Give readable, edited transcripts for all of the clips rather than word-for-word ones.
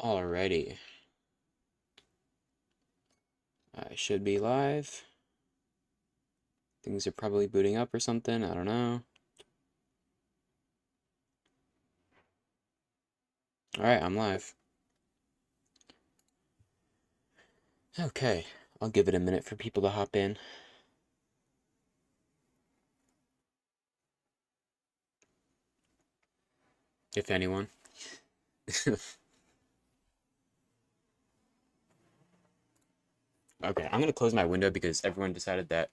Alrighty, I should be live. Things are probably booting up or something, I don't know. Alright, I'm live. Okay, I'll give it a minute for people to hop in. If anyone. Okay, I'm gonna close my window because everyone decided that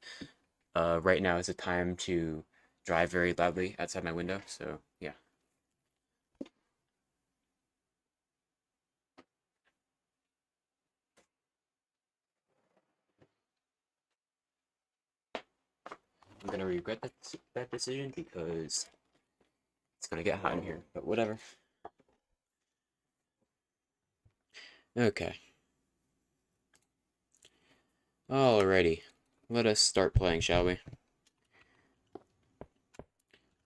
right now is the time to drive very loudly outside my window, so yeah. I'm gonna regret that decision because it's gonna get hot in here, but whatever. Okay. Alrighty. Let us start playing, shall we?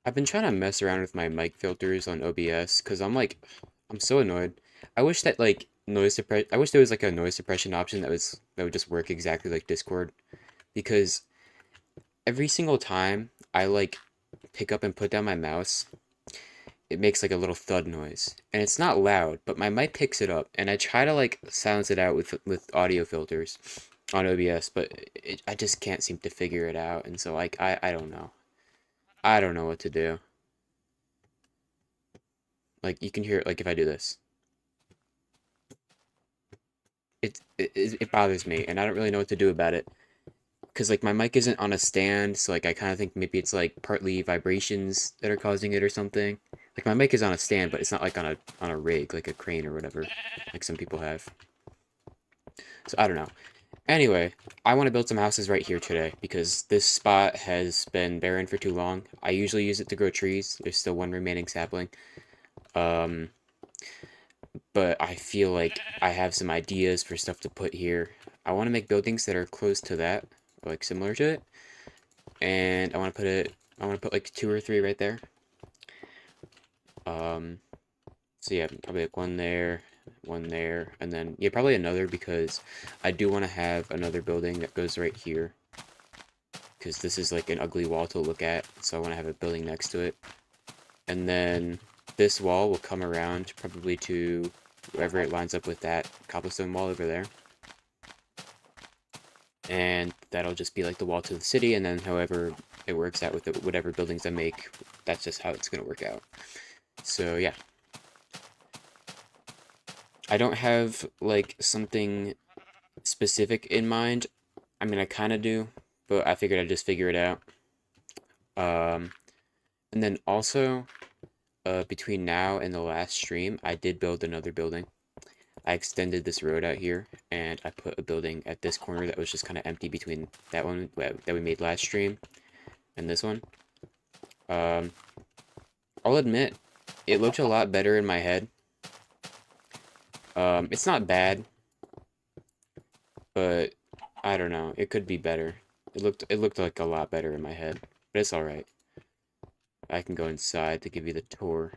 I've been trying to mess around with my mic filters on OBS because I'm so annoyed. I wish that like I wish there was like a noise suppression option that would just work exactly like Discord because every single time I like pick up and put down my mouse, it makes like a little thud noise. And it's not loud, but my mic picks it up and I try to like silence it out with audio filters on OBS, but I just can't seem to figure it out and so like I don't know. I don't know what to do. Like you can hear it like if I do this. It bothers me, and I don't really know what to do about it. Because like my mic isn't on a stand, so like I kind of think maybe it's like partly vibrations that are causing it or something. Like my mic is on a stand, but it's not like on a rig, like a crane or whatever, like some people have. So I don't know. Anyway, I want to build some houses right here today because this spot has been barren for too long. I usually use it to grow trees. There's still one remaining sapling. Um, but I feel like I have some ideas for stuff to put here. I want to make buildings that are close to that, like similar to it, and I want to put like two or three right there. Um, so yeah, probably like one there, and then yeah, probably another because I do want to have another building that goes right here because this is like an ugly wall to look at, so I want to have a building next to it, and then this wall will come around probably to wherever it lines up with that cobblestone wall over there. And that'll just be like the wall to the city, and then however it works out with whatever buildings I make, that's just how it's going to work out. So yeah, I don't have like something specific in mind. I mean, I kind of do, but I figured I'd just figure it out. Um, and then also, between now and the last stream, I did build another building. I extended this road out here, and I put a building at this corner that was just kind of empty between that one that we made last stream and this one. Um, I'll admit, it looked a lot better in my head. It's not bad, but I don't know. It could be better. It looked like a lot better in my head, but it's all right. I can go inside to give you the tour.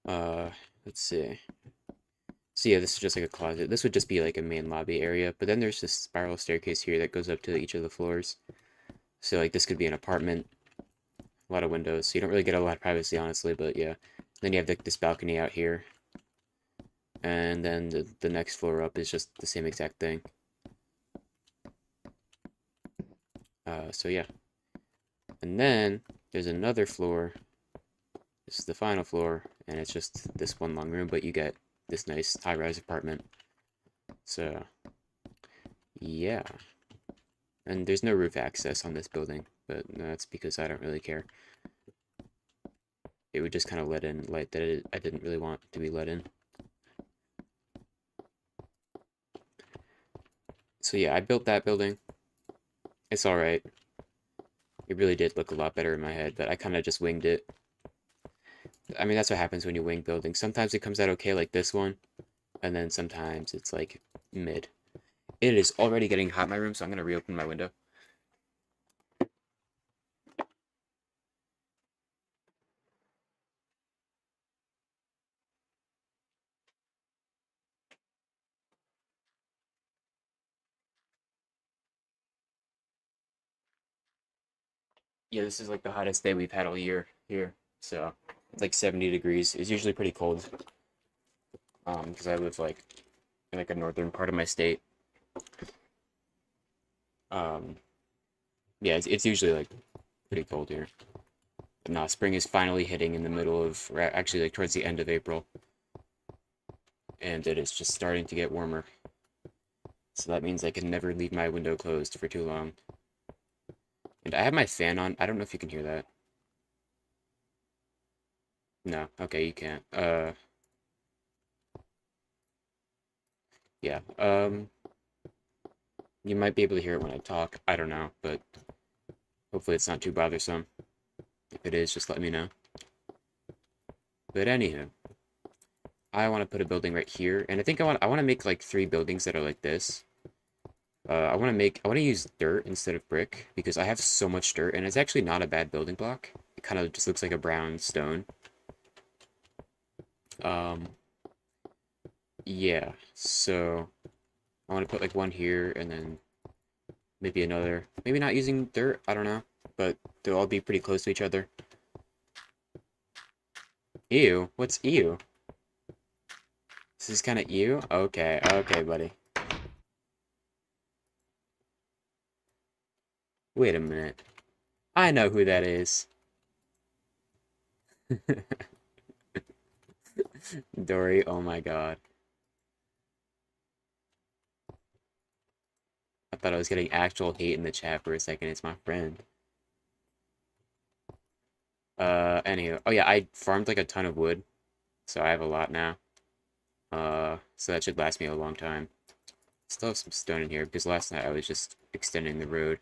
Uh, let's see. So yeah, this is just like a closet. This would just be like a main lobby area, but then there's this spiral staircase here that goes up to each of the floors. So like this could be an apartment, a lot of windows, so you don't really get a lot of privacy, honestly, but yeah. Then you have this balcony out here, and then the next floor up is just the same exact thing. So yeah. And then there's another floor. This is the final floor, and it's just this one long room, but you get this nice high-rise apartment. So yeah. And there's no roof access on this building, but that's because I don't really care. It would just kind of let in light that I didn't really want to be let in. So yeah, I built that building. It's alright. It really did look a lot better in my head, but I kind of just winged it. I mean, that's what happens when you wing buildings. Sometimes it comes out okay like this one, and then sometimes it's like mid. It is already getting hot in my room, so I'm going to reopen my window. Yeah, this is like the hottest day we've had all year here. So it's like 70 degrees. It's usually pretty cold. Because I live like in like a northern part of my state. Um, yeah, it's usually like pretty cold here. But no, spring is finally hitting in the middle of, or actually like towards the end of April, and it is just starting to get warmer. So that means I can never leave my window closed for too long. And I have my fan on. I don't know if you can hear that. No, okay, you can't. Yeah. You might be able to hear it when I talk. I don't know, but hopefully it's not too bothersome. If it is, just let me know. But anywho, I want to put a building right here, and I think I want to make like 3 buildings that are like this. I want to use dirt instead of brick because I have so much dirt, and it's actually not a bad building block. It kind of just looks like a brown stone. Um, yeah, so I want to put like one here, and then maybe another. Maybe not using dirt, I don't know, but they'll all be pretty close to each other. Ew, what's ew? This is kind of ew? Okay, okay, buddy. Wait a minute. I know who that is. Dory, oh my god. I thought I was getting actual hate in the chat for a second. It's my friend. Anywho. Oh yeah, I farmed like a ton of wood, so I have a lot now. So that should last me a long time. Still have some stone in here because last night I was just extending the road.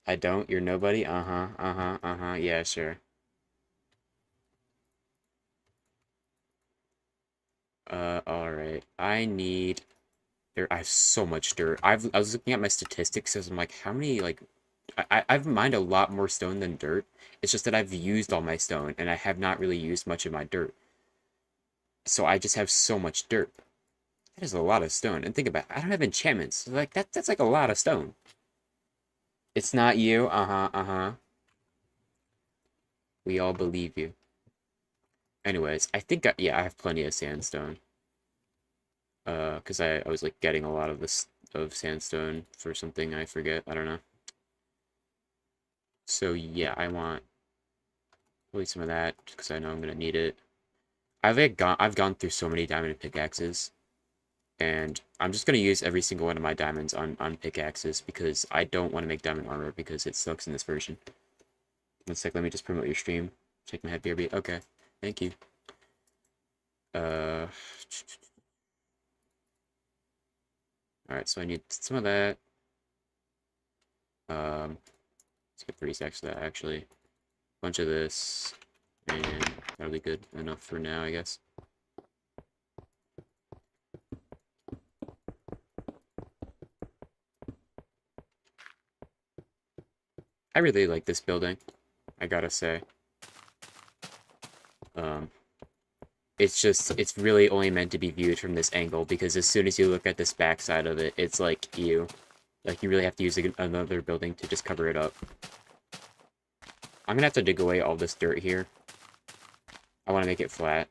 I don't? You're nobody? Uh-huh, uh-huh, uh-huh. Yeah, sure. Alright. I have so much dirt. I was looking at my statistics, so I'm like, how many, like, I've mined a lot more stone than dirt. It's just that I've used all my stone, and I have not really used much of my dirt. So I just have so much dirt. That is a lot of stone. And think about it, I don't have enchantments. Like, that's like a lot of stone. It's not you. Uh-huh, uh-huh. We all believe you. Anyways, yeah, I have plenty of sandstone. Because I was like getting a lot of this of sandstone for something I forget. I don't know. So yeah, I want probably some of that because I know I'm gonna need it. I've gone through so many diamond pickaxes, and I'm just gonna use every single one of my diamonds on pickaxes because I don't want to make diamond armor because it sucks in this version. One sec, let me just promote your stream. Check my head, BRB. Okay, thank you. Uh, all right, so I need some of that. Let's get 3 stacks of that actually. Bunch of this, and that'll be good enough for now, I guess. I really like this building, I gotta say. Um, it's really only meant to be viewed from this angle because as soon as you look at this backside of it, it's like, ew. Like, you really have to use another building to just cover it up. I'm gonna have to dig away all this dirt here. I want to make it flat.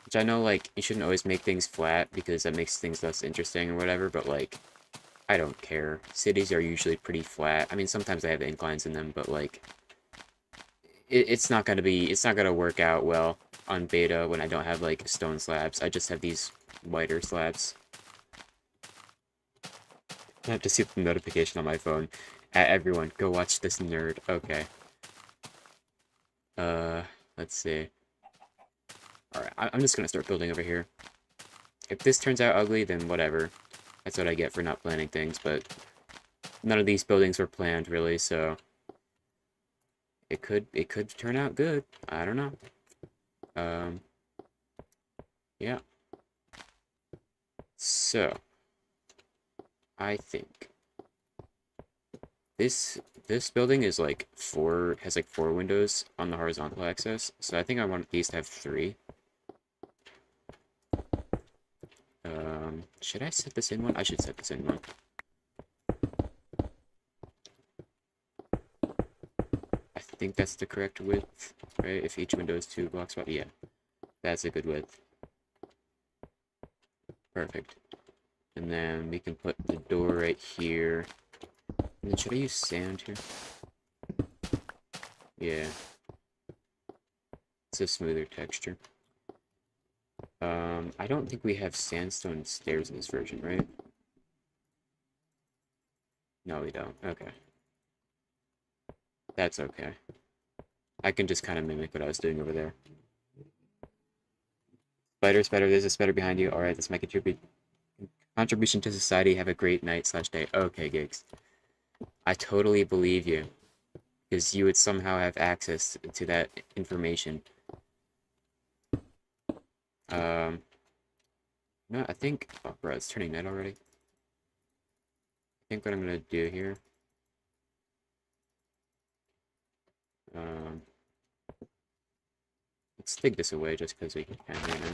Which I know, like, you shouldn't always make things flat because that makes things less interesting or whatever, but, like, I don't care. Cities are usually pretty flat. I mean, sometimes they have inclines in them, but, like, it's not gonna work out well on beta when I don't have, like, stone slabs. I just have these whiter slabs. I have to see the notification on my phone. Everyone, go watch this nerd. Okay. Uh, let's see. Alright, I'm just gonna start building over here. If this turns out ugly, then whatever. That's what I get for not planning things, but none of these buildings were planned, really, so it could turn out good. I don't know. Um, yeah. So, I think this building is like has like 4 windows on the horizontal axis, so I think I want these to have 3. Should I set this in one? I should set this in one. think that's the correct width, right? If each window is 2 blocks wide. Yeah, that's a good width. Perfect. And then we can put the door right here. And then should I use sand here? Yeah. It's a smoother texture. I don't think we have sandstone stairs in this version, right? No, we don't. Okay. That's okay. I can just kind of mimic what I was doing over there. Spider, there's a spider behind you. Alright, that's my contribution to society. Have a great night slash day. Okay, Gigs. I totally believe you. Because you would somehow have access to that information. No, I think... Oh, bro, it's turning night already. I think what I'm gonna do here... let's take this away just because we can right now.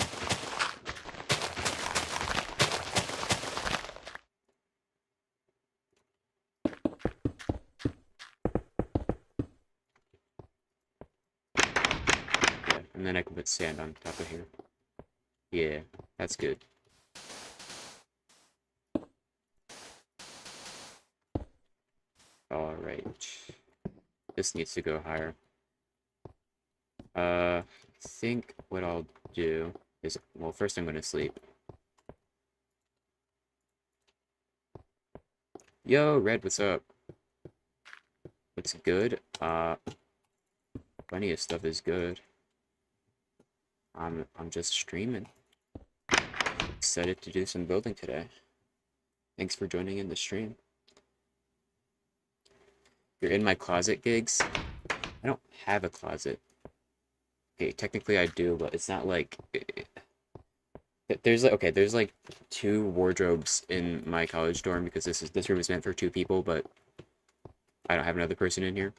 Yeah, and then I can put sand on top of here. Yeah, that's good. Alright. This needs to go higher. I think what I'll do is, well, first I'm gonna sleep. Yo, Red, what's up? What's good? Plenty of stuff is good. I'm just streaming. Excited to do some building today. Thanks for joining in the stream. You're in my closet, Gigs? I don't have a closet. Okay, technically I do, but it's not like... There's like, okay, there's like 2 wardrobes in my college dorm because this room is meant for 2 people, but I don't have another person in here.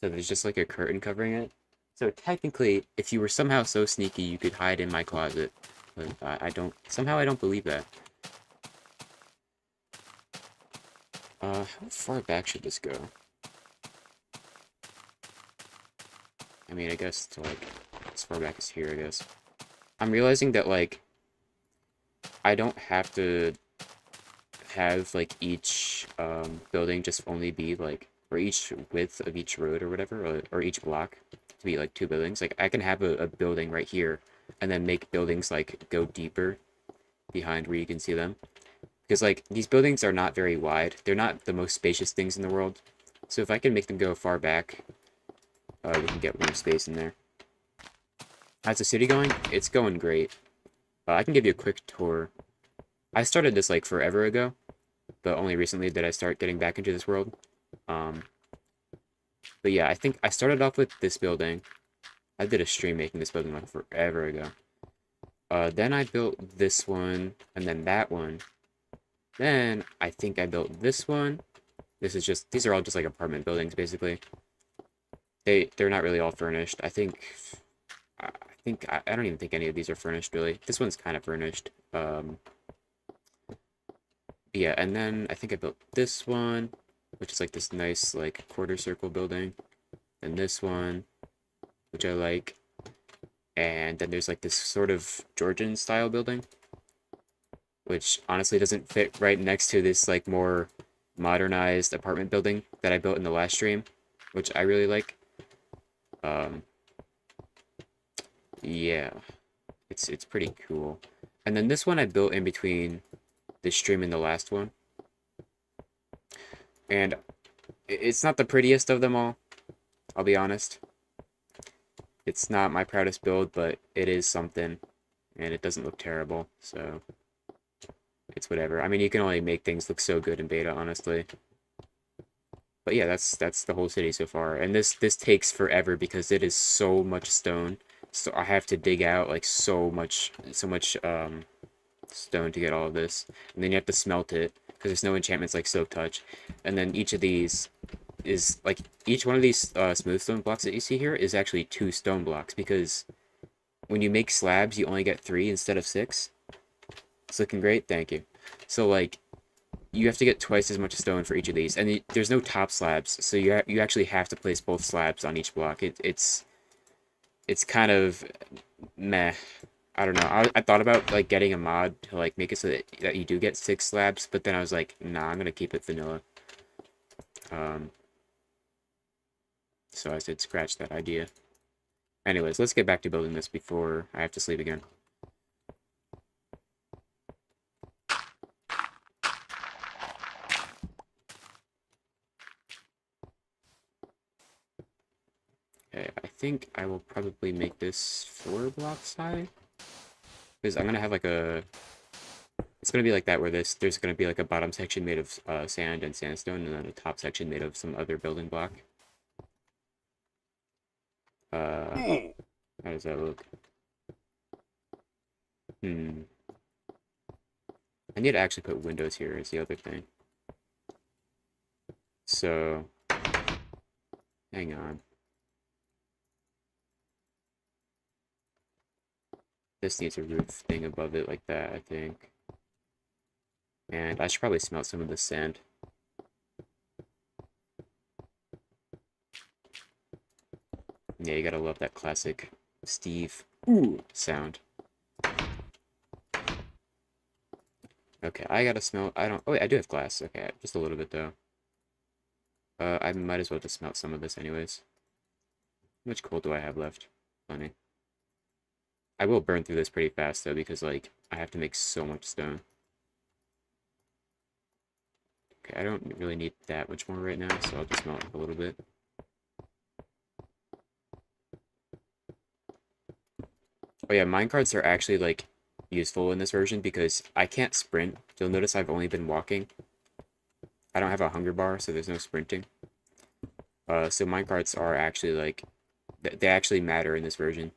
So there's just like a curtain covering it. So technically, if you were somehow so sneaky, you could hide in my closet. But I don't, somehow I don't believe that. How far back should this go? I mean, I guess to like, as far back as here, I guess. I'm realizing that like, I don't have to have like each building just only be like, or each width of each road or whatever, or each block to be like 2 buildings. Like I can have a building right here and then make buildings like go deeper behind where you can see them. Because like these buildings are not very wide. They're not the most spacious things in the world. So if I can make them go far back, we can get more space in there. How's the city going? It's going great. I can give you a quick tour. I started this like forever ago, but only recently did I start getting back into this world. But yeah, I think I started off with this building. I did a stream making this building like forever ago. Then I built this one, and then that one. Then I think I built this one. These are all just like apartment buildings basically. They're not really all furnished. I don't even think any of these are furnished really. This one's kind of furnished. Yeah, and then I think I built this one, which is like this nice like quarter circle building. And this one, which I like. And then there's like this sort of Georgian style building, which honestly doesn't fit right next to this like more modernized apartment building that I built in the last stream, which I really like. Yeah, it's pretty cool. And then this one I built in between this stream and the last one. And it's not the prettiest of them all, I'll be honest. It's not my proudest build, but it is something, and it doesn't look terrible, so it's whatever. I mean, you can only make things look so good in beta, honestly. But yeah, that's the whole city so far, and this takes forever because it is so much stone. So I have to dig out like so much stone to get all of this, and then you have to smelt it because there's no enchantments like Silk Touch, and then each of these is like each one of these smooth stone blocks that you see here is actually 2 stone blocks because when you make slabs you only get 3 instead of 6. It's looking great, thank you. So like you have to get twice as much stone for each of these, and there's no top slabs, so you actually have to place both slabs on each block. It's kind of meh. I don't know. I thought about like getting a mod to like make it so that you do get 6 slabs, but then I was like, nah, I'm gonna keep it vanilla. Um, so I said scratch that idea. Anyways, let's get back to building this before I have to sleep again. Okay, I think I will probably make this 4 blocks high. Because I'm gonna have like a... It's gonna be like that where there's gonna be like a bottom section made of sand and sandstone, and then a top section made of some other building block. How does that look? I need to actually put windows here is the other thing. So, hang on. This needs a roof thing above it like that, I think. And I should probably smelt some of the sand. Yeah, you gotta love that classic Steve sound. Okay, I gotta smelt. I don't. Oh wait, I do have glass. Okay, just a little bit though. I might as well just smelt some of this anyways. How much coal do I have left? Plenty. I will burn through this pretty fast though because like I have to make so much stone. Okay, I don't really need that much more right now, so I'll just melt a little bit. Oh yeah, minecarts are actually like useful in this version because I can't sprint. You'll notice I've only been walking. I don't have a hunger bar, so there's no sprinting. So minecarts are actually like they actually matter in this version.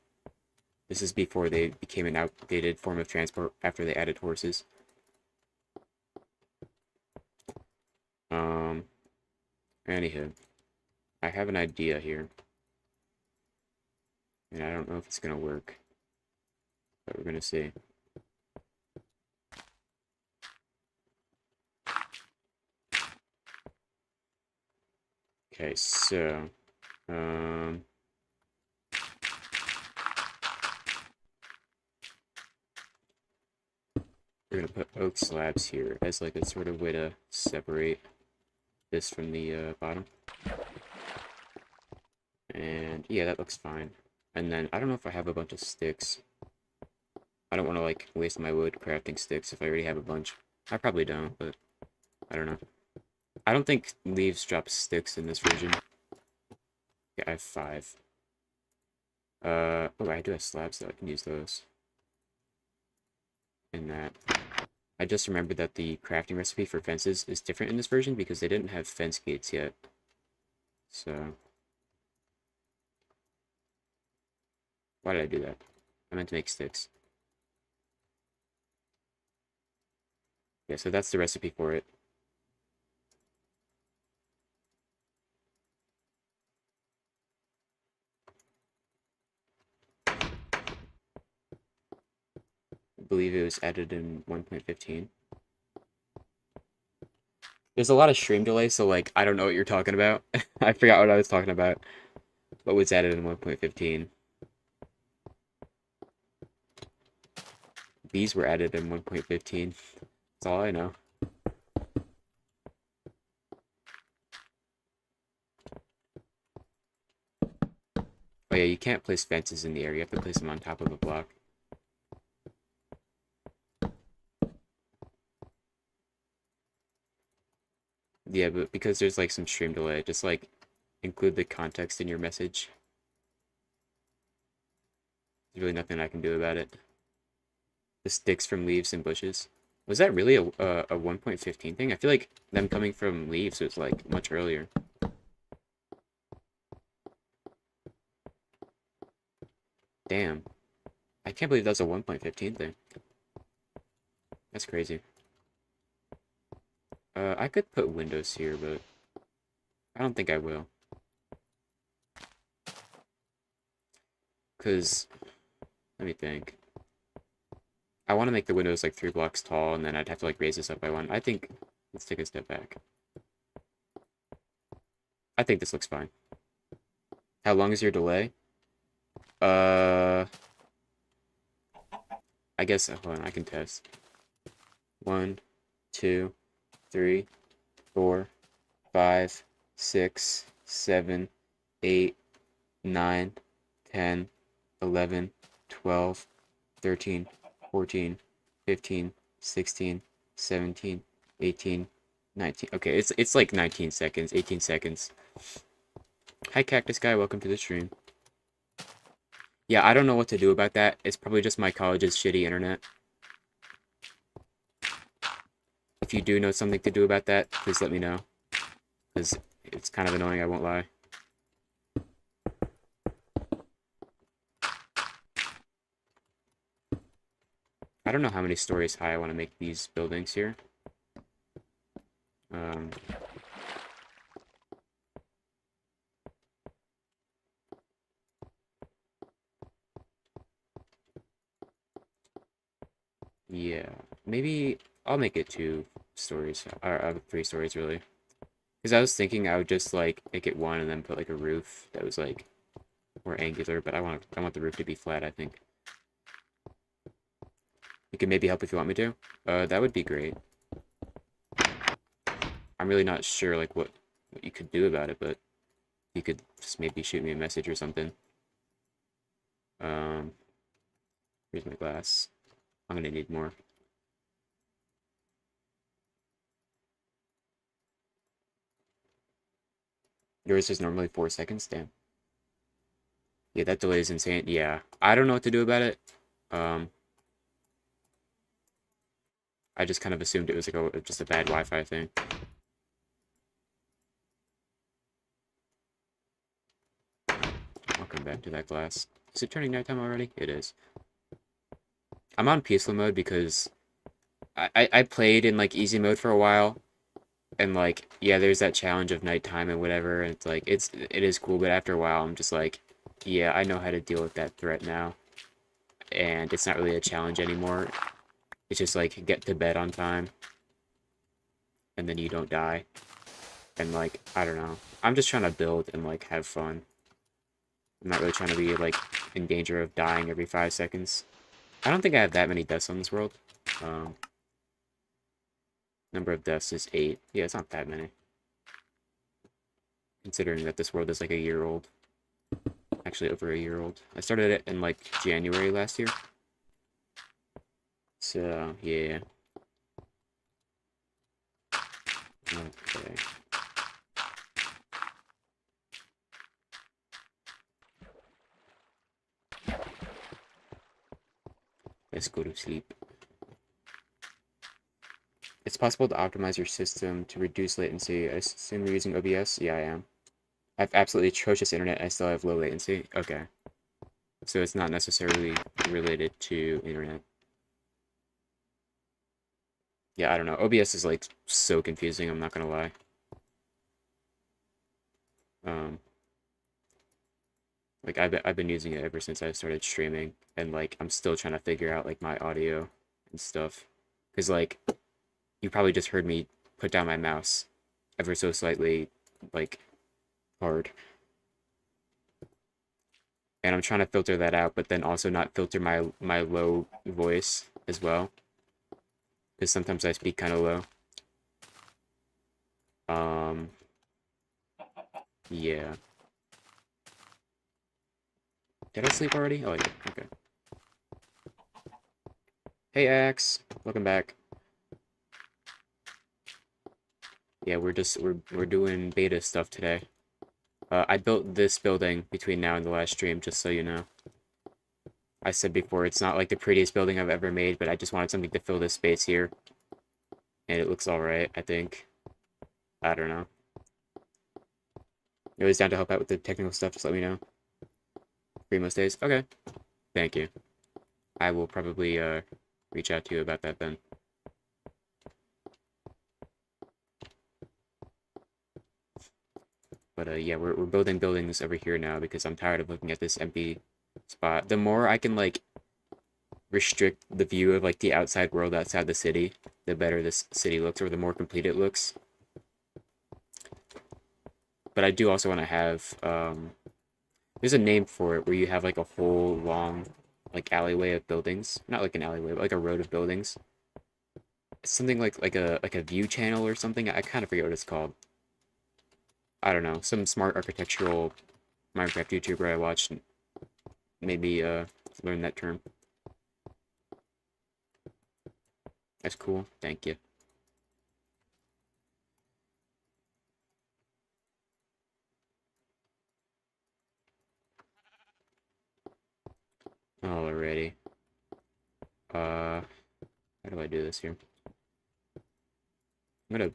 This is before they became an outdated form of transport after they added horses. Anywho, I have an idea here. And I don't know if it's gonna work. But we're gonna see. Okay, so we're gonna put oak slabs here as like a sort of way to separate this from the bottom. And yeah, that looks fine. And then I don't know if I have a bunch of sticks. I don't want to like waste my wood crafting sticks if I already have a bunch. I probably don't, but I don't know. I don't think leaves drop sticks in this version. Yeah, I have 5. Oh, I do have slabs though. I can use those. And that. I just remembered that the crafting recipe for fences is different in this version because they didn't have fence gates yet. So, why did I do that? I meant to make sticks. Yeah, so that's the recipe for it. I believe it was added in 1.15. There's a lot of stream delay, so like I don't know what you're talking about. I forgot what I was talking about. What was added in 1.15? These were added in 1.15. That's all I know. Oh yeah, you can't place fences in the air. You have to place them on top of a block. Yeah, but because there's like some stream delay, just like include the context in your message. There's really nothing I can do about it. The sticks from leaves and bushes. Was that really a 1.15 thing? I feel like them coming from leaves was like much earlier. Damn. I can't believe that's a 1.15 thing. That's crazy. I could put windows here, but I don't think I will. Because, let me think. I want to make the windows like 3 blocks tall, and then I'd have to like raise this up by 1. I think Let's take a step back. I think this looks fine. How long is your delay? Uh, I guess, hold on, I can test. 1, 2, 3, 4, 5, 6, 7, 8, 9, 10, 11, 12, 13, 14, 15, 16, 17, 18, 19. Okay, it's like 19 seconds, 18 seconds. Hi, Cactus Guy, welcome to the stream. Yeah, I don't know what to do about that. It's probably just my college's shitty internet. If you do know something to do about that, please let me know. Because it's kind of annoying, I won't lie. I don't know how many stories high I want to make these buildings here. Um, yeah, maybe I'll make it 2 stories, or 3 stories really. Because I was thinking I would just like make it 1 and then put like a roof that was like more angular, but I want the roof to be flat, I think. You can maybe help if you want me to. That would be great. I'm really not sure like what you could do about it, but you could just maybe shoot me a message or something. Um, Here's my glass. I'm gonna need more. Yours is normally 4 seconds. Damn. Yeah, that delay is insane. Yeah, I don't know what to do about it. Um, I just kind of assumed it was like just a bad Wi-Fi thing. I'll come back to that glass. Is it turning nighttime already? It is. I'm on peaceful mode because I played in like easy mode for a while, and like yeah, there's that challenge of nighttime and whatever, and it's like it is cool, but after a while, I'm just like, yeah, I know how to deal with that threat now, and it's not really a challenge anymore. It's just like get to bed on time, and then you don't die, and like I don't know. I'm just trying to build and like have fun. I'm not really trying to be like in danger of dying every 5 seconds. I don't think I have that many deaths on this world. Um, Number of deaths is 8. Yeah, it's not that many. Considering that this world is like a year old. Actually, over a year old. I started it in like January last year. So, yeah. Okay. Let's go to sleep. It's possible to optimize your system to reduce latency. I assume you're using OBS? Yeah, I am. I have absolutely atrocious internet and I still have low latency. Okay. So it's not necessarily related to internet. Yeah, I don't know. OBS is like so confusing, I'm not gonna lie. Um, like I've been using it ever since I started streaming, and like I'm still trying to figure out like my audio and stuff. Cause like you probably just heard me put down my mouse ever so slightly, like hard, and I'm trying to filter that out, but then also not filter my low voice as well, because sometimes I speak kind of low. Um, yeah. Did I sleep already? Oh yeah. Okay. Hey Axe, welcome back. Yeah, we're doing beta stuff today. I built this building between now and the last stream, just so you know. I said before, it's not like the prettiest building I've ever made, but I just wanted something to fill this space here. And it looks alright, I think. I don't know. You're always down to help out with the technical stuff, just let me know. Free most days? Okay. Thank you. I will probably reach out to you about that then. But yeah, we're building buildings over here now because I'm tired of looking at this empty spot. The more I can like restrict the view of like the outside world outside the city, the better this city looks or the more complete it looks. But I do also want to have there's a name for it where you have like a whole long like alleyway of buildings. Not like an alleyway, but like a road of buildings. It's something like a view channel or something. I kind of forget what it's called. I don't know. Some smart architectural Minecraft YouTuber I watched made me learn that term. That's cool. Thank you. Alrighty. How do I do this here? I'm gonna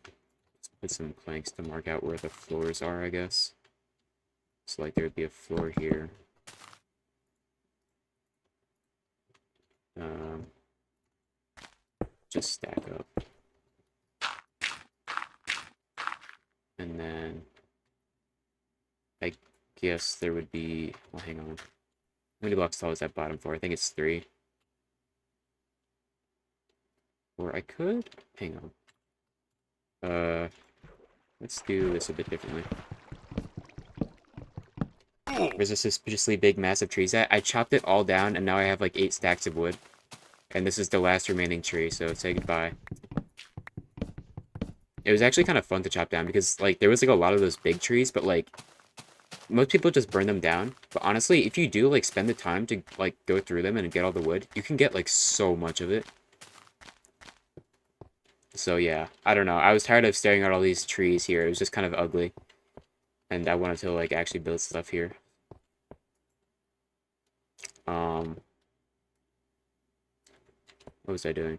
put some planks to mark out where the floors are, I guess. So like there would be a floor here. Um, just stack up. And then I guess there would be, well, hang on. How many blocks tall is that bottom floor? I think it's 3. Or I could, hang on. Let's do this a bit differently. There's a suspiciously big, massive tree set. I chopped it all down, and now I have like 8 stacks of wood. And this is the last remaining tree, so say goodbye. It was actually kind of fun to chop down because like there was like a lot of those big trees, but like most people just burn them down. But honestly, if you do like spend the time to like go through them and get all the wood, you can get like so much of it. So yeah, I don't know. I was tired of staring at all these trees here. It was just kind of ugly. And I wanted to like actually build stuff here. Um, what was I doing?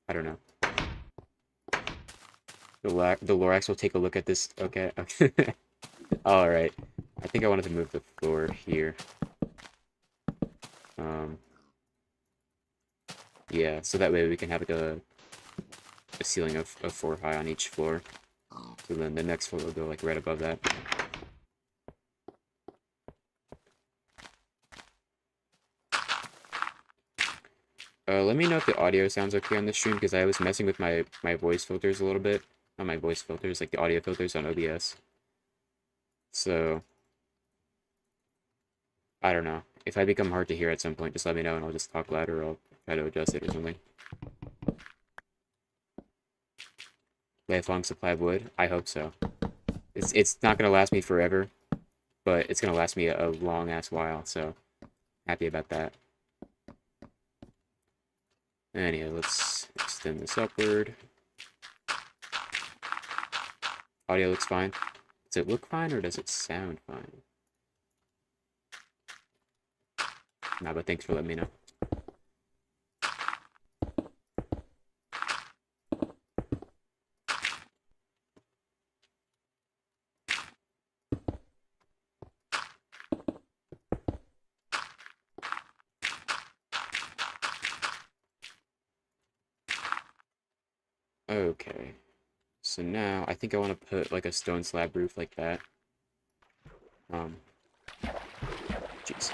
I don't know. The Lorax will take a look at this. Okay. All right. I think I wanted to move the floor here. Um, yeah, so that way we can have like a ceiling of 4 high on each floor. So then the next floor will go like right above that. Let me know if the audio sounds okay on the stream because I was messing with my voice filters a little bit. Not my voice filters, like the audio filters on OBS. So I don't know. If I become hard to hear at some point, just let me know and I'll just talk louder or I'll try to adjust it or something. Lifelong supply of wood? I hope so. It's not gonna last me forever, but it's gonna last me a long ass while, so happy about that. Anyway, let's extend this upward. Audio looks fine. Does it look fine or does it sound fine? Nah, but thanks for letting me know. Okay. So now I think I want to put like a stone slab roof like that. Jeez.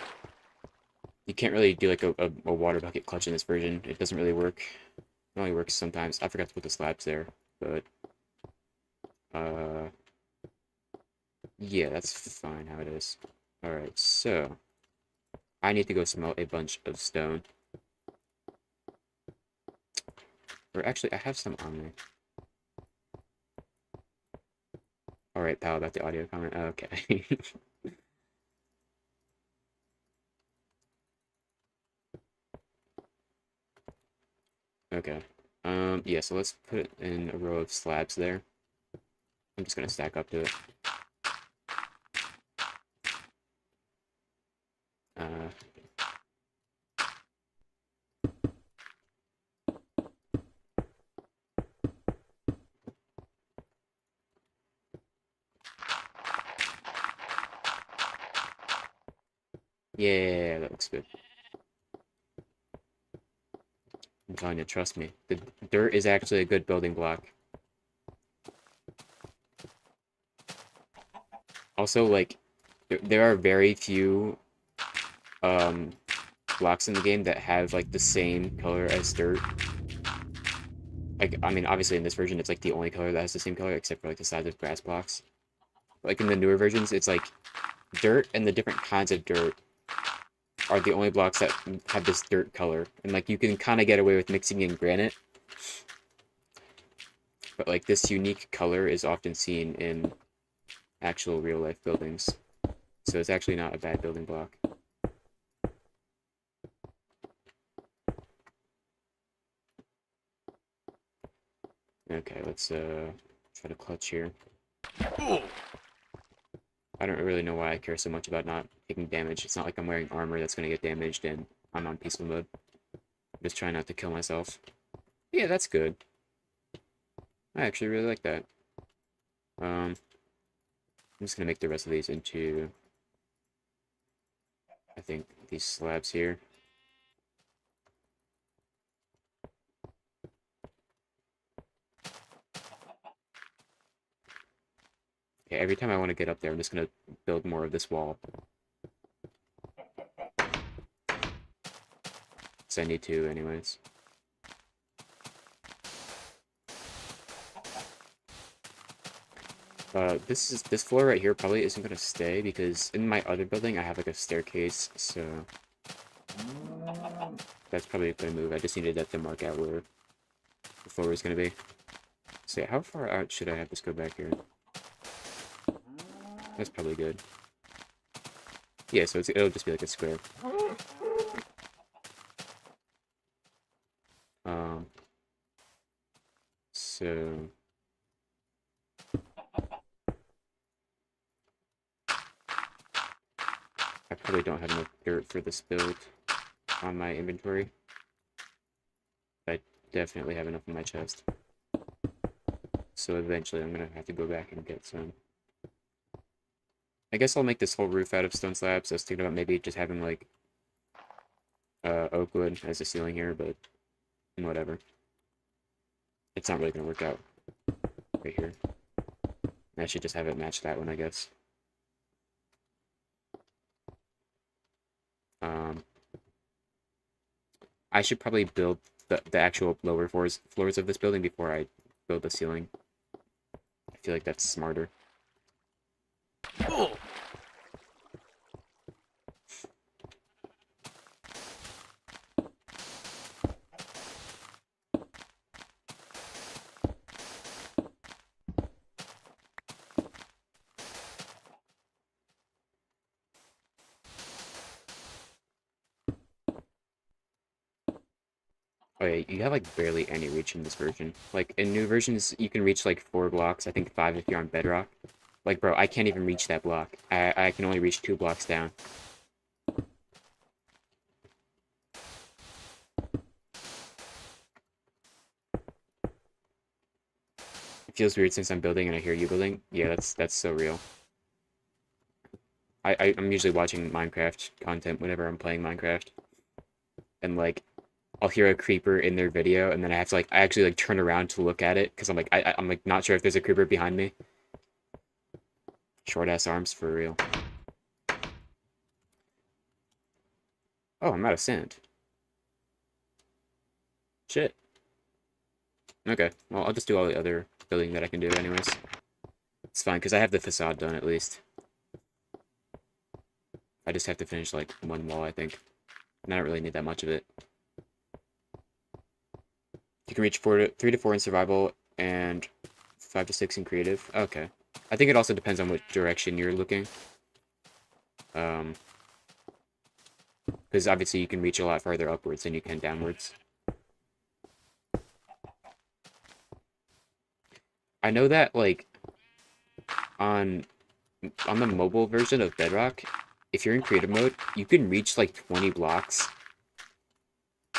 You can't really do like a water bucket clutch in this version. It doesn't really work. It only works sometimes. I forgot to put the slabs there, but uh yeah, that's fine how it is. Alright, so I need to go smelt a bunch of stone. Or actually I have some on me. Alright, pal, about the audio comment. Okay. Okay. Yeah, so let's put it in a row of slabs there. I'm just gonna stack up to it. Uh, yeah, that looks good. I'm telling you, trust me. The dirt is actually a good building block. Also, like, there are very few, um, blocks in the game that have like the same color as dirt. Like, I mean, obviously in this version, it's like the only color that has the same color, except for like the size of grass blocks. Like in the newer versions, it's like dirt and the different kinds of dirt are the only blocks that have this dirt color. And like you can kind of get away with mixing in granite, but like this unique color is often seen in actual real life buildings. So it's actually not a bad building block. Okay, let's try to clutch here. I don't really know why I care so much about not taking damage. It's not like I'm wearing armor that's going to get damaged and I'm on peaceful mode. I'm just trying not to kill myself. Yeah, that's good. I actually really like that. I'm just going to make the rest of these into, I think, these slabs here. Okay, every time I want to get up there, I'm just going to build more of this wall. Because I need to, anyways. This floor right here probably isn't going to stay, because in my other building, I have, like, a staircase, so that's probably going to move. I just needed that to mark out where the floor is going to be. So yeah, how far out should I have this go back here? That's probably good. Yeah, so it'll just be like a square. So I probably don't have enough dirt for this build on my inventory. I definitely have enough in my chest. So eventually I'm gonna have to go back and get some. I guess I'll make this whole roof out of stone slabs. I was thinking about maybe just having like oak wood as a ceiling here, but whatever. It's not really gonna work out right here. I should just have it match that one, I guess. I should probably build the actual lower floors of this building before I build the ceiling. I feel like that's smarter. Oh yeah, you have like barely any reach in this version. Like in new versions, you can reach like 4 blocks. I think 5 if you're on bedrock. Like bro, I can't even reach that block. I can only reach 2 blocks down. It feels weird since I'm building and I hear you building. Yeah, that's so real. I'm usually watching Minecraft content whenever I'm playing Minecraft. And like I'll hear a creeper in their video, and then I have to like I actually like turn around to look at it because I'm like I'm like not sure if there's a creeper behind me. Short ass arms for real. Oh, I'm out of sand. Shit. Okay, well I'll just do all the other building that I can do anyways. It's fine because I have the facade done at least. I just have to finish like one wall, I think. And I don't really need that much of it. You can reach 3 to 4 in survival and 5 to 6 in creative. Okay. I think it also depends on what direction you're looking. Because obviously you can reach a lot farther upwards than you can downwards. I know that like on the mobile version of Bedrock, if you're in creative mode, you can reach like 20 blocks,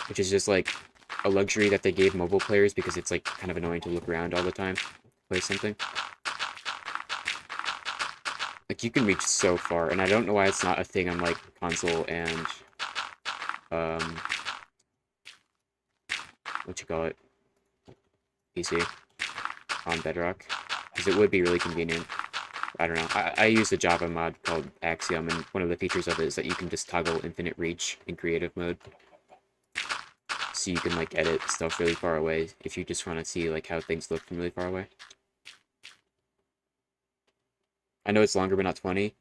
which is just like a luxury that they gave mobile players because it's like kind of annoying to look around all the time to play something. Like you can reach so far, and I don't know why it's not a thing on like console and what you call it, PC on Bedrock, because it would be really convenient. I don't know. I use a Java mod called Axiom, and one of the features of it is that you can just toggle infinite reach in creative mode. So you can like edit stuff really far away if you just want to see like how things look from really far away. I know it's longer, but not 20.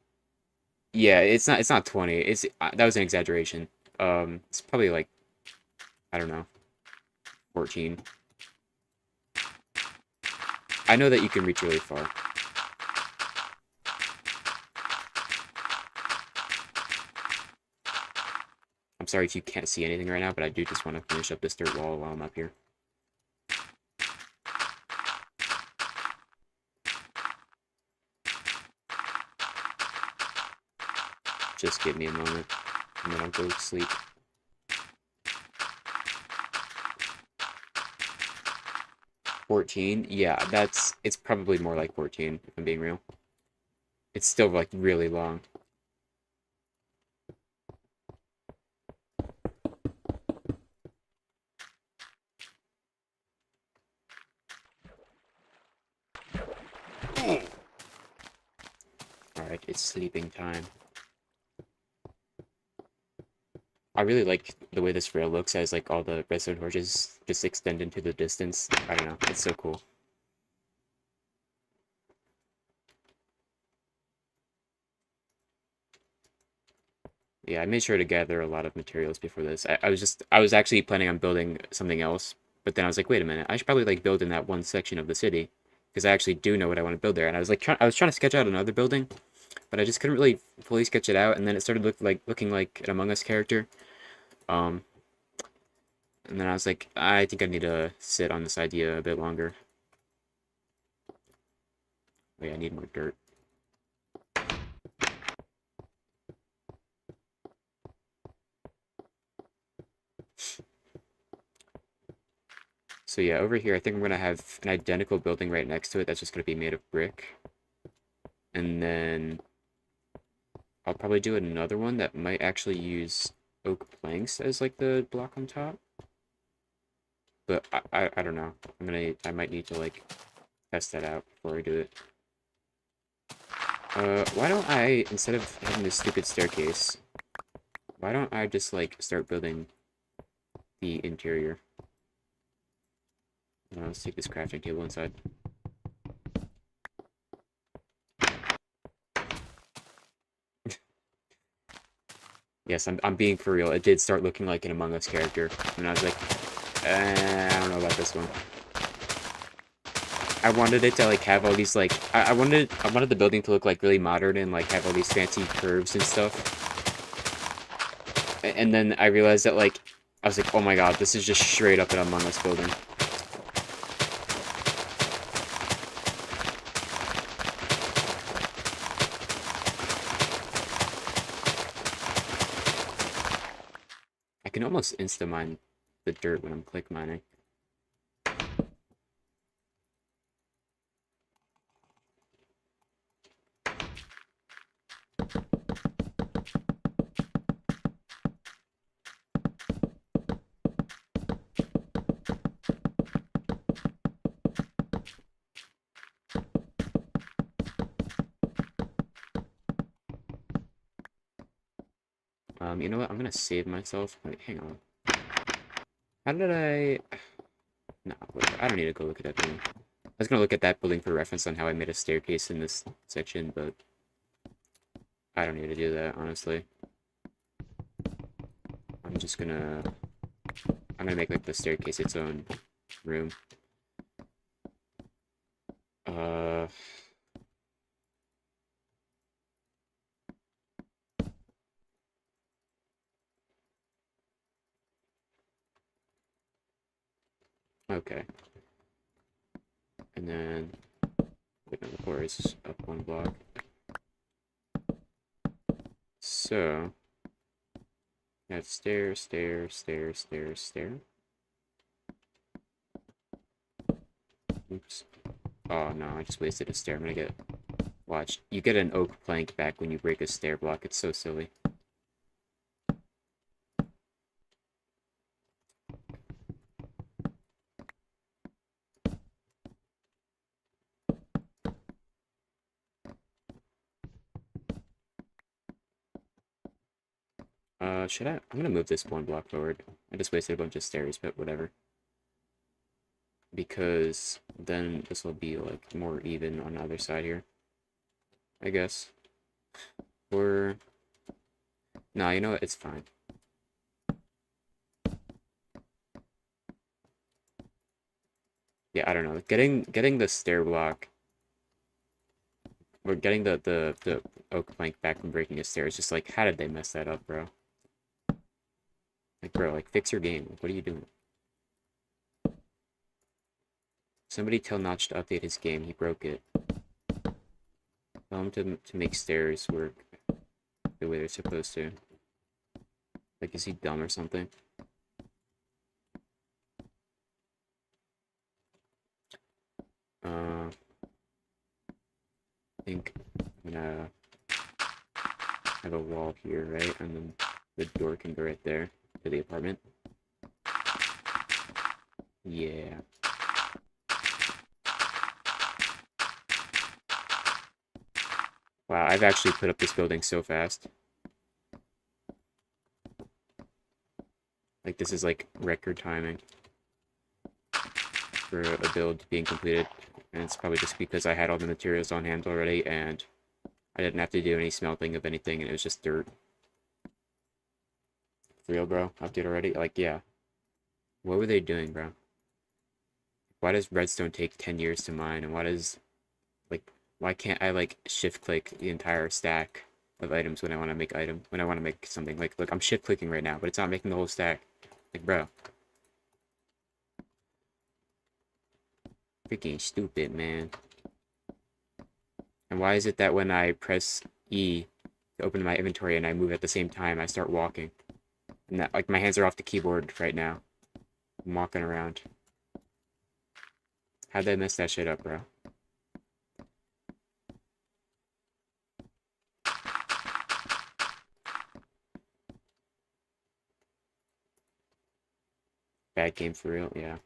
Yeah, it's not 20. It's that was an exaggeration. It's probably like I don't know, 14. I know that you can reach really far. I'm sorry if you can't see anything right now, but I do just want to finish up this dirt wall while I'm up here. Just give me a moment, and then I'll go sleep. 14? Yeah, it's probably more like 14, if I'm being real. It's still like really long. Alright, it's sleeping time. I really like the way this rail looks as like all the redstone torches just extend into the distance. I don't know, it's so cool. Yeah, I made sure to gather a lot of materials before this. I was actually planning on building something else, but then I was like, wait a minute, I should probably like build in that one section of the city because I actually do know what I want to build there. And I was trying to sketch out another building, but I just couldn't really fully sketch it out. And then it started looking like an Among Us character. Um, and then I was like, I think I need to sit on this idea a bit longer. Wait, I need more dirt. So yeah, over here, I think I'm gonna have an identical building right next to it that's just gonna be made of brick. And then I'll probably do another one that might actually use oak planks as like the block on top. But I don't know. I might need to like test that out before I do it. Why don't I, instead of having this stupid staircase, why don't I just like start building the interior? Let's take this crafting table inside. Yes, I'm being for real. It did start looking like an Among Us character, and I was like, I don't know about this one. I wanted it to like have all these like I wanted the building to look like really modern and like have all these fancy curves and stuff. And then I realized that like I was like, oh my god, this is just straight up an Among Us building. I can almost insta mine the dirt when I'm click mining. You know what? I'm gonna save myself. Wait, hang on. How did I? No, whatever. I don't need to go look at that building. I was gonna look at that building for reference on how I made a staircase in this section, but I don't need to do that, honestly. I'm just gonna... I'm gonna make, like, the staircase its own room. Uh... Okay. And then... Wait, no, the floor is up one block. So... I have stair, stair, stair, stair, stair. Oops. Oh, no, I just wasted a stair. I'm gonna get... Watch. You get an oak plank back when you break a stair block. It's so silly. Should I? I'm gonna move this one block forward. I just wasted a bunch of stairs, but whatever. Because then this will be like more even on the other side here, I guess. Or no, you know what? It's fine. Yeah, I don't know. Getting the stair block or getting the oak plank back from breaking a stair is just like, how did they mess that up, bro? Like, bro, like fix your game. Like, what are you doing? Somebody tell Notch to update his game. He broke it. Tell him to make stairs work the way they're supposed to. Like, is he dumb or something? I think I'm gonna have a wall here, right? And then the door can go right there to the apartment. Yeah. Wow, I've actually put up this building so fast. Like, this is like record timing for a build being completed. And it's probably just because I had all the materials on hand already and I didn't have to do any smelting of anything and it was just dirt. For real, bro? Update already? Like, yeah. What were they doing, bro? Why does redstone take 10 years to mine? And like, why can't I, like, shift-click the entire stack of items when I want to make when I want to make something? Like, look, I'm shift-clicking right now, but it's not making the whole stack. Like, bro. Freaking stupid, man. And why is it that when I press E to open my inventory and I move at the same time, I start walking? And that, like, my hands are off the keyboard right now. I'm walking around. How'd I mess that shit up, bro? Bad game for real, yeah.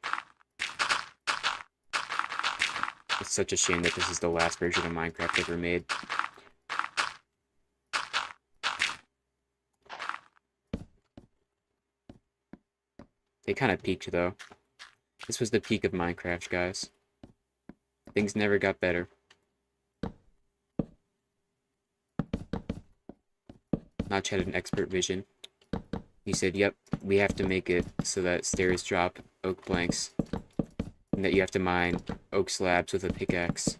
It's such a shame that this is the last version of Minecraft ever made. They kind of peaked, though. This was the peak of Minecraft, guys. Things never got better. Notch had an expert vision. He said, yep, we have to make it so that stairs drop oak planks, and that you have to mine oak slabs with a pickaxe.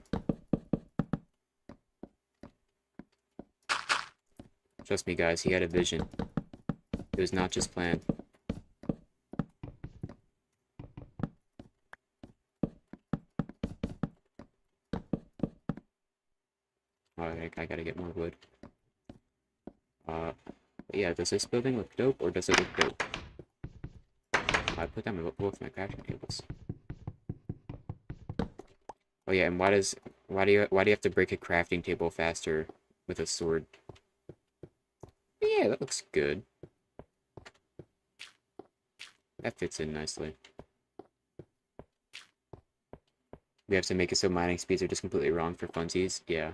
Trust me, guys, he had a vision. It was not just planned. Oh, I gotta get more wood. Yeah, does this building look dope, or does it look dope? I put down both my crafting tables. Oh yeah, and why do you have to break a crafting table faster with a sword? Yeah, that looks good. That fits in nicely. We have to make it so mining speeds are just completely wrong for funsies. Yeah.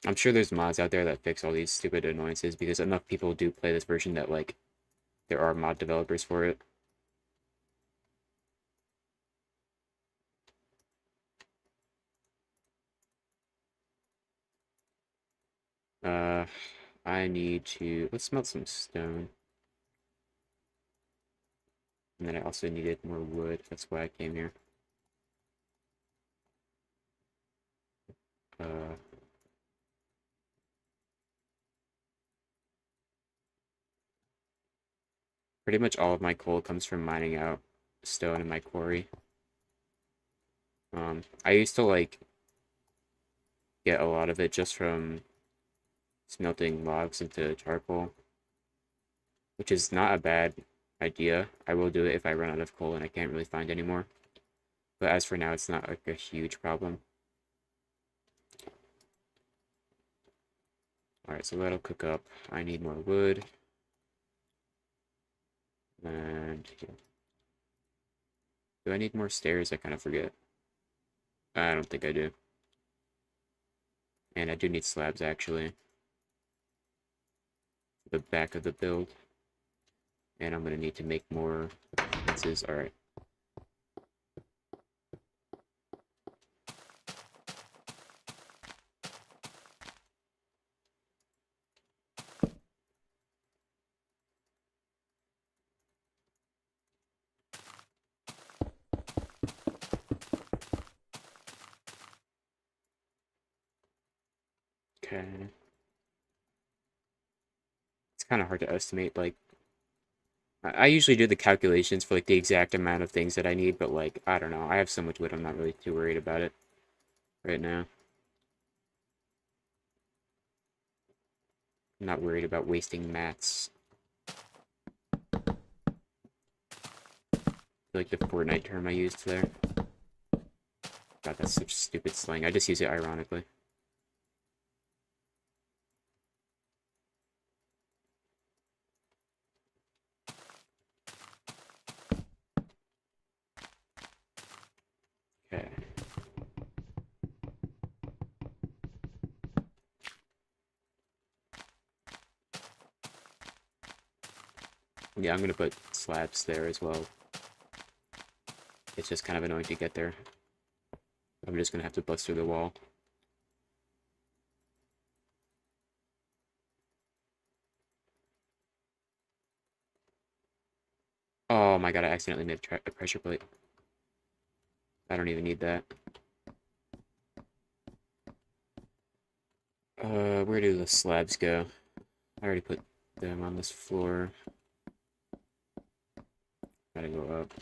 I'm sure there's mods out there that fix all these stupid annoyances because enough people do play this version that, like, there are mod developers for it. Uh, I need to... Let's smelt some stone. And then I also needed more wood. That's why I came here. Uh... Pretty much all of my coal comes from mining out stone in my quarry. I used to, like, get a lot of it just from smelting logs into charcoal, which is not a bad idea. I will do it if I run out of coal and I can't really find any more. But as for now, it's not like a huge problem. Alright, so that'll cook up. I need more wood. And yeah. Do I need more stairs? I kind of forget. I don't think I do. And I do need slabs, actually. the back of the build. And I'm going to need to make more fences. Alright. Okay. It's kind of hard to estimate, like, I usually do the calculations for, like, the exact amount of things that I need, but, like, I don't know. I have so much wood, I'm not really too worried about it right now. I'm not worried about wasting mats. Like the Fortnite term I used there. God, that's such stupid slang. I just use it ironically. Okay. Yeah, I'm gonna put slabs there as well. It's just kind of annoying to get there. I'm just gonna have to bust through the wall. Oh my god, I accidentally made a pressure plate. I don't even need that. Where do the slabs go? I already put them on this floor. Gotta go up.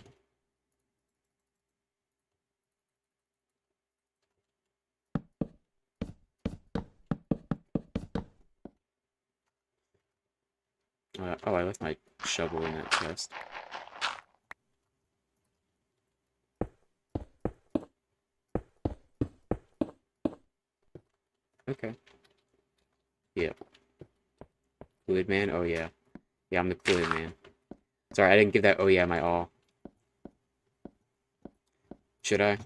Oh, I left my shovel in that chest. Okay. Yep. Fluid man? Oh yeah. Yeah, I'm the fluid man. Sorry, I didn't give that oh yeah my all. Should I?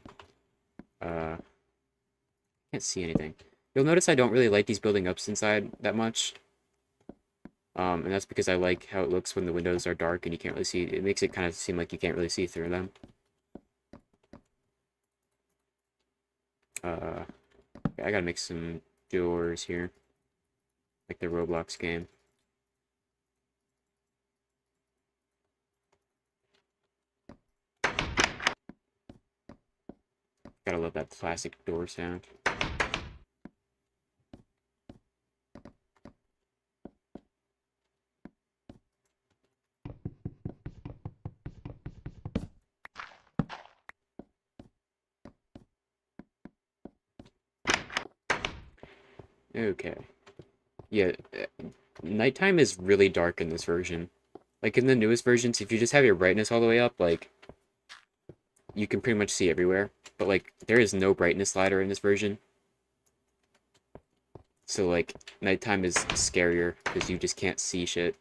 Can't see anything. You'll notice I don't really like these building ups inside that much. And that's because I like how it looks when the windows are dark and you can't really see. It makes it kind of seem like you can't really see through them. Uh, I gotta make some doors here, like the Roblox game. Gotta love that classic door sound. Okay. Yeah, nighttime is really dark in this version. Like in the newest versions, if you just have your brightness all the way up, like you can pretty much see everywhere. But like there is no brightness slider in this version. So like nighttime is scarier because you just can't see shit.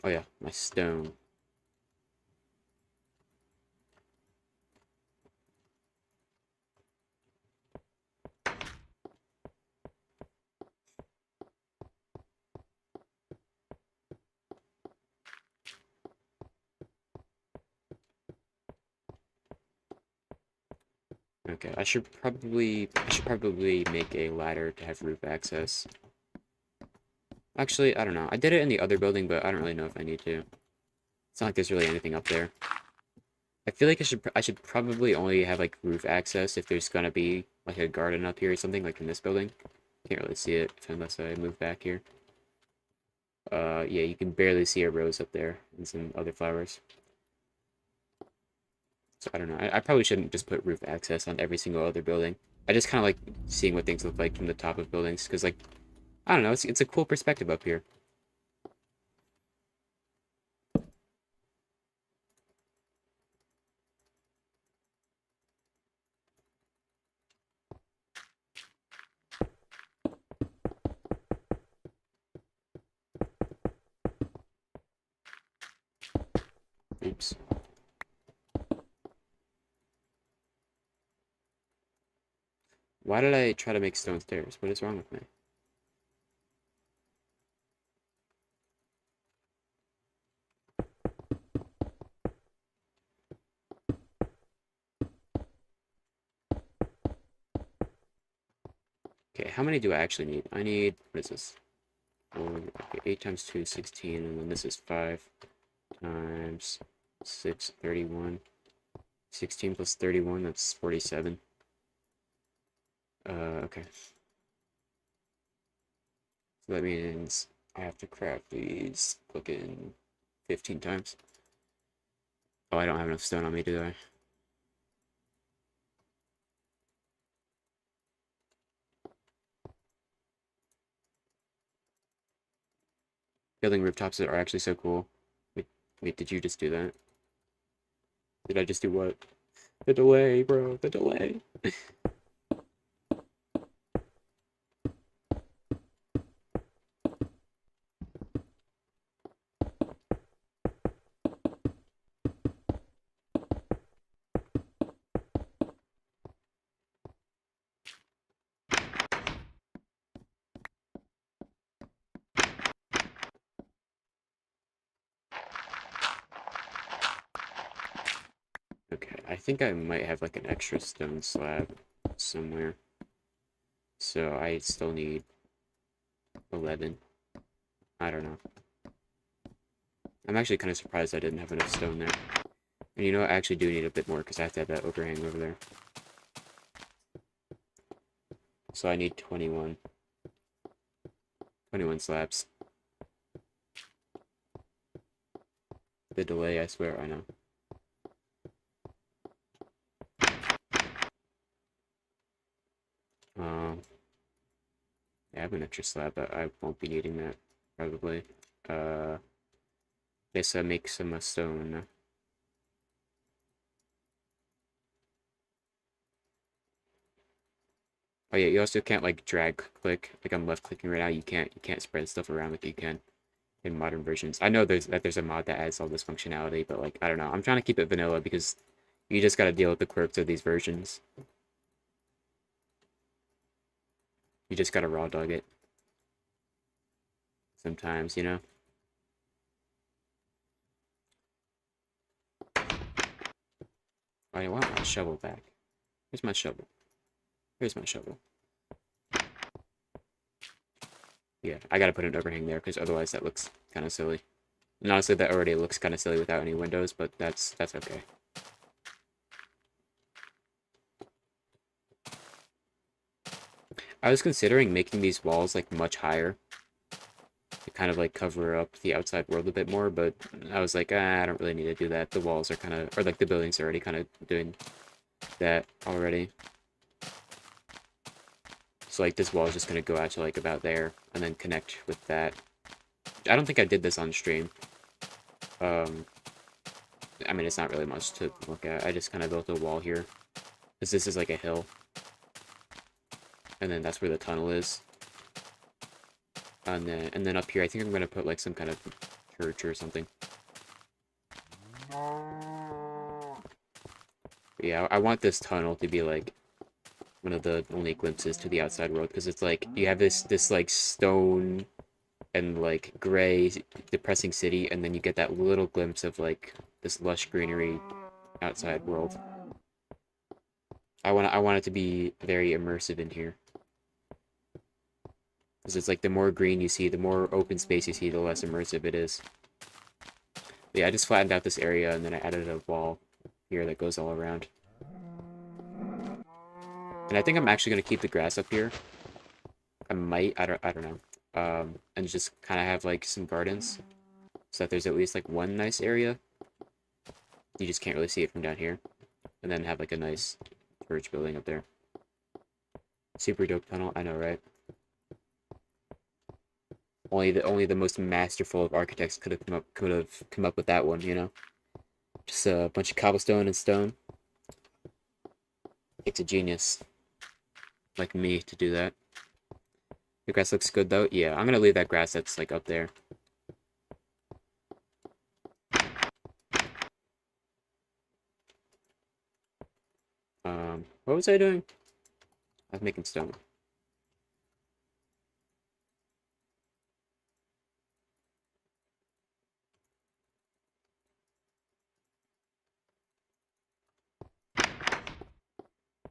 Oh yeah, my stone. Okay, I should probably make a ladder to have roof access. Actually, I don't know. I did it in the other building, but I don't really know if I need to. It's not like there's really anything up there. I feel like I should probably only have like roof access if there's gonna be like a garden up here or something like in this building. Can't really see it unless I move back here. Yeah, you can barely see a rose up there and some other flowers. So I don't know. I probably shouldn't just put roof access on every single other building. I just kind of like seeing what things look like from the top of buildings because like I don't know, it's a cool perspective up here. Oops. Why did I try to make stone stairs? What is wrong with me? Okay, how many do I actually need? I need, what is this? 4, okay, 8 times 2 is 16, and then this is 5 times 6, 31. 16 plus 31, that's 47. Okay. So that means I have to craft these fucking 15 times. Oh, I don't have enough stone on me, do I? Building rooftops are actually so cool. Wait, did you just do that? Did I just do what? The delay, bro, the delay. Okay, I think I might have like an extra stone slab somewhere. So I still need 11. I don't know. I'm actually kind of surprised I didn't have enough stone there. And you know what? I actually do need a bit more because I have to have that overhang over there. So I need 21. 21 slabs. The delay, I swear, I know. I have an extra slab, but I won't be needing that, probably. Guess I make some stone. Oh yeah, you also can't like drag click. Like I'm left clicking right now. You can't spread stuff around like you can in modern versions. I know there's a mod that adds all this functionality, but like I don't know. I'm trying to keep it vanilla because you just gotta deal with the quirks of these versions. You just gotta raw dog it sometimes, you know. I want my shovel back. Here's my shovel. Here's my shovel. Yeah, I gotta put an overhang there because otherwise that looks kind of silly. And honestly, that already looks kind of silly without any windows, but that's okay. I was considering making these walls like much higher to kind of like cover up the outside world a bit more, but I was like, I don't really need to do that. The walls are kind of, or like the buildings are already kind of doing that already. So like this wall is just gonna go out to like about there and then connect with that. I don't think I did this on stream. Um, I mean, it's not really much to look at. I just kind of built a wall here because this is like a hill, and then that's where the tunnel is. And then up here, I think I'm gonna put like some kind of church or something. But yeah, I want this tunnel to be like one of the only glimpses to the outside world because it's like you have this like stone and like gray depressing city, and then you get that little glimpse of like this lush greenery outside world. I want it to be very immersive in here because it's like the more green you see, the more open space you see, the less immersive it is. But yeah, I just flattened out this area and then I added a wall here that goes all around. And I think I'm actually gonna keep the grass up here. I might, I don't know. And just kind of have like some gardens so that there's at least like one nice area. You just can't really see it from down here. And then have like a nice church building up there. Super dope tunnel, I know, right? Only the most masterful of architects could have come up with that one, you know? Just a bunch of cobblestone and stone. Takes a genius like me to do that. The grass looks good though. Yeah, I'm gonna leave that grass that's like up there. What was I doing? I was making stone.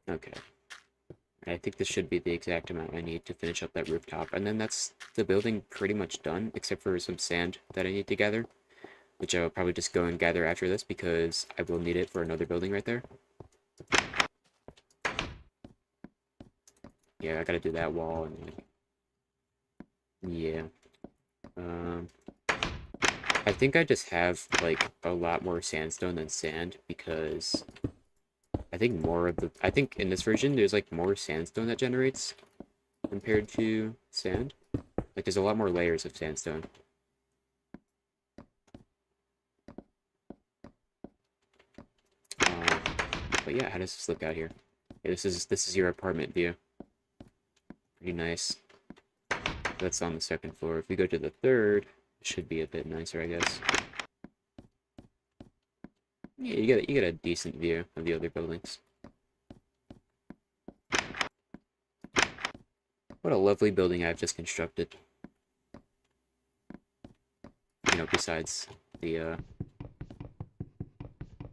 Okay. I think this should be the exact amount I need to finish up that rooftop. And then that's the building pretty much done, except for some sand that I need to gather, which I will probably just go and gather after this because I will need it for another building right there. Yeah, I gotta do that wall and yeah. Um, I think I just have like a lot more sandstone than sand because I think in this version there's like more sandstone that generates compared to sand. Like there's a lot more layers of sandstone. Um, but yeah, how does this look out here? Yeah, this is your apartment view. Pretty nice. That's on the second floor. If we go to the third, it should be a bit nicer, I guess. Yeah, you get a decent view of the other buildings. What a lovely building I've just constructed. You know, besides the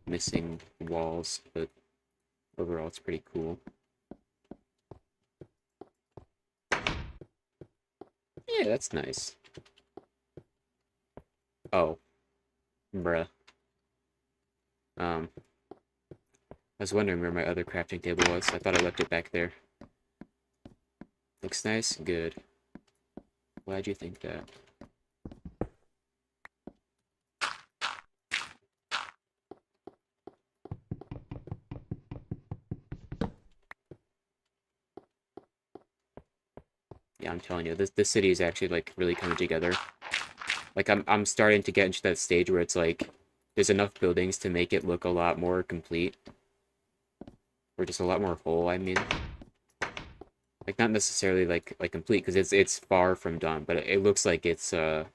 missing walls, but overall it's pretty cool. Yeah, that's nice. Oh, bruh. I was wondering where my other crafting table was. I thought I left it back there. Looks nice? Good. Glad you think that. Yeah, I'm telling you, this city is actually like really coming together. Like I'm starting to get into that stage where it's like there's enough buildings to make it look a lot more complete. Or just a lot more whole, I mean. Like not necessarily like complete because it's far from done, but it looks like it's a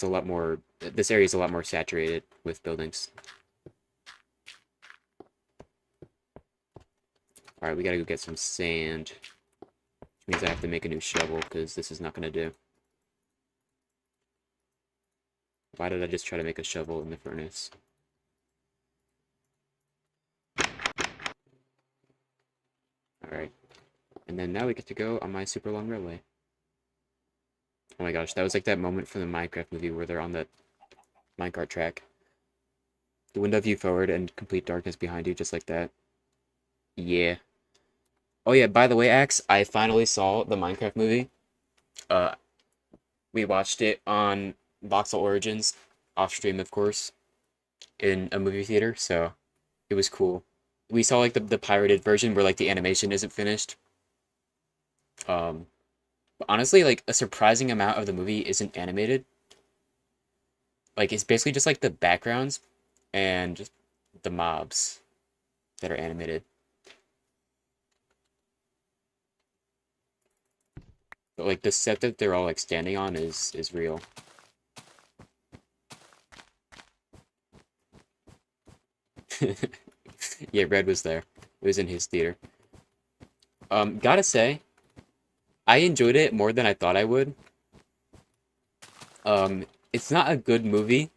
lot more this area is a lot more saturated with buildings. All right, we gotta go get some sand, which means I have to make a new shovel because this is not gonna do. Why did I just try to make a shovel in the furnace? All right, and then now we get to go on my super long railway. Oh my gosh, that was like that moment from the Minecraft movie where they're on the minecart track. The window view forward and complete darkness behind you, just like that. Yeah. Oh yeah, by the way, Axe, I finally saw the Minecraft movie. Uh, we watched it on Voxel Origins, off stream, of course, in a movie theater, so it was cool. We saw like the pirated version where like the animation isn't finished. Um, but honestly, like a surprising amount of the movie isn't animated. Like it's basically just like the backgrounds and just the mobs that are animated. But like the set that they're all like standing on is real. Yeah, Red was there. It was in his theater. Gotta say, I enjoyed it more than I thought I would. It's not a good movie,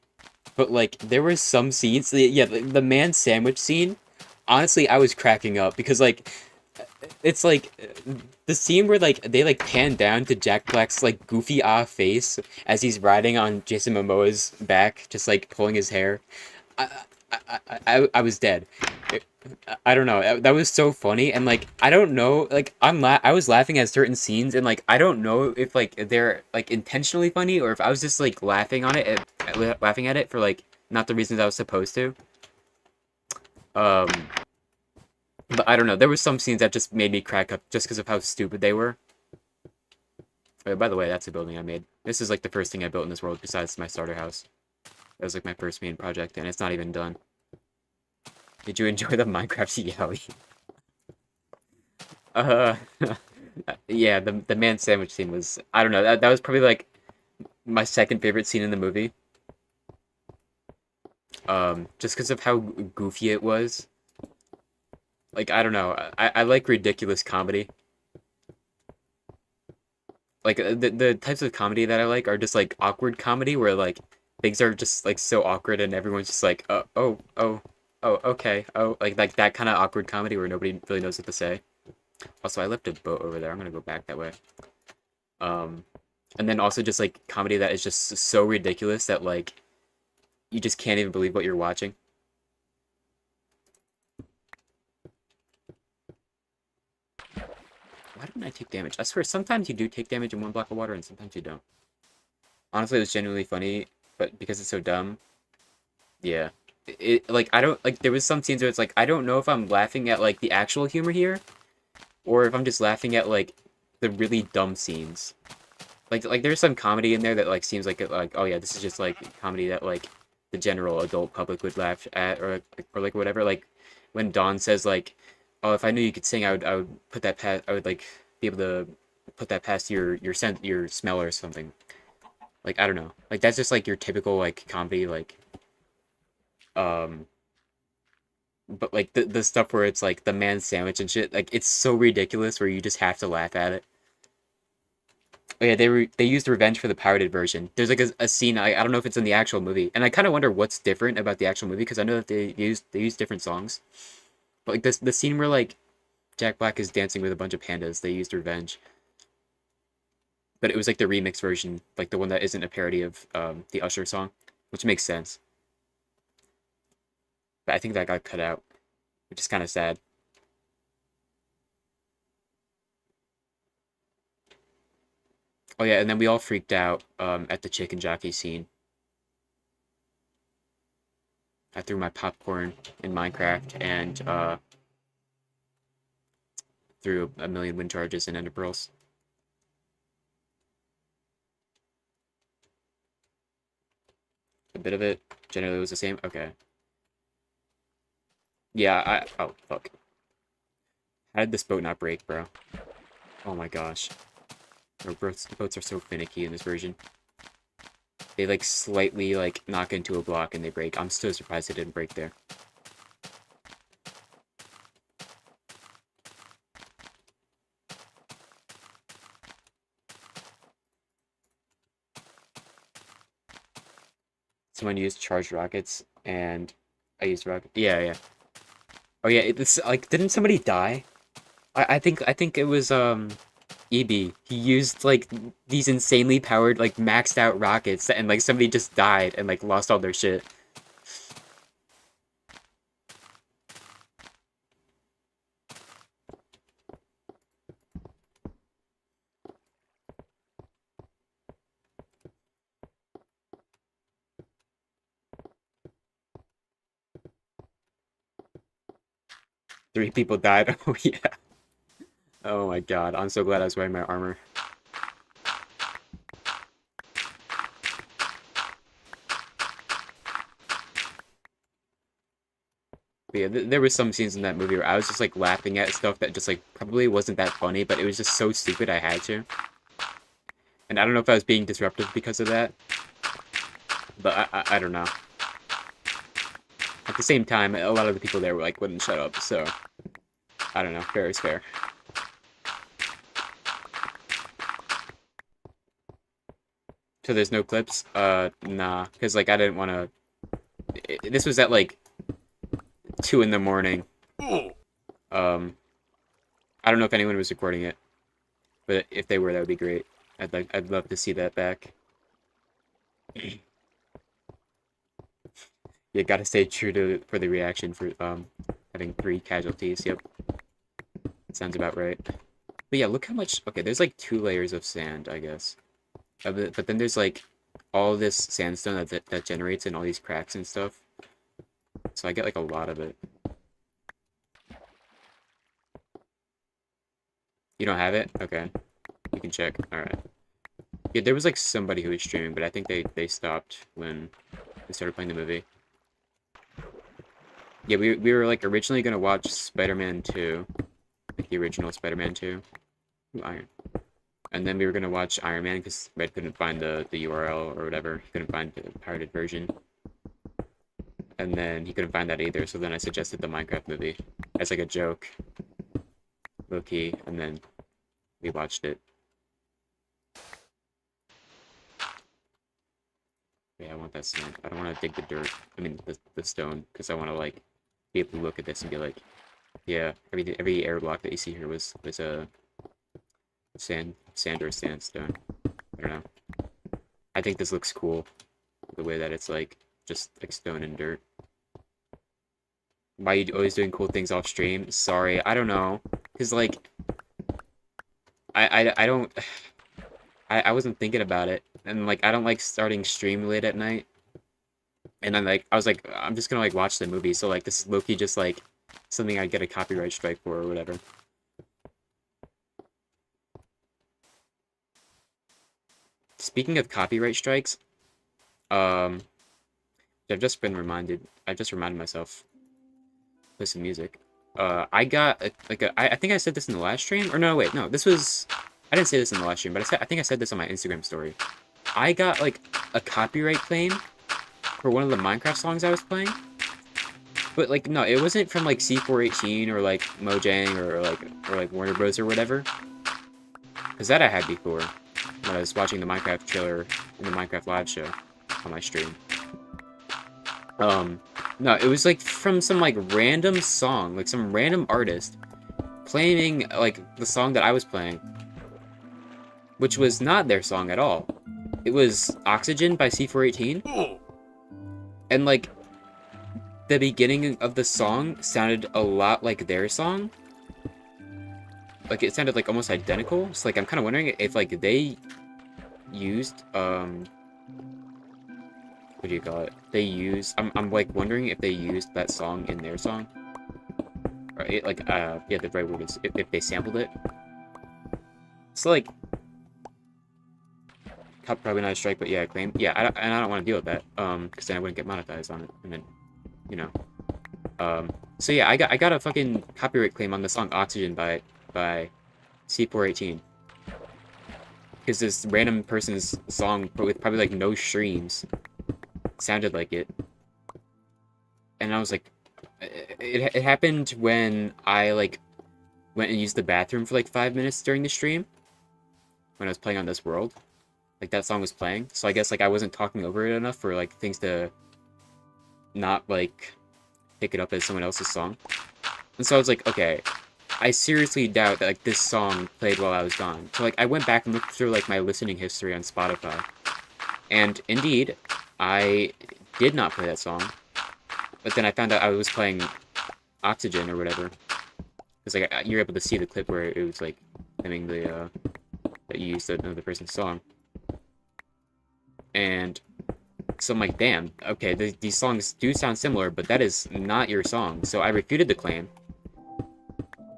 but like there were some scenes. Yeah, the man sandwich scene. Honestly, I was cracking up because like it's like the scene where like they like pan down to Jack Black's like goofy face as he's riding on Jason Momoa's back, just like pulling his hair. I I was dead. I don't know. That was so funny, and like I don't know. Like I was laughing at certain scenes, and like I don't know if like they're like intentionally funny or if I was just like laughing on it, laughing at it for like not the reasons I was supposed to. Um, but I don't know. There were some scenes that just made me crack up just because of how stupid they were. By the way, that's a building I made. This is like the first thing I built in this world besides my starter house. That was like my first main project, and it's not even done. Did you enjoy the Minecraft Yowie? Uh, yeah, the man sandwich scene was, I don't know, that was probably like my second favorite scene in the movie. Just because of how goofy it was. Like I don't know. I like ridiculous comedy. Like the types of comedy that I like are just like awkward comedy where like things are just like so awkward and everyone's just like oh okay like that kind of awkward comedy where nobody really knows what to say. Also, I left a boat over there. I'm gonna go back that way. Um, and then also just like comedy that is just so ridiculous that like you just can't even believe what you're watching. Why don't I take damage? I swear sometimes you do take damage in one block of water and sometimes you don't. Honestly, it was genuinely funny, but because it's so dumb, yeah. Like I don't like there was some scenes where it's like I don't know if I'm laughing at like the actual humor here or if I'm just laughing at like the really dumb scenes. Like there's some comedy in there that like seems like oh yeah, this is just like comedy that like the general adult public would laugh at or like whatever. Like when Dawn says like, "Oh, if I knew you could sing, I would put that past I would like be able to put that past your scent your smell or something." Like I don't know. Like that's just like your typical like comedy like um but like the stuff where it's like the man sandwich and shit like it's so ridiculous where you just have to laugh at it. Oh yeah, they used Revenge for the pirated version. There's like a scene I don't know if it's in the actual movie, and I kind of wonder what's different about the actual movie because I know that they use different songs. But like this the scene where like Jack Black is dancing with a bunch of pandas, they used Revenge, but it was like the remix version, like the one that isn't a parody of the Usher song, which makes sense. But I think that got cut out, which is kind of sad. Oh yeah, and then we all freaked out at the chicken jockey scene. I threw my popcorn in Minecraft and threw a million wind charges and ender pearls. A bit of it generally was the same. Okay. Yeah, oh fuck. How did this boat not break, bro? Oh my gosh. Our boats are so finicky in this version. They like slightly like knock into a block and they break. I'm still surprised it didn't break there. Someone used charged rockets and I used rocket. Yeah, yeah. Oh yeah, it's like didn't somebody die? I think it was EB. He used like these insanely powered like maxed out rockets and like somebody just died and like lost all their shit. Three people died. Oh yeah. Oh my god. I'm so glad I was wearing my armor. But yeah, there was some scenes in that movie where I was just like laughing at stuff that just like probably wasn't that funny, but it was just so stupid I had to. And I don't know if I was being disruptive because of that, but I don't know. At the same time, a lot of the people there were like wouldn't shut up, so I don't know. Fair is fair. So there's no clips? Nah, because like I didn't want to. This was at like 2 in the morning. Um, I don't know if anyone was recording it, but if they were, that would be great. I'd love to see that back. You gotta stay true to for the reaction for having 3 casualties. Yep, sounds about right. But yeah, look how much. Okay, there's like 2 layers of sand, I guess. But then there's like all this sandstone that generates in all these cracks and stuff. So I get like a lot of it. You don't have it? Okay, you can check. All right. Yeah, there was like somebody who was streaming, but I think they stopped when they started playing the movie. Yeah, we were like originally gonna watch Spider-Man 2, like the original Spider-Man 2. Ooh, iron. And then we were gonna watch Iron Man because Red couldn't find the URL or whatever. He couldn't find the pirated version. And then he couldn't find that either, so then I suggested the Minecraft movie. as like a joke, low key, and then we watched it. Yeah, I want that sand. I don't want to dig the dirt. I mean, the stone, because I want to like be able to look at this and be like, yeah, every air block that you see here was a sand or sandstone. I don't know. I think this looks cool, the way that it's like just like stone and dirt. Why are you always doing cool things off stream? Sorry, I don't know, cause like I don't I wasn't thinking about it, and like I don't like starting stream late at night, and then like I was like I'm just gonna like watch the movie, so like this is low-key just like something I'd get a copyright strike for or whatever. Speaking of copyright strikes, um, I just reminded myself, play some music. I got I think I said this in the last stream, or no, wait, no, this was, I didn't say this in the last stream, but I think I said this on my Instagram story. I got like a copyright claim for one of the Minecraft songs I was playing, but like no, it wasn't from like C418 or like Mojang or like Warner Bros or whatever, because that I had before when I was watching the Minecraft trailer in the Minecraft live show on my stream. No, it was like from some like random song, like some random artist playing like the song that I was playing, which was not their song at all. It was Oxygen by C418, and like the beginning of the song sounded a lot like their song. Like it sounded like almost identical. So like I'm kind of wondering if like they used what do you call it? They used, I'm like wondering if they used that song in their song. Or it, like yeah, the right word is if they sampled it. So like probably not a strike, but yeah, a claim. Yeah, I don't want to deal with that. Because then I wouldn't get monetized on it, and then, you know. So yeah, I got a fucking copyright claim on the song Oxygen by C418. Because this random person's song with probably like no streams sounded like it. And I was like, it happened when I like went and used the bathroom for like 5 minutes during the stream when I was playing on This World. Like that song was playing, so I guess like I wasn't talking over it enough for like things to not like pick it up as someone else's song. And so I was like, okay, I seriously doubt that like this song played while I was gone. So like I went back and looked through like my listening history on Spotify, and indeed I did not play that song. But then I found out I was playing Oxygen or whatever, because like you're able to see the clip where it was like claiming the that you used another person's song. And so I'm like, damn, okay, these songs do sound similar, but that is not your song. So I refuted the claim,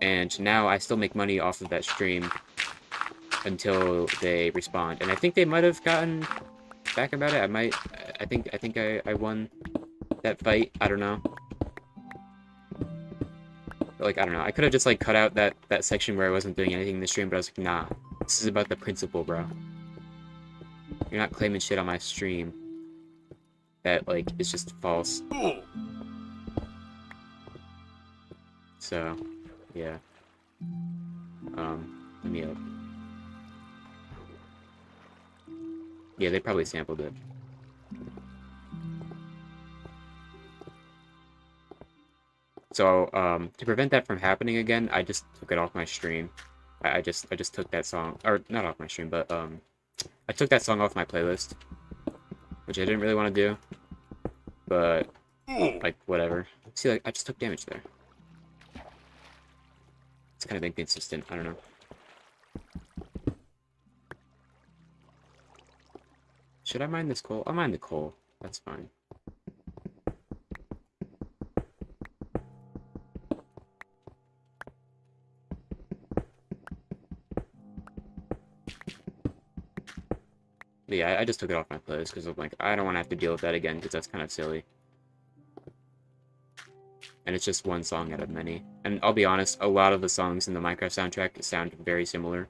and now I still make money off of that stream until they respond. And I think they might have gotten back about it. I think I won that fight. I don't know. But, like, I don't know. I could have just like cut out that section where I wasn't doing anything in the stream, but I was like, nah, this is about the principle, bro. You're not claiming shit on my stream that, like, is just false. So, yeah. Let me up. Yeah, they probably sampled it. So, to prevent that from happening again, I just took it off my stream. I just took that song, or not off my stream, but, I took that song off my playlist, which I didn't really want to do, but, like, whatever. See, like, I just took damage there. It's kind of inconsistent, I don't know. Should I mine this coal? I'll mine the coal. That's fine. But yeah, I just took it off my playlist because I'm like, I don't want to have to deal with that again because that's kind of silly. And it's just one song out of many. And I'll be honest, a lot of the songs in the Minecraft soundtrack sound very similar.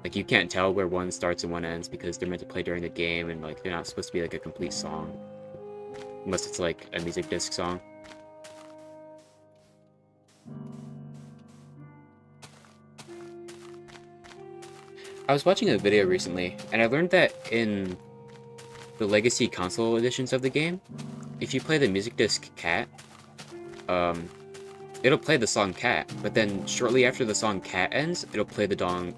Like, you can't tell where one starts and one ends because they're meant to play during the game, and, like, they're not supposed to be, like, a complete song. Unless it's, like, a music disc song. I was watching a video recently, and I learned that in the Legacy console editions of the game, if you play the music disc Cat, um, it'll play the song Cat, but then shortly after the song Cat ends, it'll play the dong.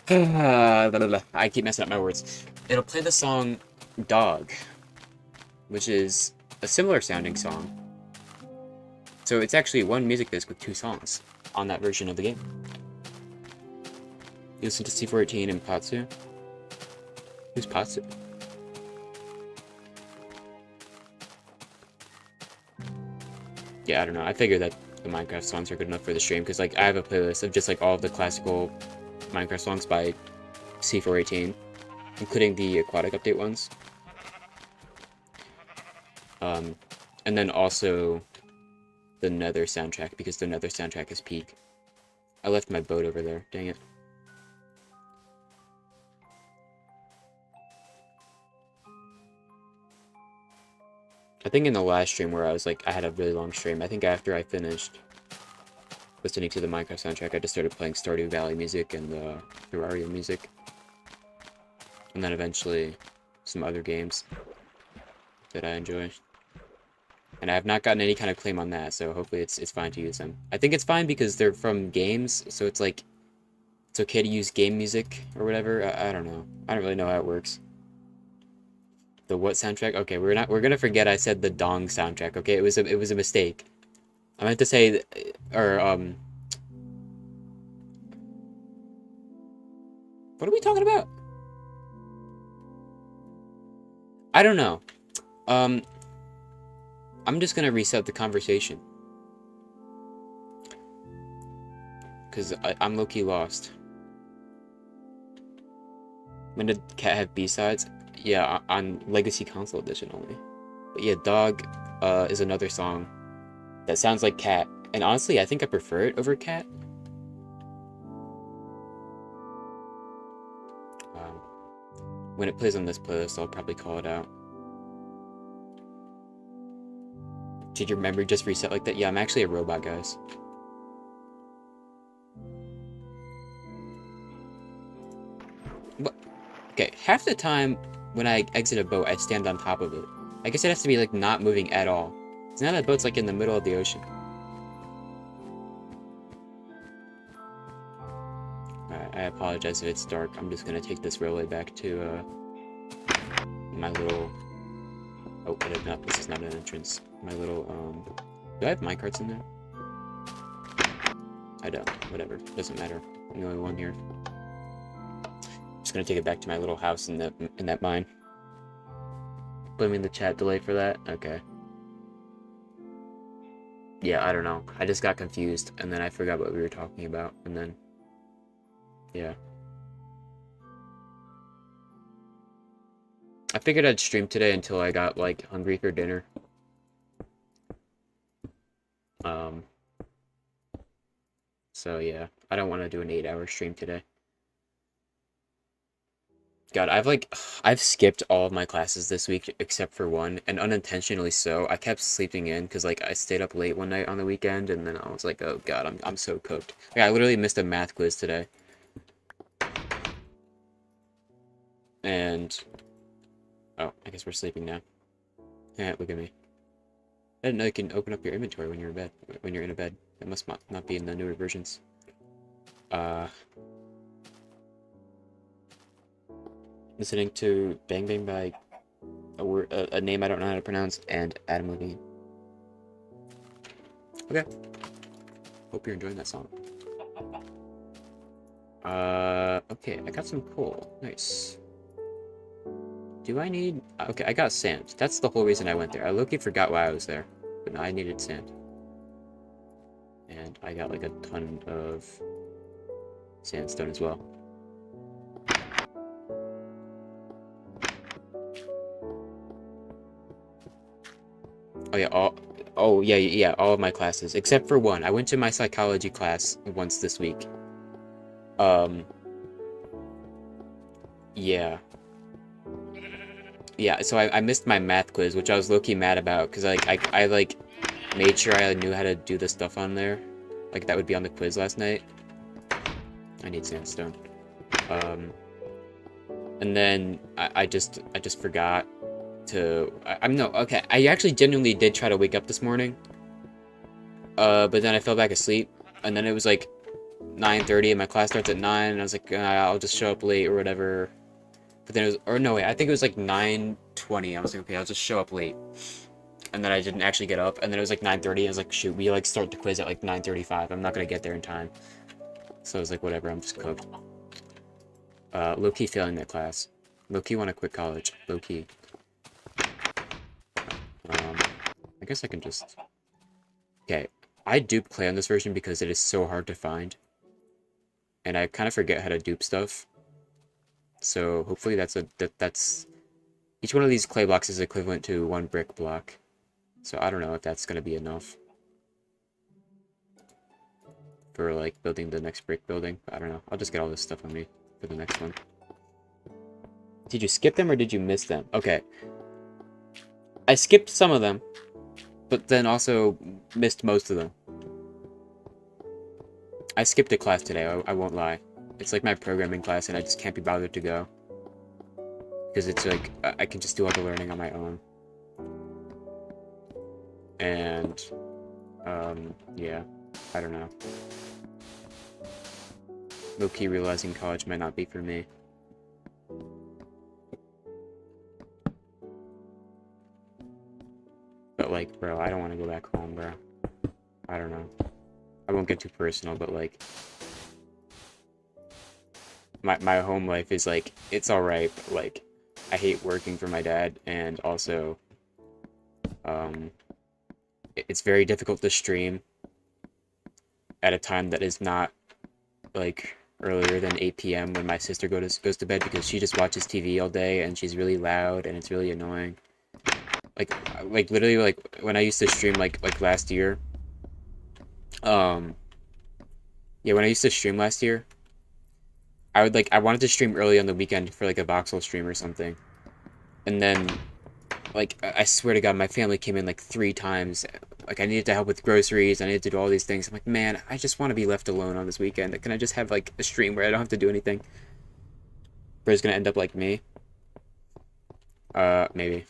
I keep messing up my words. It'll play the song Dog, which is a similar sounding song. So it's actually one music disc with two songs on that version of the game. You listen to C418 and Patsu? Who's Patsu? Yeah, I don't know. I figured that the Minecraft songs are good enough for the stream, because like I have a playlist of just like all of the classical Minecraft songs by C418, including the aquatic update ones. And then also the Nether soundtrack, because the Nether soundtrack is peak. I left my boat over there, dang it. I think in the last stream where I was like, I had a really long stream, I think after I finished listening to the Minecraft soundtrack, I just started playing Stardew Valley music and the Terraria music. And then eventually some other games that I enjoy. And I have not gotten any kind of claim on that, so hopefully it's fine to use them. I think it's fine because they're from games, so it's like, it's okay to use game music or whatever. I don't know. I don't really know how it works. The what soundtrack? Okay, we're gonna forget I said the Dong soundtrack. Okay, it was a mistake. I meant to say, or what are we talking about? I don't know. I'm just gonna reset the conversation because I'm low-key lost. When did Cat have B-sides? Yeah, on Legacy Console Edition only. But yeah, Dog is another song that sounds like Cat. And honestly, I think I prefer it over Cat. When it plays on this playlist, I'll probably call it out. Did your memory just reset like that? Yeah, I'm actually a robot, guys. What? Okay, half the time when I exit a boat, I stand on top of it. I guess it has to be, like, not moving at all. So now that boat's, like, in the middle of the ocean. Alright, I apologize if it's dark. I'm just gonna take this railway back to, my little... Oh, no, this is not an entrance. My little, do I have minecarts in there? I don't. Whatever. Doesn't matter. I'm the only one here. Just gonna take it back to my little house in that mine. Blaming the chat delay for that? Okay. Yeah, I don't know. I just got confused, and then I forgot what we were talking about, and then... Yeah. I figured I'd stream today until I got, like, hungry for dinner. So yeah, I don't want to do an 8-hour stream today. God, I've skipped all of my classes this week except for one, and unintentionally so. I kept sleeping in because like I stayed up late one night on the weekend, and then I was like, oh God, I'm so cooked. Like, I literally missed a math quiz today. And oh, I guess we're sleeping now. Yeah, look at me. I didn't know you can open up your inventory when you're in bed. When you're in a bed, it must not be in the newer versions. Listening to Bang Bang by a name I don't know how to pronounce, and Adam Levine. Okay. Hope you're enjoying that song. Okay, I got some coal. Nice. Do I need... Okay, I got sand. That's the whole reason I went there. I low-key forgot why I was there. But no, I needed sand. And I got like a ton of sandstone as well. Oh yeah, all of my classes. Except for one. I went to my psychology class once this week. Yeah. Yeah, so I missed my math quiz, which I was low-key mad about, because I like made sure I knew how to do the stuff on there. Like that would be on the quiz last night. I need sandstone. And then I just forgot to. I'm no okay. I actually genuinely did try to wake up this morning. But then I fell back asleep, and then it was like 9:30, and my class starts at 9, and I was like, I'll just show up late or whatever. But then it was, or no, wait, I think it was like 9:20. I was like, okay, I'll just show up late. And then I didn't actually get up, and then it was like 9:30. I was like, shoot, we like start the quiz at like 9:35. I'm not gonna get there in time. So I was like, whatever, I'm just cooked. Low-key failing that class. Low-key want to quit college. Low-key. I guess I can just... Okay, I duped Clay on this version because it is so hard to find. And I kind of forget how to dupe stuff. So hopefully that's... Each one of these clay blocks is equivalent to 1 brick block. So I don't know if that's going to be enough for, like, building the next brick building. I don't know. I'll just get all this stuff on me for the next one. Did you skip them or did you miss them? Okay. I skipped some of them, but then also missed most of them. I skipped a class today, I won't lie. It's like my programming class and I just can't be bothered to go. Because it's like, I can just do all the learning on my own. And, yeah, I don't know. Low-key realizing college might not be for me. But, like, bro, I don't want to go back home, bro. I don't know. I won't get too personal, but, like... My home life is, like, it's alright, but, like, I hate working for my dad, and also... It's very difficult to stream at a time that is not, like, earlier than 8 p.m. when my sister goes to bed, because she just watches TV all day, and she's really loud, and it's really annoying. Like literally, like, when I used to stream, like last year, yeah, when I used to stream last year, I wanted to stream early on the weekend for, like, a voxel stream or something, and then, like, I swear to God, my family came in, like, 3 times, like, I needed to help with groceries, I needed to do all these things, I'm like, man, I just want to be left alone on this weekend, can I just have, like, a stream where I don't have to do anything? But it's gonna end up like me? Maybe.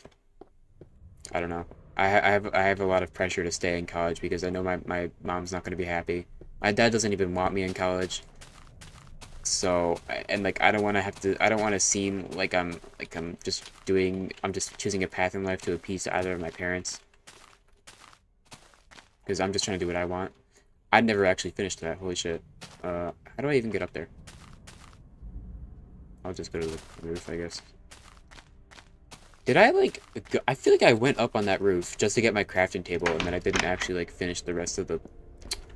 I don't know. I have a lot of pressure to stay in college because I know my mom's not gonna be happy. My dad doesn't even want me in college. So, and like I don't want to seem like I'm just choosing a path in life to appease either of my parents. Because I'm just trying to do what I want. I never actually finished that. Holy shit. How do I even get up there? I'll just go to the roof, I guess. Did I, like, I feel like I went up on that roof just to get my crafting table, and then I didn't actually, like, finish the rest of the...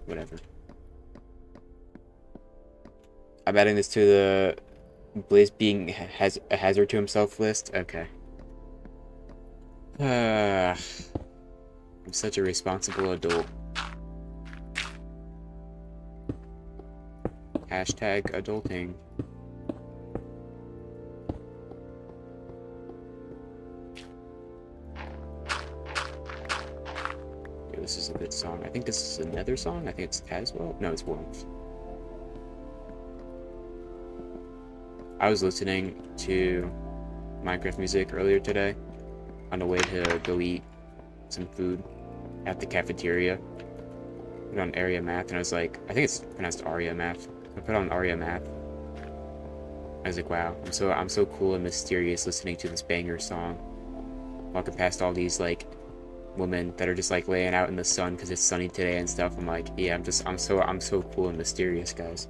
whatever. I'm adding this to the Blaze being has a hazard to himself list. Okay. I'm such a responsible adult. Hashtag adulting. This is a good song. I think this is another song. I think it's Caswell. No, it's Wolves. I was listening to Minecraft music earlier today on the way to go eat some food at the cafeteria. I put on Area Math, and I was like, I think it's pronounced Aria Math. I put on Aria Math. I was like, wow, I'm so cool and mysterious listening to this banger song. Walking past all these, like, women that are just, like, laying out in the sun because it's sunny today and stuff. I'm like, yeah, I'm so cool and mysterious, guys.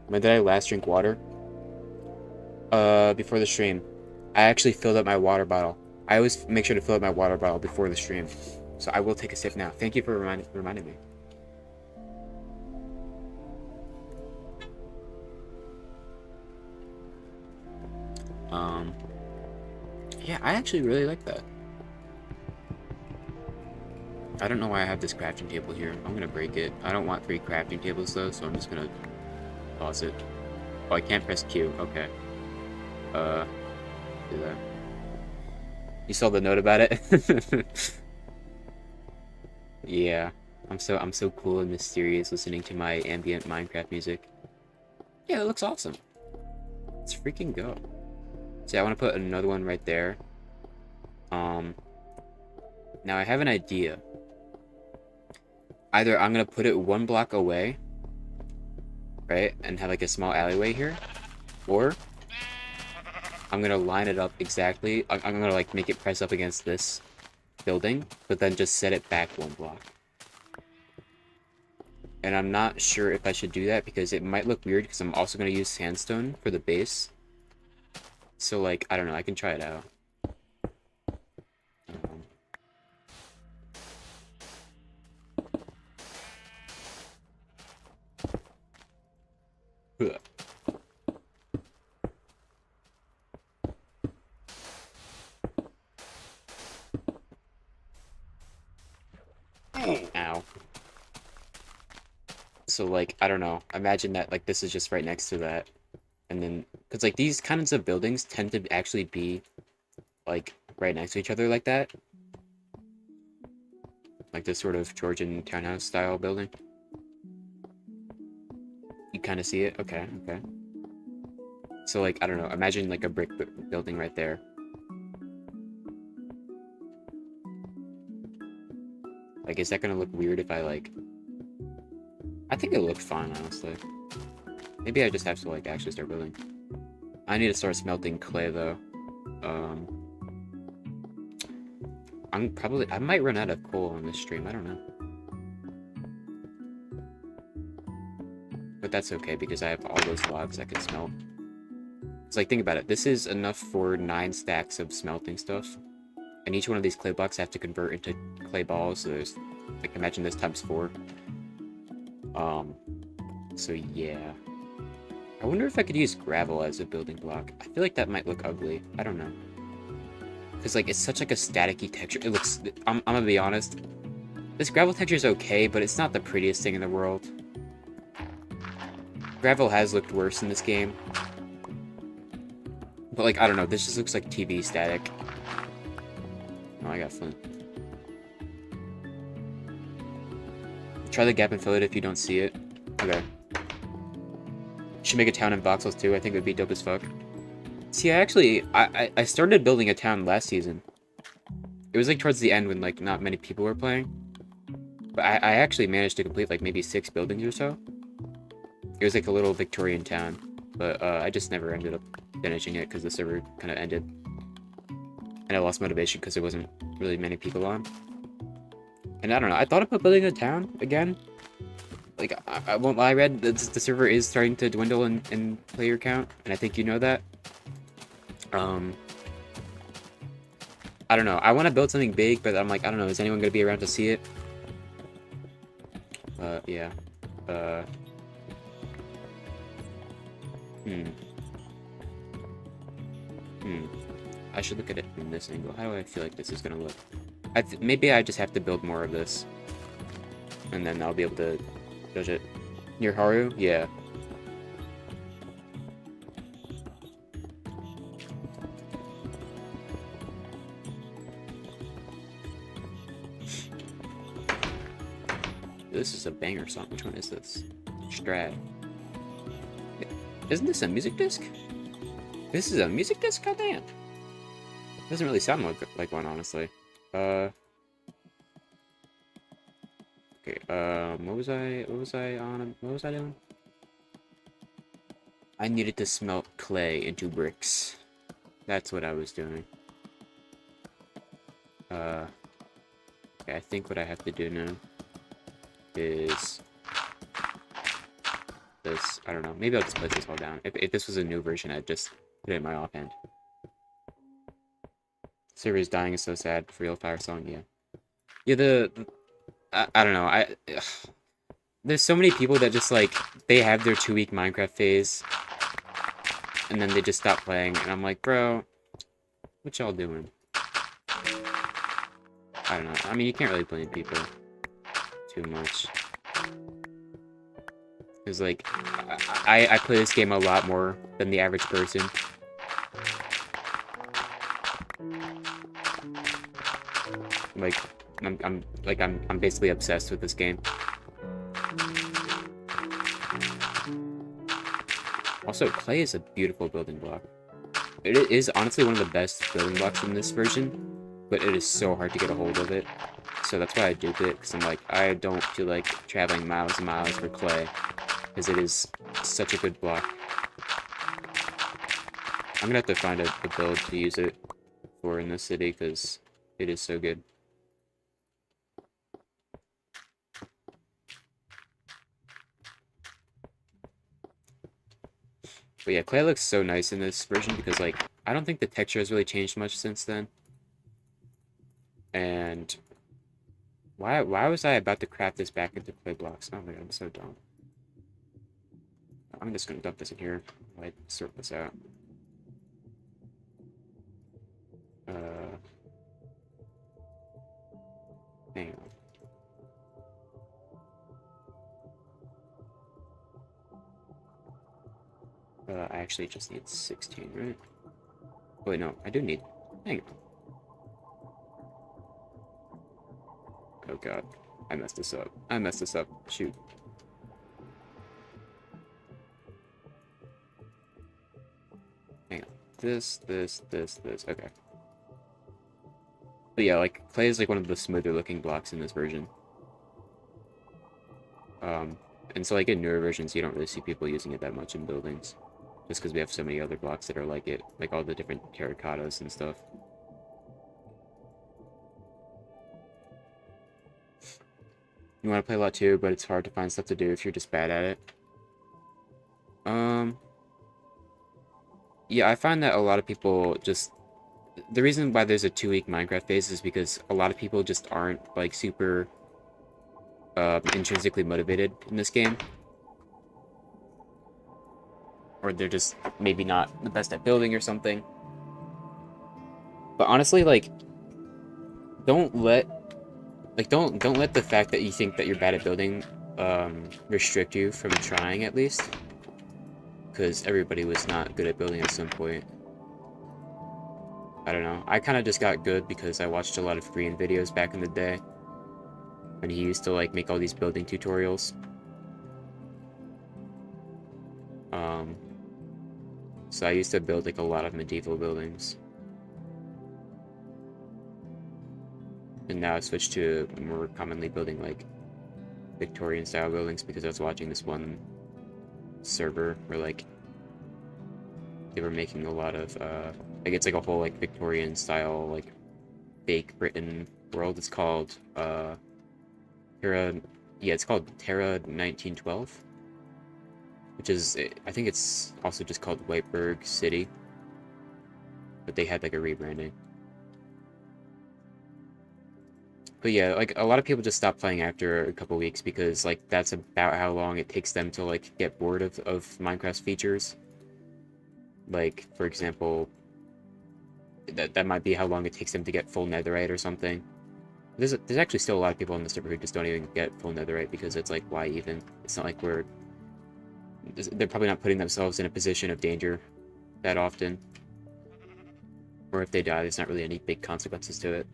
When did I last drink water? Before the stream. I actually filled up my water bottle. I always make sure to fill up my water bottle before the stream. So I will take a sip now. Thank you for reminding me. Yeah, I actually really like that. I don't know why I have this crafting table here. I'm gonna break it. I don't want 3 crafting tables though, so I'm just gonna pause it. Oh, I can't press Q. Okay. Do that. You saw the note about it? Yeah. I'm so cool and mysterious listening to my ambient Minecraft music. Yeah, that looks awesome. Let's freaking go. See, I want to put another one right there. Now I have an idea. Either I'm gonna put it one block away, right, and have like a small alleyway here, or I'm gonna line it up exactly. I'm gonna like make it press up against this building, but then just set it back one block. And I'm not sure if I should do that because it might look weird because I'm also gonna use sandstone for the base. So like, I don't know, I can try it out. Ow. So like, I don't know, imagine that like this is just right next to that. And then, because like these kinds of buildings tend to actually be like right next to each other like that. Like this sort of Georgian townhouse style building. You kind of see it? Okay, okay. So like, I don't know, imagine like a brick building right there. Like, is that gonna look weird if I like... I think it'll look fine, honestly. Maybe I just have to like actually start building. I need to start smelting clay though. I might run out of coal on this stream, I don't know. But that's okay because I have all those logs I can smelt. It's like, think about it. This is enough for 9 stacks of smelting stuff. And each one of these clay blocks I have to convert into clay balls, so there's, like, imagine this times 4. So yeah. I wonder if I could use gravel as a building block. I feel like that might look ugly. I don't know. Because, like, it's such, like, a staticky texture. It looks... I'm gonna be honest. This gravel texture is okay, but it's not the prettiest thing in the world. Gravel has looked worse in this game. But, like, I don't know. This just looks like TV static. Oh, I got flint. Try the gap and fill it if you don't see it. Okay. Should make a town in voxels too. I think it would be dope as fuck. See, I started building a town last season. It was like towards the end when like not many people were playing. But I actually managed to complete like maybe 6 buildings or so. It was like a little Victorian town. But I just never ended up finishing it because the server kind of ended. And I lost motivation because there wasn't really many people on. And I don't know, I thought about building a town again. Like, I won't lie, Red, the server is starting to dwindle in player count, and I think you know that. I don't know, I want to build something big, but I'm like, I don't know, is anyone going to be around to see it? Yeah. I should look at it from this angle. How do I feel like this is going to look? Maybe I just have to build more of this. And then I'll be able to judge it. Near Haru? Yeah. This is a banger song. Which one is this? Strad. Isn't this a music disc? This is a music disc? Goddamn. Doesn't really sound like one, honestly. Okay, what was I doing? I needed to smelt clay into bricks. That's what I was doing. Okay, I think what I have to do now is this. I don't know, maybe I'll just put this all down. If this was a new version, I'd just put it in my offhand. Server is dying is so sad. For real fire song, yeah. Yeah, I don't know. There's so many people that just like they have their 2-week Minecraft phase, and then they just stop playing, and I'm like, bro, what y'all doing? I don't know. I mean, you can't really blame people too much, because like I play this game a lot more than the average person. Like, I'm basically obsessed with this game. Also, clay is a beautiful building block. It is honestly one of the best building blocks in this version, but it is so hard to get a hold of it. So that's why I duped it, because I'm like, I don't feel like traveling miles and miles for clay, because it is such a good block. I'm gonna have to find a build to use it for in this city, because it is so good. But yeah, clay looks so nice in this version because, like, I don't think the texture has really changed much since then. And why was I about to craft this back into clay blocks? Oh my god, I'm so dumb. I'm just gonna dump this in here while I sort this out. Hang on. I actually just need 16, right? Wait, no, I do need... Hang on. Oh god, I messed this up. I messed this up. Shoot. Hang on. This. Okay. But yeah, like, clay is like one of the smoother looking blocks in this version. And so like in newer versions, you don't really see people using it that much in buildings. Just because we have so many other blocks that are like it. Like all the different terracottas and stuff. You want to play a lot too, but it's hard to find stuff to do if you're just bad at it. Yeah, I find that a lot of people just... The reason why there's a 2-week Minecraft phase is because a lot of people just aren't, like, super intrinsically motivated in this game. Or they're just maybe not the best at building or something. But honestly, like, don't let the fact that you think that you're bad at building restrict you from trying, at least. Because everybody was not good at building at some point. I don't know. I kind of just got good because I watched a lot of Green videos back in the day. And he used to, like, make all these building tutorials. So I used to build, like, a lot of medieval buildings. And now I switched to more commonly building, like, Victorian-style buildings because I was watching this one server where, like, they were making a lot of, like, it's like a whole, like, Victorian-style, like, fake Britain world. It's called, it's called Terra 1912. Which is, I think it's also just called Whiteberg City. But they had, like, a rebranding. But yeah, like, a lot of people just stop playing after a couple weeks because, like, that's about how long it takes them to, like, get bored of Minecraft's features. Like, for example, that might be how long it takes them to get full netherite or something. There's actually still a lot of people on the server who just don't even get full netherite because it's like, why even? It's not like they're probably not putting themselves in a position of danger that often. Or if they die, there's not really any big consequences to it.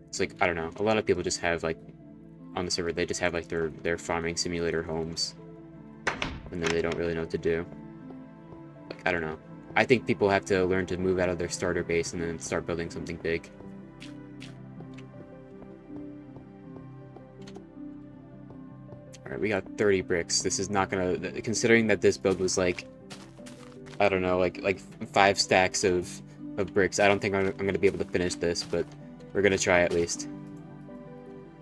It's like, I don't know, a lot of people just have, like, on the server, they just have, like, their farming simulator homes. And then they don't really know what to do. Like, I don't know. I think people have to learn to move out of their starter base and then start building something big. Alright, we got 30 bricks. This is not gonna... Considering that this build was, like... I don't know, like 5 stacks of bricks. I don't think I'm gonna be able to finish this, but we're gonna try at least.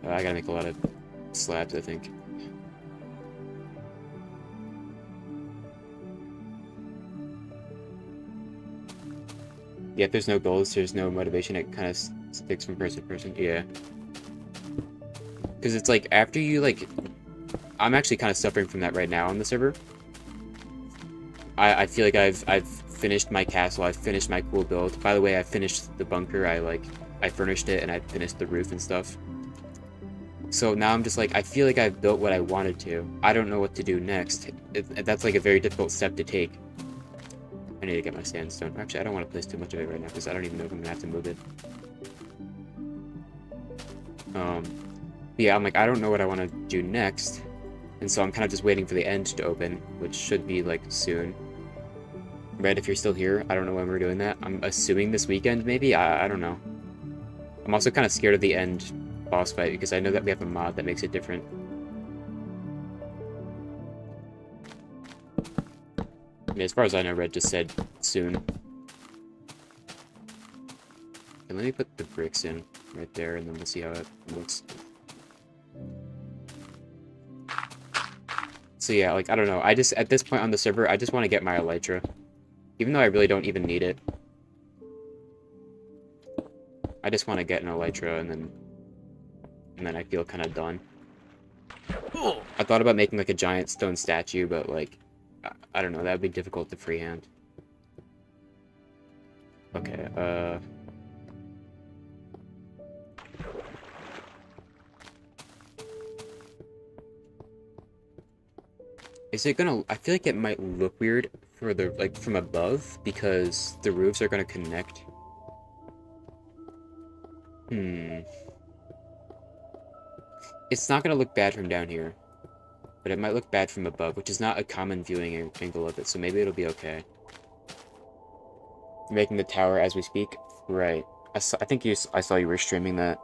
I gotta make a lot of slabs, I think. Yeah, if there's no goals, there's no motivation. It kind of sticks from person to person. Yeah. Because it's like, after you, like... I'm actually kind of suffering from that right now on the server. I feel like I've finished my castle, I've finished my cool build. By the way, I finished the bunker, I furnished it, and I finished the roof and stuff. So now I'm just like, I feel like I've built what I wanted to. I don't know what to do next. That's like a very difficult step to take. I need to get my sandstone. Actually, I don't want to place too much of it right now, because I don't even know if I'm going to have to move it. Um, yeah, I'm like, I don't know what I want to do next, and so I'm kind of just waiting for the end to open, which should be, like, soon. Red, if you're still here, I don't know when we're doing that. I'm assuming this weekend, maybe? I don't know. I'm also kind of scared of the end boss fight, because I know that we have a mod that makes it different. I mean, as far as I know, Red just said soon. And let me put the bricks in right there, and then we'll see how it looks. So yeah, like, I don't know. I just, at this point on the server, I just want to get my elytra. Even though I really don't even need it. I just want to get an elytra, and then I feel kind of done. I thought about making, like, a giant stone statue, but, like, I don't know. That would be difficult to freehand. Okay, is it gonna... I feel like it might look weird for the, like, from above, because the roofs are gonna connect. It's not gonna look bad from down here, but it might look bad from above, which is not a common viewing angle of it, so maybe it'll be okay. You're making the tower as we speak? Right. I think I saw you were streaming that.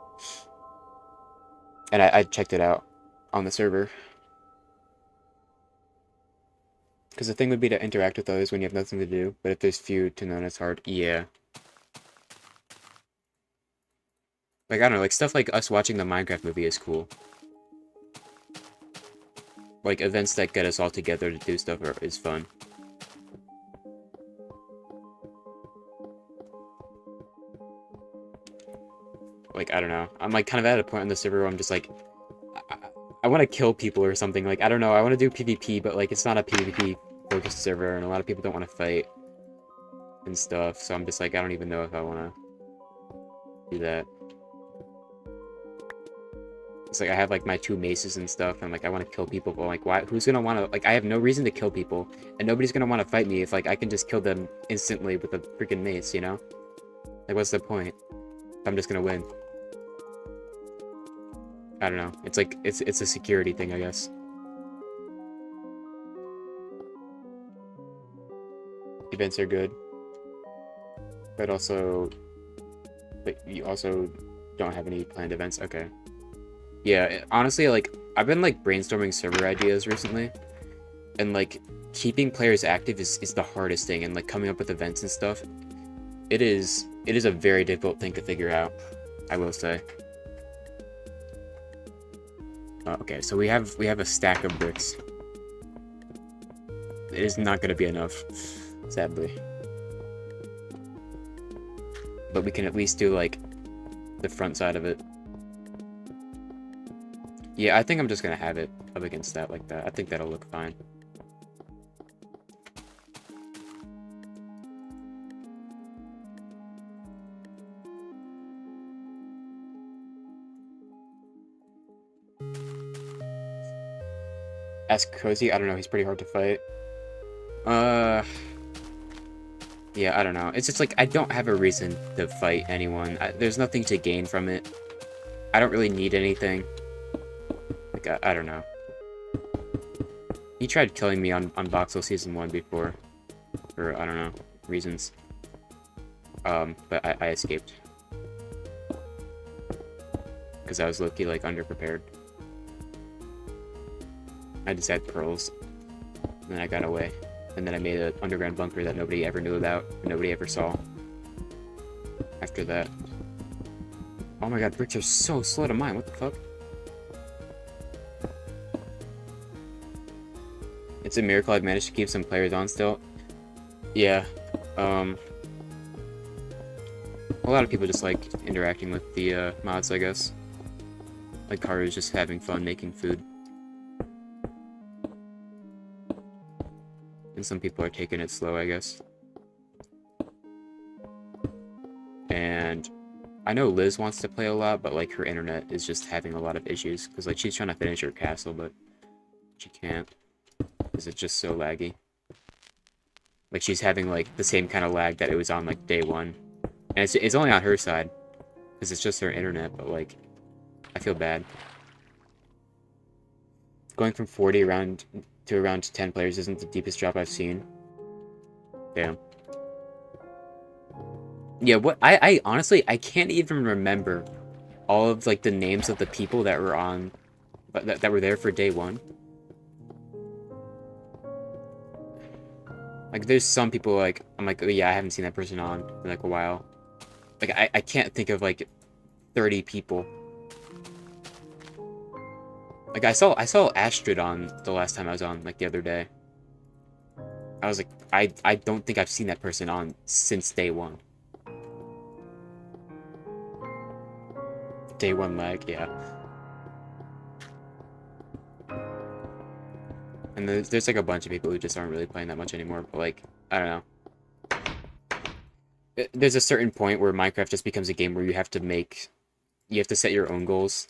And I checked it out on the server. Because the thing would be to interact with others when you have nothing to do, but if there's few to none, it's hard. Yeah. Like, I don't know, like, stuff like us watching the Minecraft movie is cool. Like, events that get us all together to do stuff is fun. Like, I don't know. I'm, like, kind of at a point on the server where I'm just, like... I want to kill people or something. Like, I don't know. I want to do PvP, but, like, it's not a PvP-focused server, and a lot of people don't want to fight and stuff, so I'm just, like, I don't even know if I want to do that. It's like I have, like, my 2 maces and stuff, and, like, I want to kill people, but, like, why? Who's gonna want to... Like, I have no reason to kill people, and nobody's gonna want to fight me if, like, I can just kill them instantly with a freaking mace, you know? Like, what's the point? I'm just gonna win. I don't know. It's like, it's a security thing, I guess. Events are good. But also... But you also don't have any planned events? Okay. Yeah, honestly, like, I've been, like, brainstorming server ideas recently, and, like, keeping players active is the hardest thing, and, like, coming up with events and stuff, it is a very difficult thing to figure out, I will say. Okay, so we have a stack of bricks. It is not going to be enough, sadly. But we can at least do, like, the front side of it. Yeah, I think I'm just gonna have it up against that like that. I think that'll look fine. Ask Cozy, I don't know, he's pretty hard to fight. Yeah, I don't know. It's just like, I don't have a reason to fight anyone. There's nothing to gain from it. I don't really need anything. Like, I don't know. He tried killing me on Voxel Season 1 before. For, I don't know, reasons. But I escaped. Because I was low-key, like, underprepared. I just had pearls. And then I got away. And then I made an underground bunker that nobody ever knew about. And nobody ever saw. After that. Oh my god, bricks are so slow to mine. What the fuck? It's a miracle I've managed to keep some players on still. Yeah. A lot of people just like interacting with the mods, I guess. Like Karu's just having fun making food. And some people are taking it slow, I guess. And I know Liz wants to play a lot, but like her internet is just having a lot of issues. Because like she's trying to finish her castle, but she can't. Because it's just so laggy. Like she's having like the same kind of lag that it was on like day 1. And it's only on her side. Because it's just her internet, but like... I feel bad. Going from 40 around to around 10 players isn't the deepest drop I've seen. Damn. Yeah, what I honestly I can't even remember all of like the names of the people that were on that were there for day one. Like there's some people like I'm like, oh yeah, I haven't seen that person on in like a while. Like I can't think of like 30 people. Like I saw Astrid on the last time I was on, like the other day. I was like, I don't think I've seen that person on since day one. Day one lag, yeah. And there's like a bunch of people who just aren't really playing that much anymore, but like, I don't know. There's a certain point where Minecraft just becomes a game where you have to set your own goals.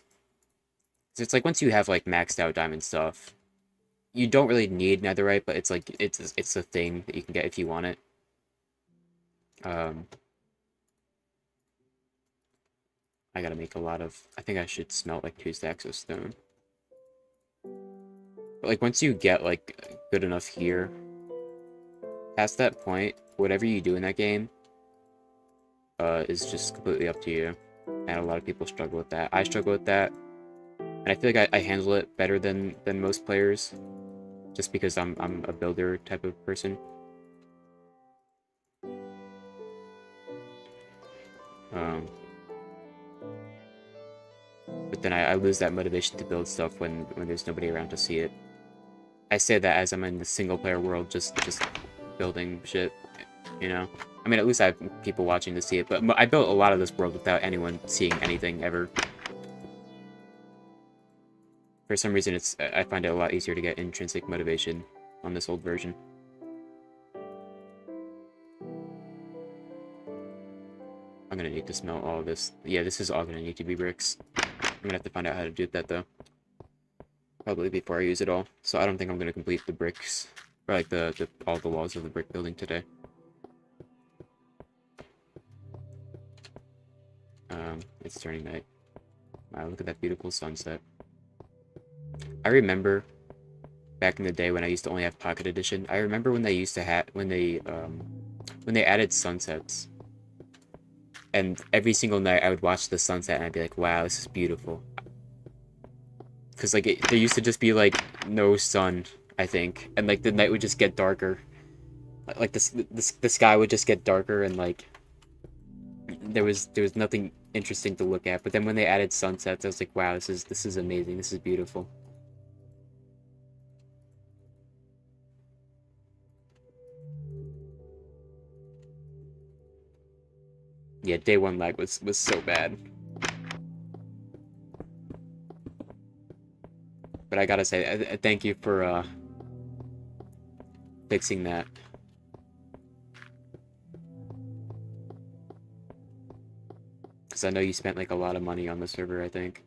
So it's like once you have like maxed out diamond stuff, you don't really need netherite, but it's like it's a thing that you can get if you want it. Um, I gotta make a lot of. I think I should smelt like 2 stacks of stone. But like once you get like good enough here, past that point, whatever you do in that game, is just completely up to you. And a lot of people struggle with that. I struggle with that, and I feel like I handle it better than most players, just because I'm a builder type of person. Um, but then I lose that motivation to build stuff when there's nobody around to see it. I say that as I'm in the single player world, just building shit, you know? I mean, at least I have people watching to see it, but I built a lot of this world without anyone seeing anything ever. For some reason, I find it a lot easier to get intrinsic motivation on this old version. I'm gonna need to smelt all of this. Yeah, this is all gonna need to be bricks. I'm gonna have to find out how to do that, though. Probably before I use it all. So I don't think I'm gonna complete the bricks, or like all the walls of the brick building today. It's turning night. Wow, look at that beautiful sunset. I remember back in the day when I used to only have Pocket Edition. I remember when they used to have when they added sunsets. And every single night I would watch the sunset and I'd be like, wow, this is beautiful. Because like there used to just be like no sun, I think, and like the night would just get darker. Like the sky would just get darker and like there was nothing interesting to look at. But then when they added sunsets, I was like, wow, this is amazing. This is beautiful. Yeah, day one lag was so bad. But I gotta say, thank you for fixing that. Because I know you spent like a lot of money on the server, I think.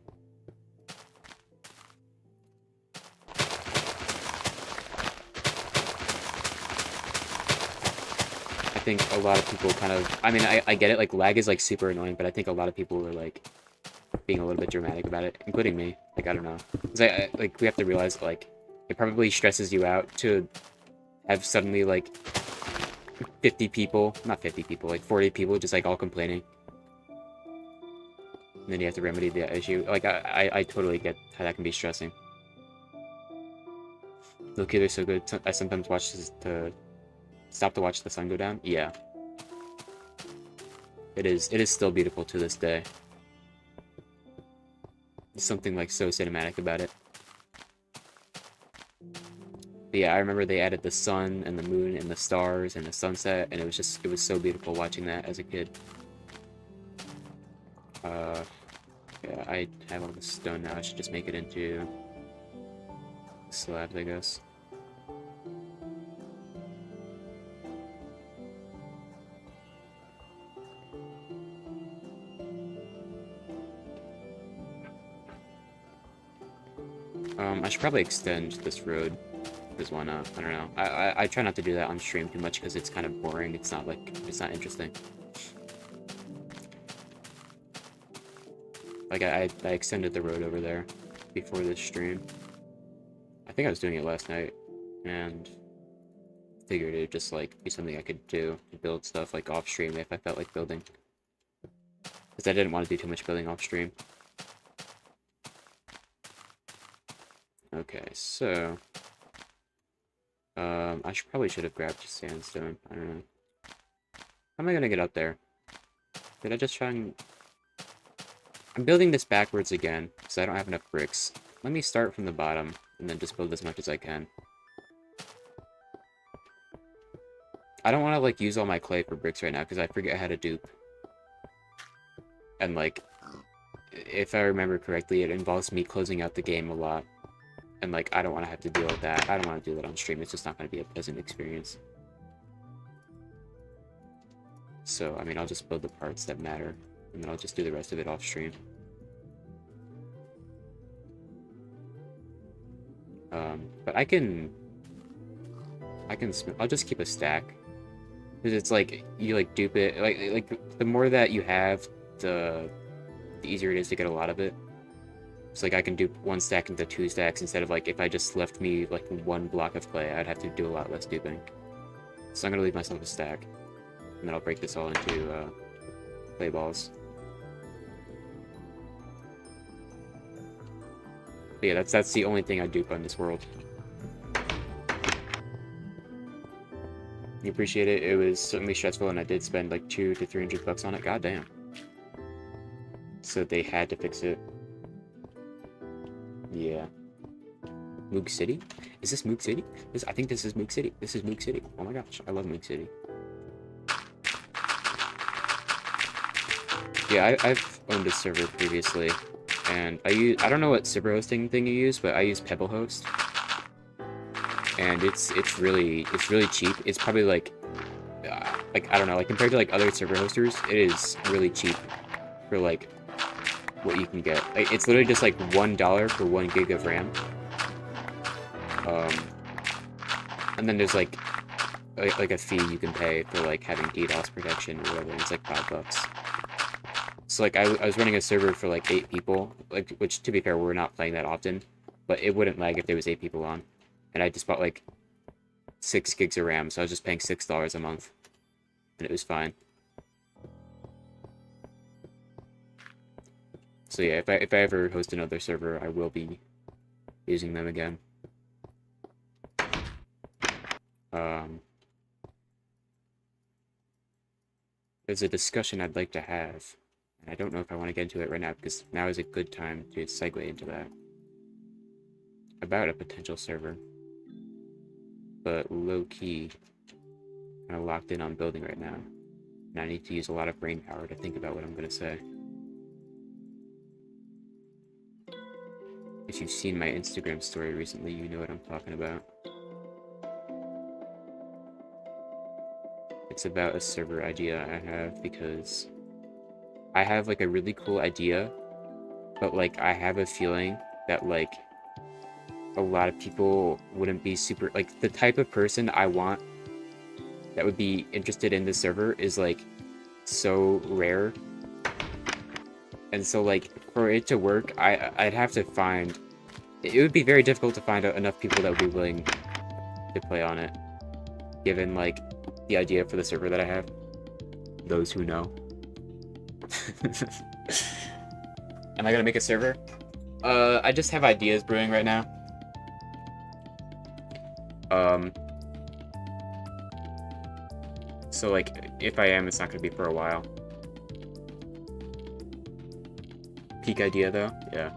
I think a lot of people kind of, I mean, I get it, like lag is like super annoying, but I think a lot of people were like being a little bit dramatic about it, including me. Like, I don't know. Like, we have to realize that, like, it probably stresses you out to have suddenly, like, 50 people, not 50 people, like 40 people just, like, all complaining. And then you have to remedy the issue. Like, I totally get how that can be stressing. Look, they're so good. I sometimes watch this to stop to watch the sun go down. Yeah. It is still beautiful to this day. There's something, like, so cinematic about it. But yeah, I remember they added the sun and the moon and the stars and the sunset, and it was so beautiful watching that as a kid. Yeah, I have all the stone now. I should just make it into slabs, I guess. I should probably extend this road. Because why not? I don't know. I try not to do that on stream too much because it's kind of boring. It's not like, it's not interesting. Like, I extended the road over there before this stream. I think I was doing it last night, and figured it'd just, like, be something I could do to build stuff, like, off-stream if I felt like building. Because I didn't want to do too much building off-stream. Okay, so... I probably should have grabbed sandstone. I don't know. How am I gonna get up there? Did I just try and... I'm building this backwards again, because I don't have enough bricks. Let me start from the bottom, and then just build as much as I can. I don't want to, like, use all my clay for bricks right now, because I forget how to dupe. And, like, if I remember correctly, it involves me closing out the game a lot. And, like, I don't want to have to deal with that. I don't want to do that on stream. It's just not going to be a pleasant experience. So, I mean, I'll just build the parts that matter. And then I'll just do the rest of it off stream. But I'll just keep a stack. Because it's like, you, like, dupe it. Like the more that you have, the easier it is to get a lot of it. So, like, I can dupe one stack into 2 stacks instead of, like, if I just left me, like, 1 block of clay, I'd have to do a lot less duping. So I'm gonna leave myself a stack. And then I'll break this all into, clay balls. But yeah, that's the only thing I dupe on this world. You appreciate it? It was certainly stressful, and I did spend, like, 200 to 300 bucks on it. God damn. So they had to fix it. Yeah. Moog City? Is this Moog City? I think this is Moog City. This is Moog City. Oh my gosh, I love Moog City. Yeah, I've owned a server previously, and I don't know what server hosting thing you use, but I use PebbleHost, and it's really cheap. It's probably like I don't know, like compared to like other server hosters, it is really cheap for like what you can get. Like, it's literally just like $1 for 1 gig of RAM. And then there's like a fee you can pay for like having DDoS protection or whatever. And it's like $5. So like I was running a server for like 8 people, like, which to be fair we're not playing that often, but it wouldn't lag if there was 8 people on. And I just bought like 6 gigs of RAM, so I was just paying $6 a month, and it was fine. So yeah, if I ever host another server, I will be using them again. There's a discussion I'd like to have, and I don't know if I want to get into it right now, because now is a good time to segue into that. About a potential server. But low-key, kind of locked in on building right now. And I need to use a lot of brain power to think about what I'm going to say. If you've seen my Instagram story recently, you know what I'm talking about. It's about a server idea I have, because I have like a really cool idea, but like I have a feeling that like a lot of people wouldn't be super, like, the type of person I want that would be interested in this server is like so rare. And so like for it to work, I'd have to find, it would be very difficult to find enough people that would be willing to play on it, given like the idea for the server that I have. Those who know. Am I gonna make a server? I just have ideas brewing right now. So like, if I am, it's not gonna be for a while. Peak idea though, yeah.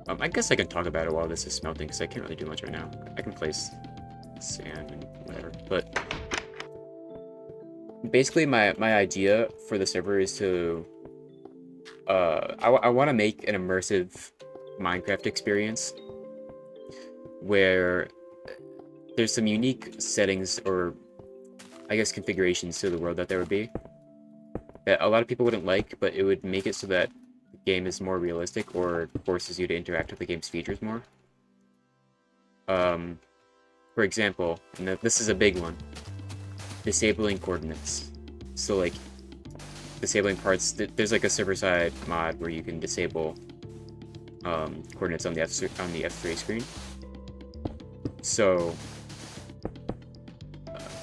I guess I can talk about it while this is smelting, because I can't really do much right now. I can place sand and whatever, but basically my idea for the server is to I want to make an immersive Minecraft experience where there's some unique settings, or I guess configurations to the world that there would be that a lot of people wouldn't like, but it would make it so that the game is more realistic or forces you to interact with the game's features more. For example, and this is a big one, disabling coordinates. So like, disabling parts. There's like a server-side mod where you can disable coordinates on the F3 screen. So,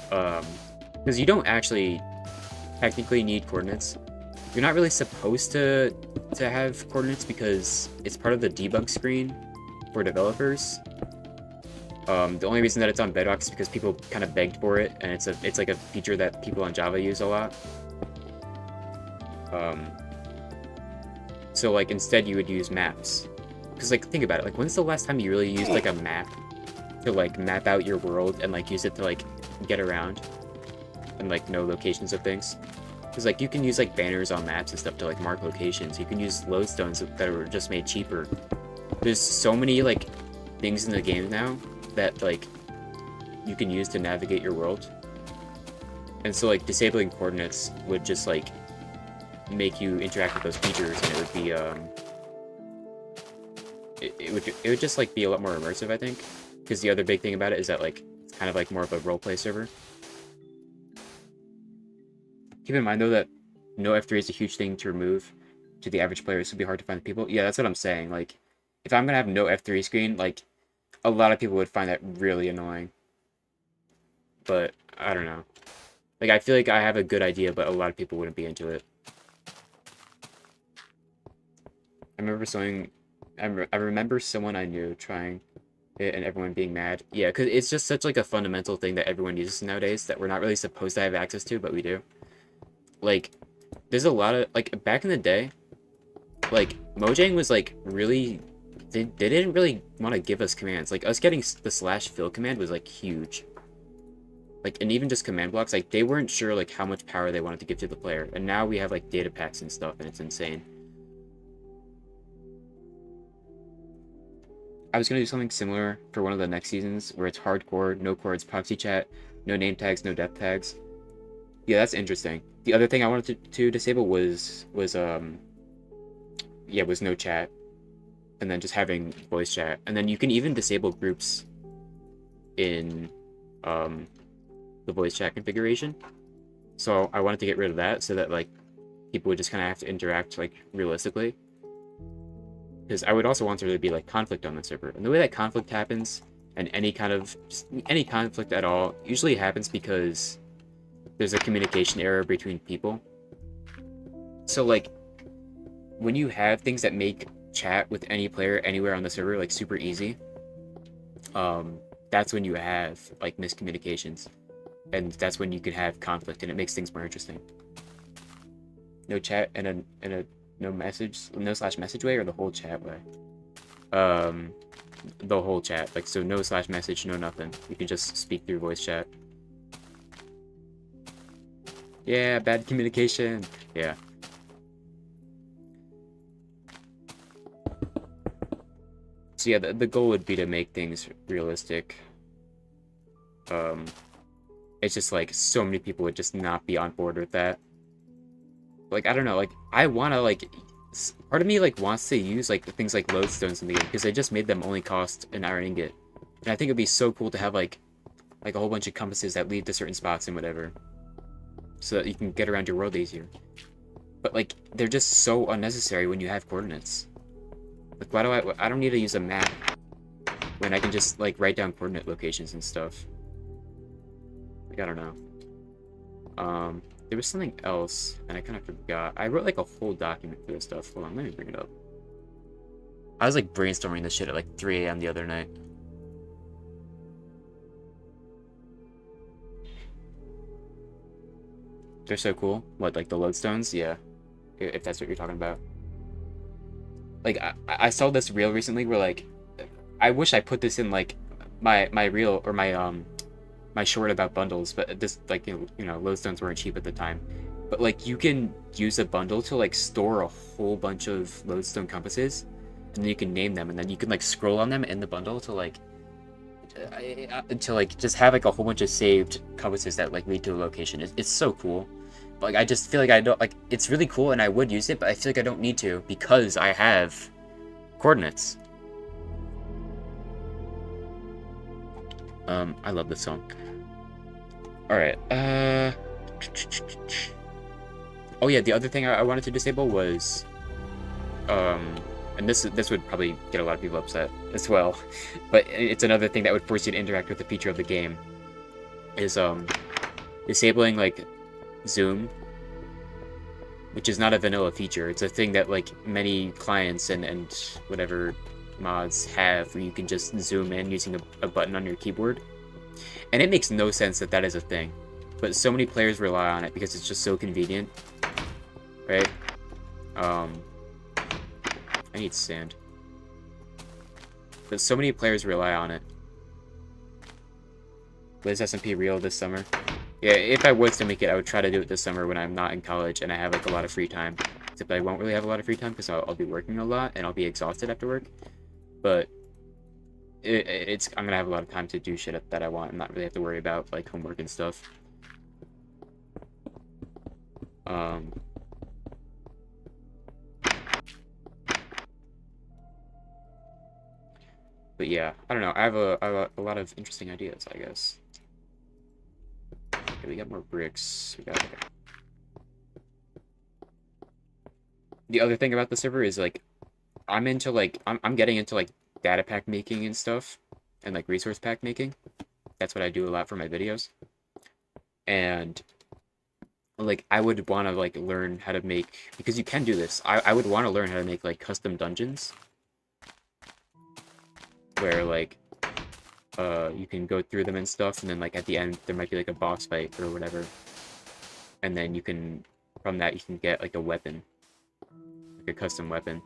because you don't actually technically need coordinates. You're not really supposed to have coordinates because it's part of the debug screen for developers. The only reason that it's on Bedrock is because people kind of begged for it, and it's like a feature that people on Java use a lot. So like instead you would use maps, because like think about it, like when's the last time you really used like a map to like map out your world and like use it to like get around and like know locations of things? Because like you can use like banners on maps and stuff to like mark locations. You can use lodestones that were just made cheaper. There's so many like things in the game now that like you can use to navigate your world, and so like disabling coordinates would just like make you interact with those features, and it would be it would just like be a lot more immersive, I think. Because the other big thing about it is that like it's kind of like more of a roleplay server. Keep in mind though that no F3 is a huge thing to remove to the average player. So it'd be hard to find the people. Yeah, that's what I'm saying. Like if I'm gonna have no F3 screen, like a lot of people would find that really annoying. But I don't know. Like I feel like I have a good idea, but a lot of people wouldn't be into it. I remember someone I knew trying it and everyone being mad. Yeah, because it's just such like a fundamental thing that everyone uses nowadays that we're not really supposed to have access to, but we do. Like, there's a lot of, like, back in the day, like, Mojang was, like, really, they didn't really want to give us commands. Like, us getting the /fill command was, like, huge. Like, and even just command blocks, like, they weren't sure, like, how much power they wanted to give to the player. And now we have, like, data packs and stuff, and it's insane. I was going to do something similar for one of the next seasons, where it's hardcore, no chords, proxy chat, no name tags, no depth tags. Yeah, that's interesting. The other thing I wanted to disable was no chat, and then just having voice chat, and then you can even disable groups in the voice chat configuration. So I wanted to get rid of that so that like people would just kind of have to interact like realistically. Because I would also want there to be like conflict on the server, and the way that conflict happens, and any conflict at all, usually happens because there's a communication error between people. So like when you have things that make chat with any player anywhere on the server like super easy, that's when you have like miscommunications, and that's when you can have conflict, and it makes things more interesting. No chat and a no /message way, or the whole chat way? The whole chat, like, so no /message, no nothing. You can just speak through voice chat. Yeah, bad communication. Yeah. So yeah, the goal would be to make things realistic. It's just like so many people would just not be on board with that. Like, I don't know, like, I want to, like, part of me, like, wants to use, like, things like lodestones in the game, because they just made them only cost an iron ingot. And I think it'd be so cool to have, like a whole bunch of compasses that lead to certain spots and whatever, so that you can get around your world easier. But, like, they're just so unnecessary when you have coordinates. Like, why do I don't need to use a map when I can just, like, write down coordinate locations and stuff. Like, I don't know. There was something else, and I kind of forgot. I wrote, like, a whole document for this stuff. Hold on, let me bring it up. I was, like, brainstorming this shit at, like, 3 a.m. the other night. They're so cool. What, like, the lodestones? Yeah. If that's what you're talking about. Like, I saw this reel recently where, like, I wish I put this in, like, my reel, or my short about bundles, but this, like, you know, lodestones weren't cheap at the time. But, like, you can use a bundle to, like, store a whole bunch of lodestone compasses, and then you can name them, and then you can, like, scroll on them in the bundle to, like, just have, like, a whole bunch of saved compasses that, like, lead to a location. It's so cool. But, like, I just feel like I don't, like, it's really cool, and I would use it, but I feel like I don't need to, because I have coordinates. I love this song. Alright, Oh yeah, the other thing I wanted to disable was um, and this would probably get a lot of people upset as well, but it's another thing that would force you to interact with the feature of the game, is disabling like zoom, which is not a vanilla feature. It's a thing that like many clients and whatever mods have, where you can just zoom in using a button on your keyboard, and it makes no sense that that is a thing, but so many players rely on it because it's just so convenient, right? I need sand. But so many players rely on it. But is SMP real this summer? Yeah, if I was to make it, I would try to do it this summer when I'm not in college and I have like a lot of free time. Except I won't really have a lot of free time because I'll be working a lot and I'll be exhausted after work. But I'm gonna have a lot of time to do shit that I want and not really have to worry about like homework and stuff. But yeah, I don't know. I have a lot of interesting ideas, I guess. Okay, we got more bricks. We got. The other thing about the server is like, I'm into like I'm getting into like data pack making and stuff, and like resource pack making. That's what I do a lot for my videos. And like I would want to like learn how to make, because you can do this. I would want to learn how to make like custom dungeons where like you can go through them and stuff, and then like at the end there might be like a boss fight or whatever, and then you can, from that you can get like a weapon, like a custom weapon,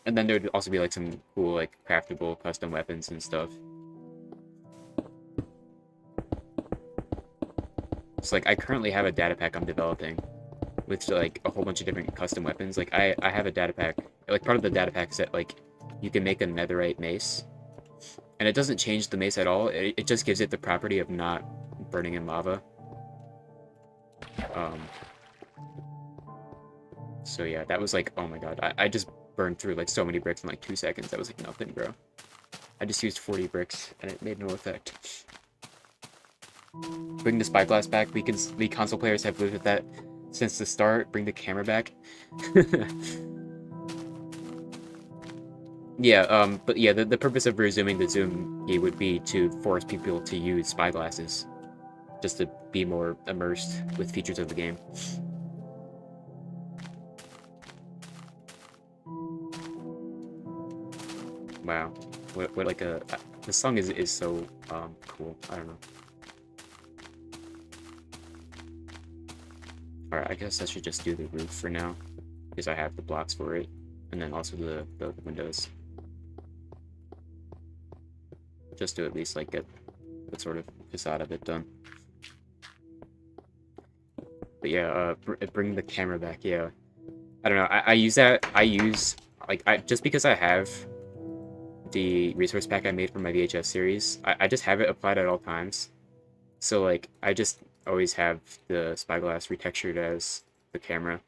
and then there would also be like some cool like craftable custom weapons and stuff. So like I currently have a data pack I'm developing with like a whole bunch of different custom weapons. Like I have a data pack, like part of the data pack is that like you can make a netherite mace, and it doesn't change the mace at all. It just gives it the property of not burning in lava. So yeah, that was like, oh my god, I just burned through like so many bricks in like 2 seconds. That was like nothing, bro. I just used 40 bricks and it made no effect. Bring the spyglass back. We console players have lived with that since the start. Bring the camera back. Yeah, but yeah, the purpose of resuming the zoom key would be to force people to use spyglasses, just to be more immersed with features of the game. Wow, what like the song is so cool. I don't know. All right, I guess I should just do the roof for now because I have the blocks for it, and then also the windows. Just to at least like get the sort of facade of it done. But yeah, bring the camera back. Yeah, I don't know. I use that. Just because I have the resource pack I made for my VHS series, I just have it applied at all times. So like I just always have the spyglass retextured as the camera.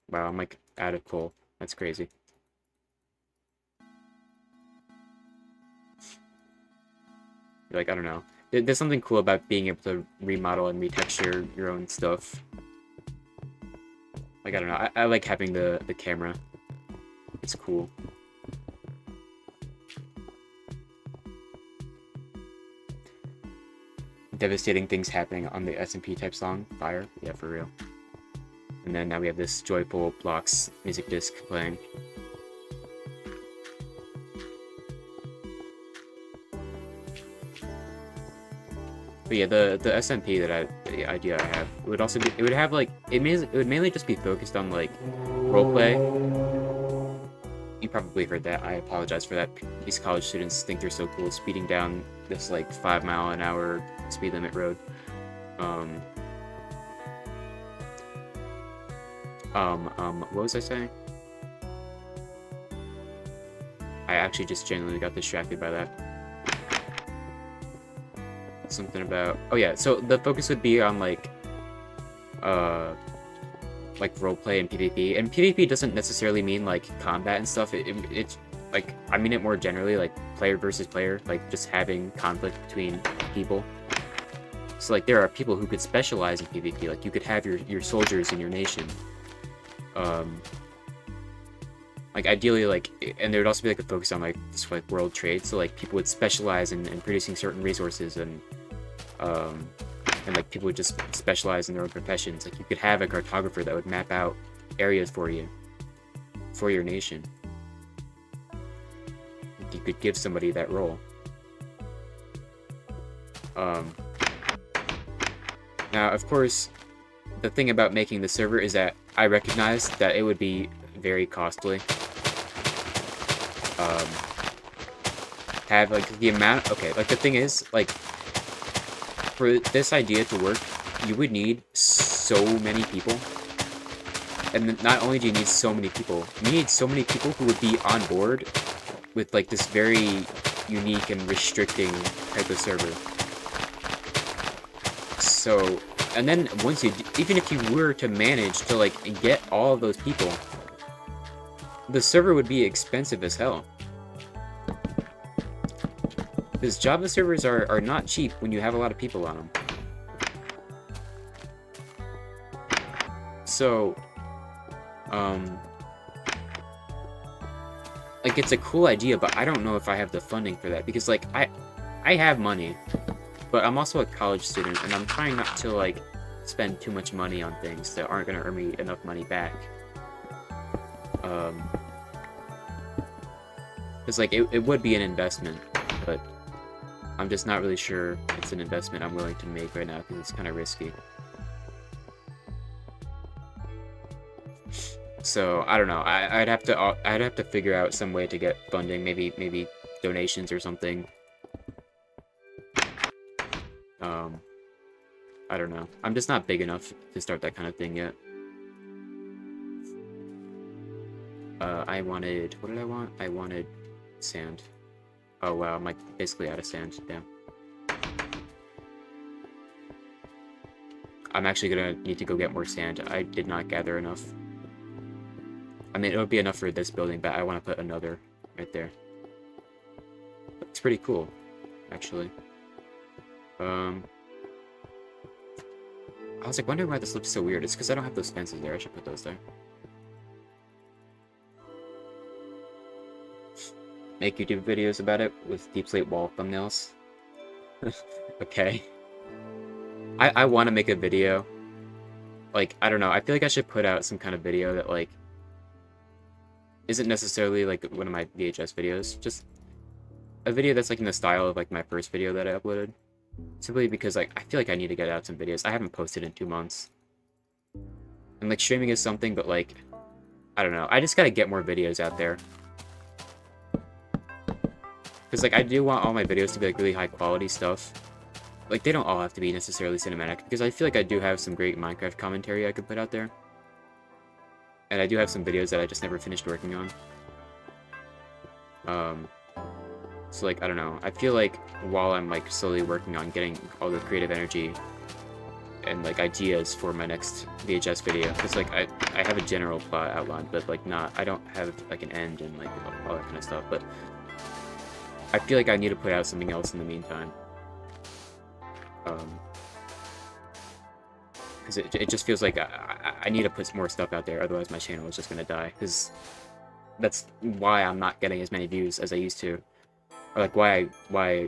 Wow, I'm like out of coal. That's crazy. Like, I don't know. There's something cool about being able to remodel and retexture your own stuff. Like, I don't know. I like having the camera. It's cool. Devastating things happening on the SMP type song. Fire. Yeah, for real. And then now we have this Joyful Blocks music disc playing. But yeah, the SMP the idea I have, it would also be, it would have like, it would mainly just be focused on like roleplay. You probably heard that. I apologize for that. These college students think they're so cool speeding down this like 5-mile-an-hour speed limit road. What was I saying? I actually just genuinely got distracted by that. Something about, oh yeah, so the focus would be on like roleplay and PvP, and PvP doesn't necessarily mean like combat and stuff. It's like, I mean it more generally, like player versus player, like just having conflict between people. So like there are people who could specialize in PvP. Like you could have your soldiers in your nation. Like ideally, like, and there would also be like a focus on like this like world trade. So like people would specialize in producing certain resources, and like people would just specialize in their own professions. Like you could have a cartographer that would map out areas for you, for your nation. You could give somebody that role. Now, of course, the thing about making the server is that I recognize that it would be very costly. Have like the amount. Okay, like the thing is, like, for this idea to work, you would need so many people. And not only do you need so many people, you need so many people who would be on board with like this very unique and restricting type of server. So, and then once you, even if you were to manage to like get all of those people, the server would be expensive as hell. Because Java servers are not cheap when you have a lot of people on them. So, like it's a cool idea, but I don't know if I have the funding for that, because like I have money, but I'm also a college student, and I'm trying not to like spend too much money on things that aren't gonna earn me enough money back. Because like it would be an investment, but I'm just not really sure it's an investment I'm willing to make right now, because it's kind of risky. So I don't know. I'd have to figure out some way to get funding, maybe donations or something. I don't know. I'm just not big enough to start that kind of thing yet. I wanted, what did I want? I wanted sand. Oh wow, I'm like basically out of sand. Damn. I'm actually gonna need to go get more sand. I did not gather enough. I mean, it would be enough for this building, but I want to put another right there. It's pretty cool, actually. I was like wondering why this looks so weird. It's because I don't have those fences there. I should put those there. Make YouTube videos about it with deep slate wall thumbnails. Okay. I want to make a video. Like, I don't know. I feel like I should put out some kind of video that, like, isn't necessarily, like, one of my VHS videos. Just a video that's, like, in the style of, like, my first video that I uploaded. Simply because, like, I feel like I need to get out some videos. I haven't posted in 2 months. And, like, streaming is something, but, like, I don't know. I just gotta get more videos out there. Because, like, I do want all my videos to be, like, really high-quality stuff. Like, they don't all have to be necessarily cinematic, because I feel like I do have some great Minecraft commentary I could put out there. And I do have some videos that I just never finished working on. So, like, I don't know. I feel like while I'm, like, slowly working on getting all the creative energy and, like, ideas for my next VHS video, because, like, I have a general plot outline, but, like, I don't have, like, an end and, like, all that kind of stuff, but I feel like I need to put out something else in the meantime. Because it just feels like I need to put more stuff out there, otherwise my channel is just gonna die, because that's why I'm not getting as many views as I used to. Or like why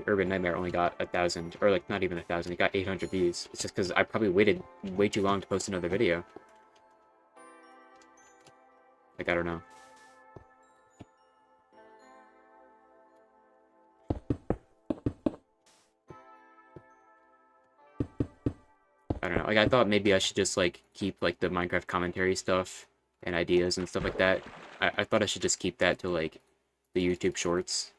Urban Nightmare only got 1,000, or like not even 1,000, it got 800 views. It's just because I probably waited way too long to post another video. Like, I don't know. I don't know. Like, I thought maybe I should just like keep like the Minecraft commentary stuff and ideas and stuff like that. I thought I should just keep that to like the YouTube shorts.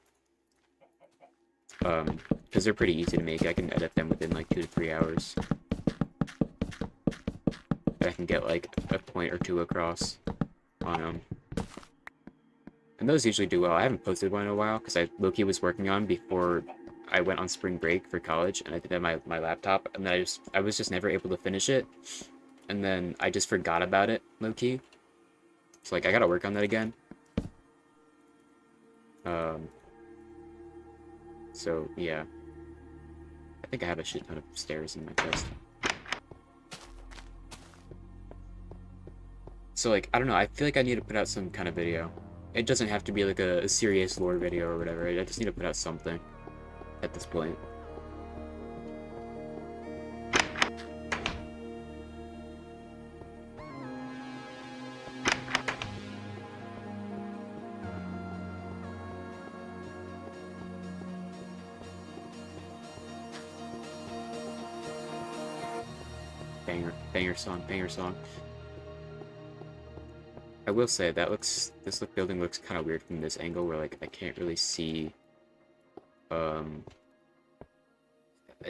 Because they're pretty easy to make. I can edit them within like 2 to 3 hours. I can get like a point or two across on them. And those usually do well. I haven't posted one in a while because low-key was working on before I went on spring break for college, and I did have my laptop, and then I was just never able to finish it. And then I just forgot about it, low-key. So like I gotta work on that again. So yeah. think I have a shit ton of stairs in my chest. So, like, I don't know, I feel like I need to put out some kind of video. It doesn't have to be, like, a serious lore video or whatever. I just need to put out something at this point. Banger song, banger song. I will say that this building looks kind of weird from this angle where like I can't really see. It's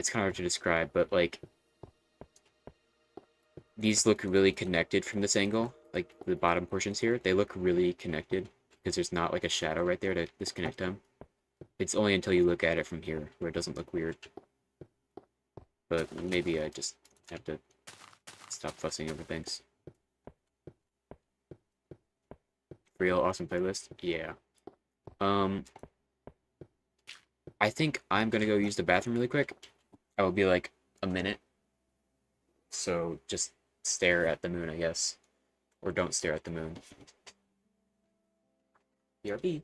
kind of hard to describe, but like these look really connected from this angle. Like the bottom portions here, they look really connected because there's not like a shadow right there to disconnect them. It's only until you look at it from here where it doesn't look weird. But maybe I just have to stop fussing over things. Real awesome playlist? Yeah. I think I'm gonna go use the bathroom really quick. I will be like a minute. So just stare at the moon, I guess. Or don't stare at the moon. BRB.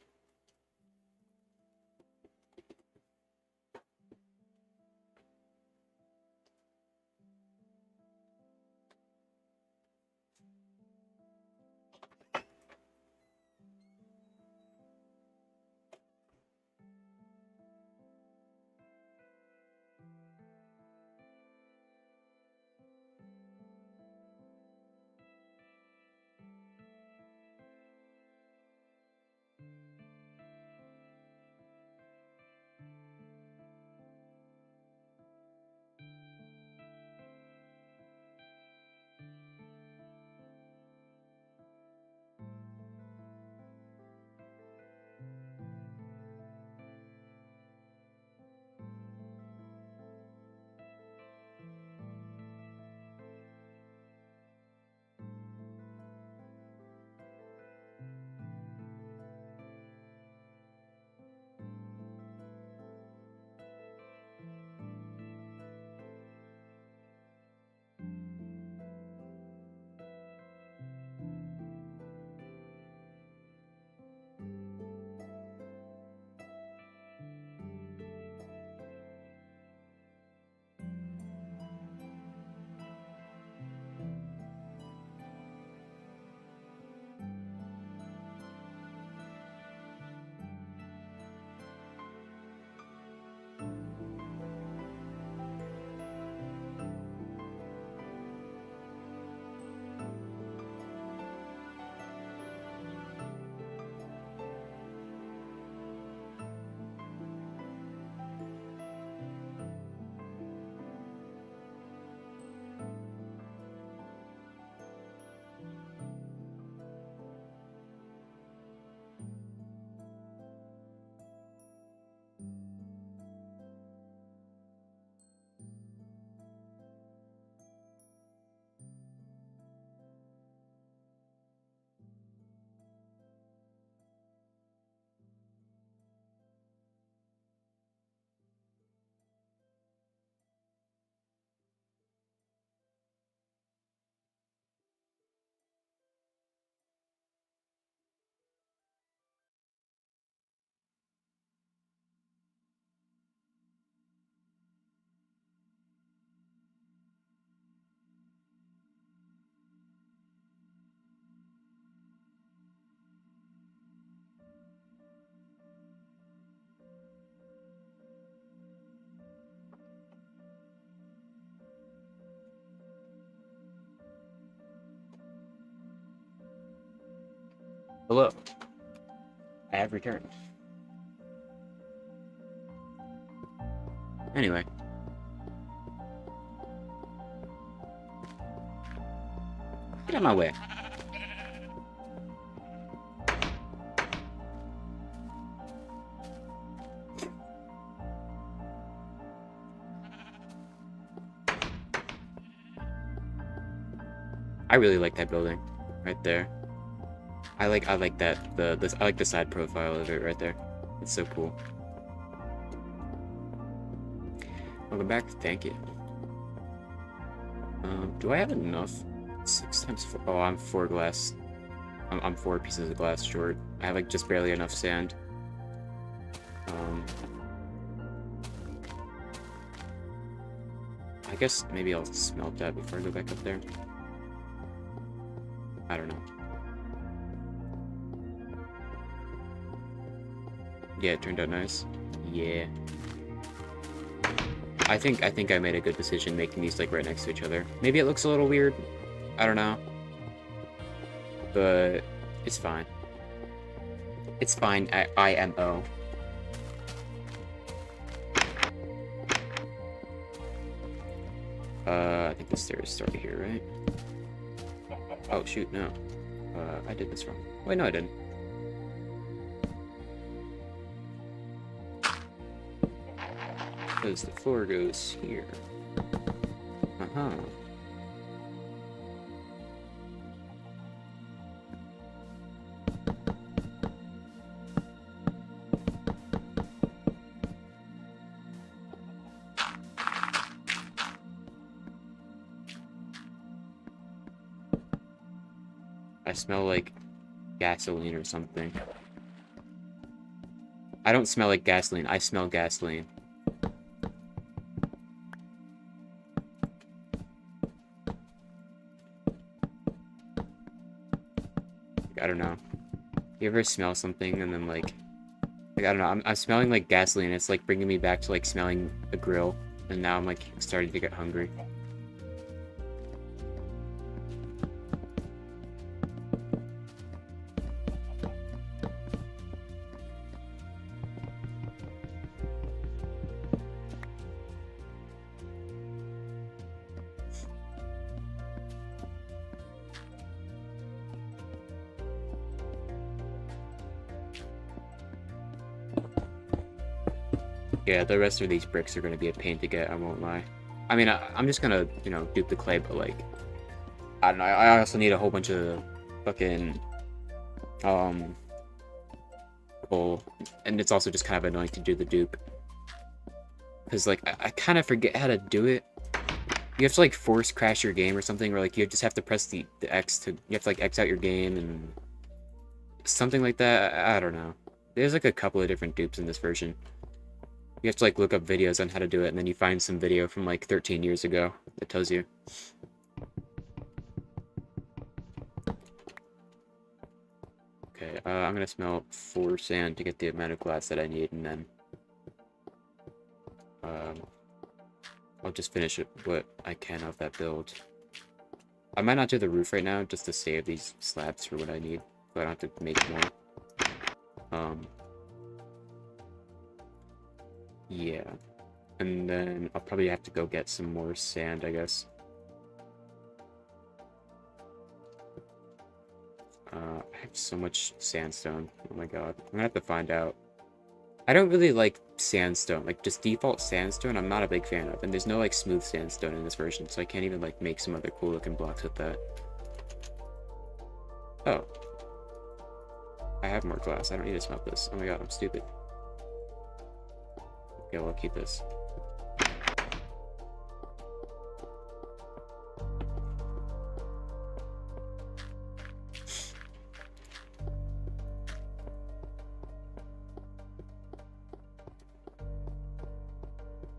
Hello. I have returned. Anyway. Get out of my way. I really like that building right there. I like that I like the side profile of it right there. It's so cool. Welcome back. Thank you. Do I have enough? 6 times 4. Oh, I'm 4 glass. I'm 4 pieces of glass short. I have like just barely enough sand. I guess maybe I'll smelt that before I go back up there. I don't know. Yeah, it turned out nice. Yeah. I think I made a good decision making these like right next to each other. Maybe it looks a little weird. I don't know. But it's fine. It's fine. IMO. I think the stairs start here, right? Oh shoot, no. I did this wrong. Wait, no, I didn't. Because the floor goes here. Uh-huh. I smell like gasoline or something. I don't smell like gasoline. I smell gasoline. I don't know. You ever smell something and then like I don't know. I'm smelling like gasoline. It's like bringing me back to like smelling a grill, and now I'm like starting to get hungry. Yeah, the rest of these bricks are going to be a pain to get, I won't lie. I mean, I'm just going to, you know, dupe the clay, but, like, I don't know, I also need a whole bunch of fucking, coal, and it's also just kind of annoying to do the dupe. Because, like, I kind of forget how to do it. You have to, like, force crash your game or something, or, like, you just have to press the X to, you have to, like, X out your game, and something like that, I don't know. There's, like, a couple of different dupes in this version. You have to like look up videos on how to do it, and then you find some video from like 13 years ago that tells you. Okay, I'm gonna smell 4 sand to get the amount of glass that I need, and then I'll just finish it what I can of that build. I might not do the roof right now, just to save these slabs for what I need, so I don't have to make more. Yeah. And then I'll probably have to go get some more sand, I guess. I have so much sandstone. Oh my god. I'm gonna have to find out. I don't really like sandstone. Like, just default sandstone, I'm not a big fan of. And there's no, like, smooth sandstone in this version, so I can't even, like, make some other cool-looking blocks with that. Oh. I have more glass. I don't need to smelt this. Oh my god, I'm stupid. Okay, well, I'll keep this.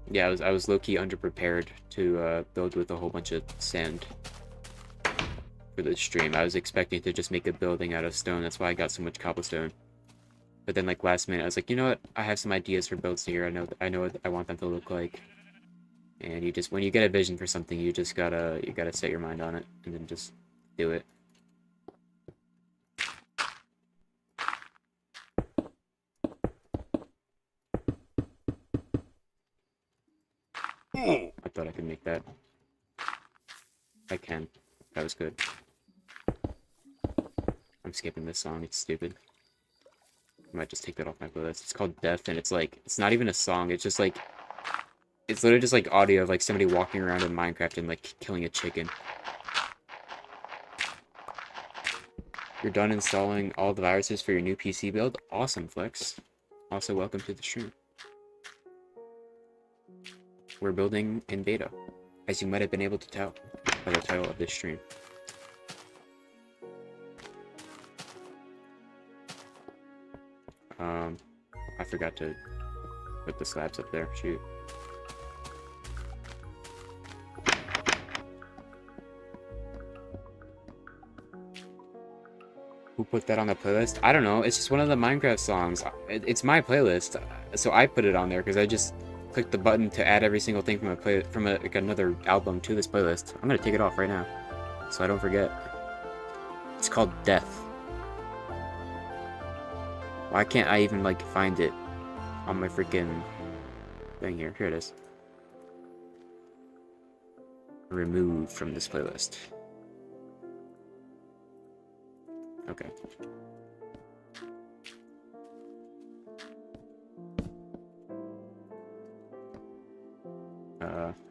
Yeah, I was low-key underprepared to build with a whole bunch of sand for the stream. I was expecting to just make a building out of stone. That's why I got so much cobblestone. But then, like, last minute, I was like, you know what? I have some ideas for builds here. I know what I want them to look like. And you just, when you get a vision for something, you gotta set your mind on it, and then just do it. I thought I could make that. I can. That was good. I'm skipping this song, it's stupid. I might just take that off my playlist. It's called Death, and it's like, it's not even a song, it's just like, it's literally just like audio of like somebody walking around in Minecraft and like killing a chicken. You're done installing all the viruses for your new PC build? Awesome, Flex. Also, welcome to the stream. we're building in beta, as you might have been able to tell by the title of this stream. I forgot to put the slabs up there. Shoot. Who put that on the playlist? I don't know. It's just one of the Minecraft songs. It's my playlist, so I put it on there because I just clicked the button to add every single thing from like another album to this playlist. I'm gonna take it off right now, so I don't forget. It's called Death. Why can't I even like find it on my freaking thing here? Here it is. Removed from this playlist. Okay.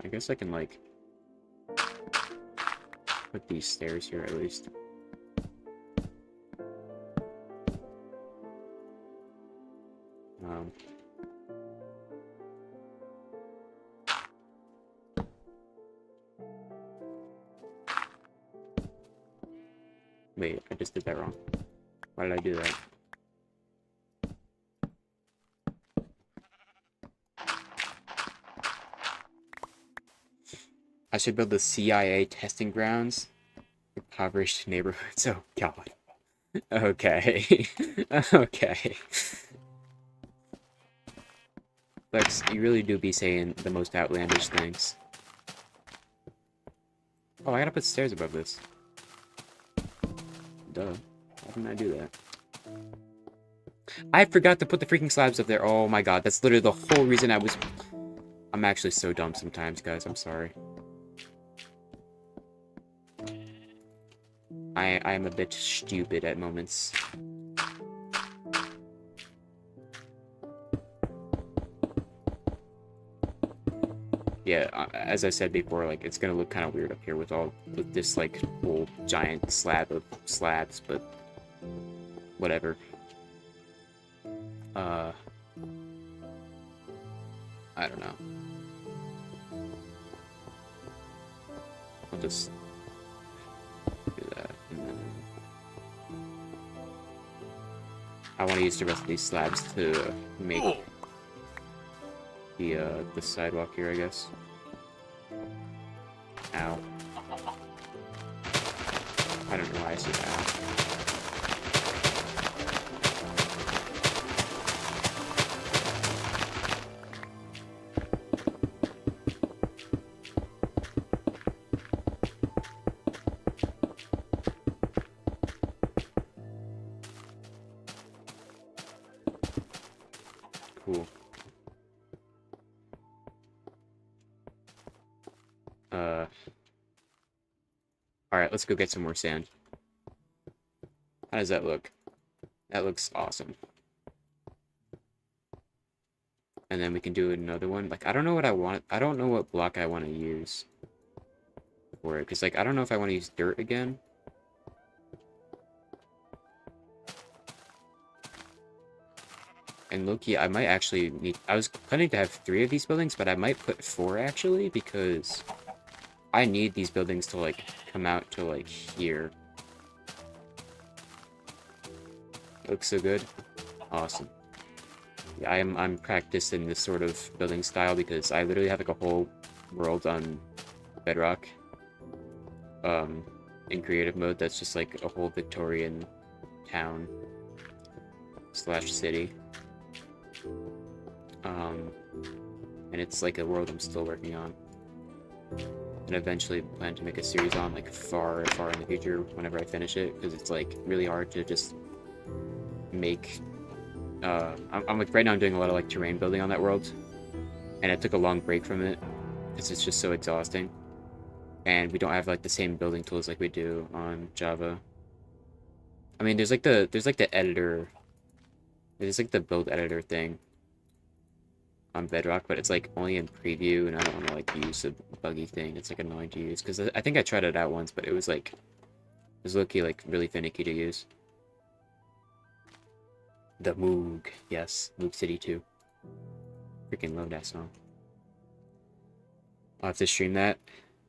I guess I can like put these stairs here at least. Wait, I just did that wrong. Why did I do that? I should build the CIA testing grounds. Impoverished neighborhoods. Oh, God. Okay. Okay. Lex, you really do be saying the most outlandish things. Oh, I gotta put stairs above this. Duh. Why didn't I do that? I forgot to put the freaking slabs up there. Oh my god, that's literally the whole reason I was... I'm actually so dumb sometimes, guys. I'm sorry. I am a bit stupid at moments. Yeah, as I said before, like, it's gonna look kind of weird up here with this, like, whole giant slab of slabs, but whatever. I don't know. I'll just do that, and then I want to use the rest of these slabs to make the sidewalk here, I guess. Ow. I don't know why I said ow. Cool. Alright, let's go get some more sand. How does that look? That looks awesome. And then we can do another one. Like, I don't know what I want. I don't know what block I want to use for it. Because, like, I don't know if I want to use dirt again. And low-key, I might actually need... I was planning to have 3 of these buildings, but I might put 4, actually, because I need these buildings to, like, come out to, like, here. Looks so good. Awesome. Yeah, I'm practicing this sort of building style because I literally have, like, a whole world on Bedrock. In creative mode, that's just, like, a whole Victorian town / city. And it's like a world I'm still working on. And eventually plan to make a series on, like, far in the future whenever I finish it, because it's, like, really hard to just make... I'm like, right now I'm doing a lot of, like, terrain building on that world, and I took a long break from it, because it's just so exhausting. And we don't have, like, the same building tools like we do on Java. I mean, there's, like, the editor... There's, like, the build editor thing on Bedrock, but it's, like, only in preview, and I don't want to, like, use the buggy thing. It's, like, annoying to use, because I think I tried it out once, but it was, like... It was low-key, like, really finicky to use. The Moog. Yes, Moog City 2. Freaking love that song. I'll have to stream that.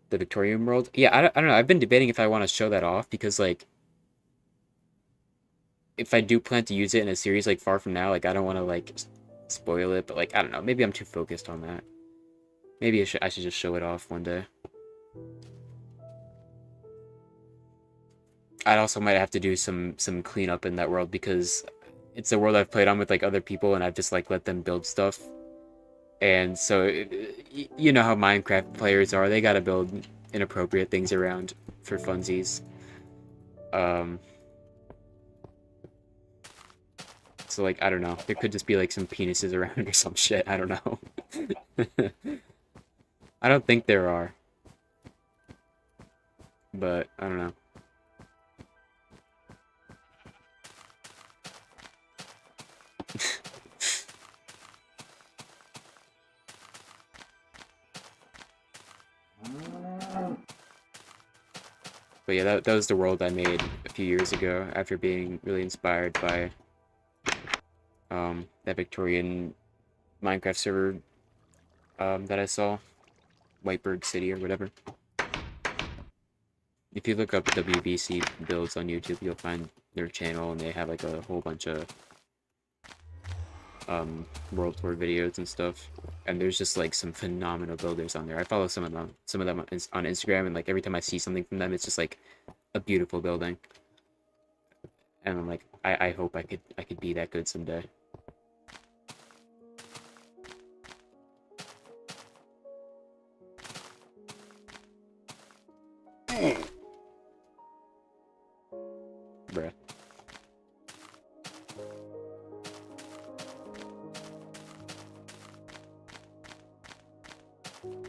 The Victorian world. Yeah, I don't know. I've been debating if I want to show that off because like if I do plan to use it in a series like far from now, like I don't want to like spoil it, but like I don't know. Maybe I'm too focused on that. Maybe I should just show it off one day. I also might have to do some cleanup in that world because it's a world I've played on with like other people and I've just like let them build stuff. And so you know how Minecraft players are. They gotta build inappropriate things around for funsies. Um, so like I don't know. There could just be like some penises around or some shit. I don't know. I don't think there are, but I don't know. But yeah, that was the world I made a few years ago after being really inspired by that Victorian Minecraft server that I saw, Whitebird City or whatever. If you look up WBC builds on YouTube, you'll find their channel, and they have like a whole bunch of world tour videos and stuff. And there's just like some phenomenal builders on there. I follow some of them on Instagram, and like every time I see something from them, it's just like a beautiful building. And I'm like, I hope I could be that good someday. Bruh.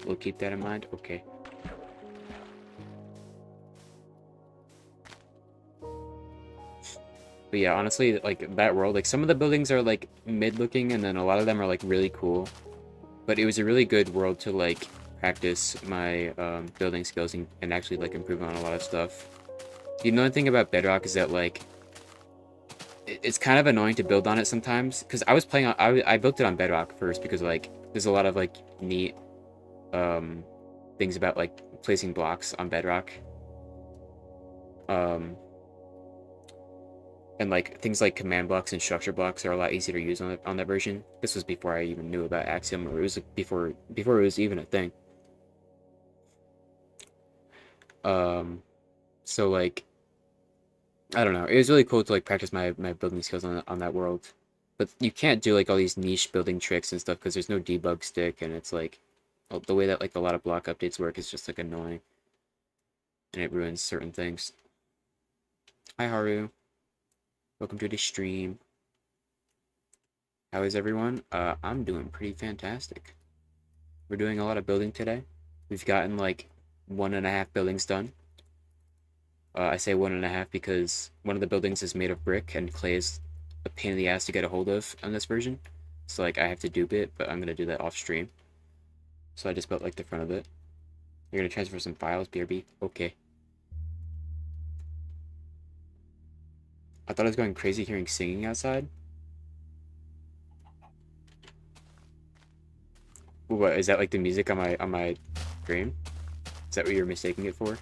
We'll keep that in mind. Okay. But yeah, honestly, like that world, like some of the buildings are like mid-looking, and then a lot of them are like really cool. But it was a really good world to like practice my building skills and actually like improve on a lot of stuff. The annoying thing about Bedrock is that like it's kind of annoying to build on it sometimes because I was playing on I built it on Bedrock first because like there's a lot of like neat um things about like placing blocks on Bedrock. Um and like things like command blocks and structure blocks are a lot easier to use on that version. This was before I even knew about Axiom, or it was like, before it was even a thing. Um so like I don't know. It was really cool to like practice my building skills on that world. But you can't do like all these niche building tricks and stuff because there's no debug stick, and it's like the way that like a lot of block updates work is just like annoying, and it ruins certain things. Hi Haru, welcome to the stream. How is everyone? I'm doing pretty fantastic. We're doing a lot of building today. We've gotten like 1.5 buildings done. I say 1.5 because one of the buildings is made of brick and clay is a pain in the ass to get a hold of on this version. So like I have to dupe it, but I'm gonna do that off stream. So I just built like the front of it. You're gonna transfer some files, BRB? Okay. I thought I was going crazy hearing singing outside. What is that, like the music on my stream? Is that what you're mistaking it for?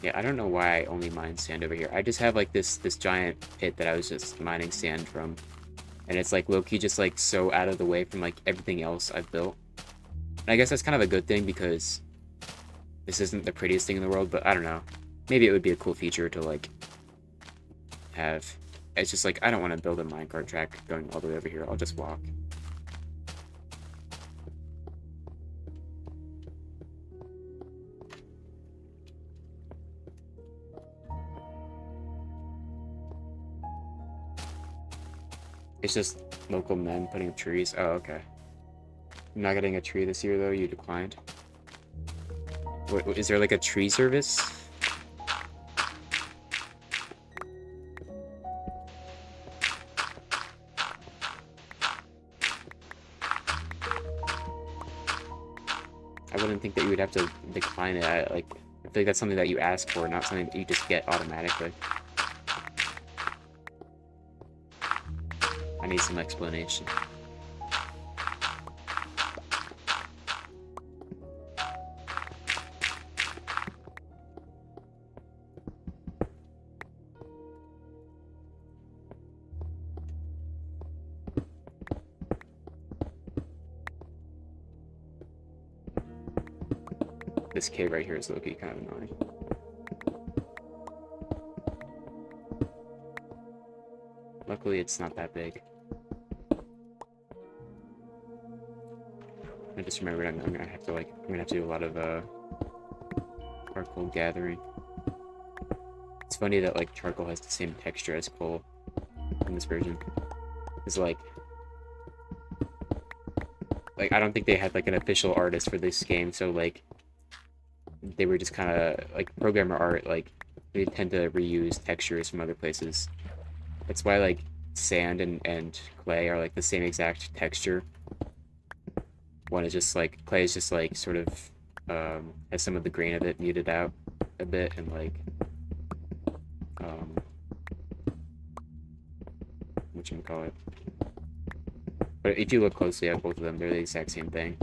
Yeah, I don't know why I only mine sand over here. I just have like this giant pit that I was just mining sand from. And it's like low-key just like so out of the way from like everything else I've built. And I guess that's kind of a good thing because this isn't the prettiest thing in the world, but I don't know. Maybe it would be a cool feature to like have. It's just like I don't want to build a minecart track going all the way over here. I'll just walk. It's just local men putting up trees. Oh, okay. I'm not getting a tree this year though. You declined. What, is there like a tree service? I wouldn't think that you would have to decline it. I feel like that's something that you ask for, not something that you just get automatically. I need some explanation. This cave right here is low-key kind of annoying. Luckily, it's not that big. I just remembered I'm gonna have to do a lot of charcoal gathering. It's funny that like charcoal has the same texture as coal in this version. It's like I don't think they had like an official artist for this game, so like they were just kind of like programmer art. Like they tend to reuse textures from other places. That's why like sand and clay are like the same exact texture. One is just like clay is just like sort of has some of the grain of it muted out a bit, and like whatchamacallit. But if you look closely at both of them, they're the exact same thing.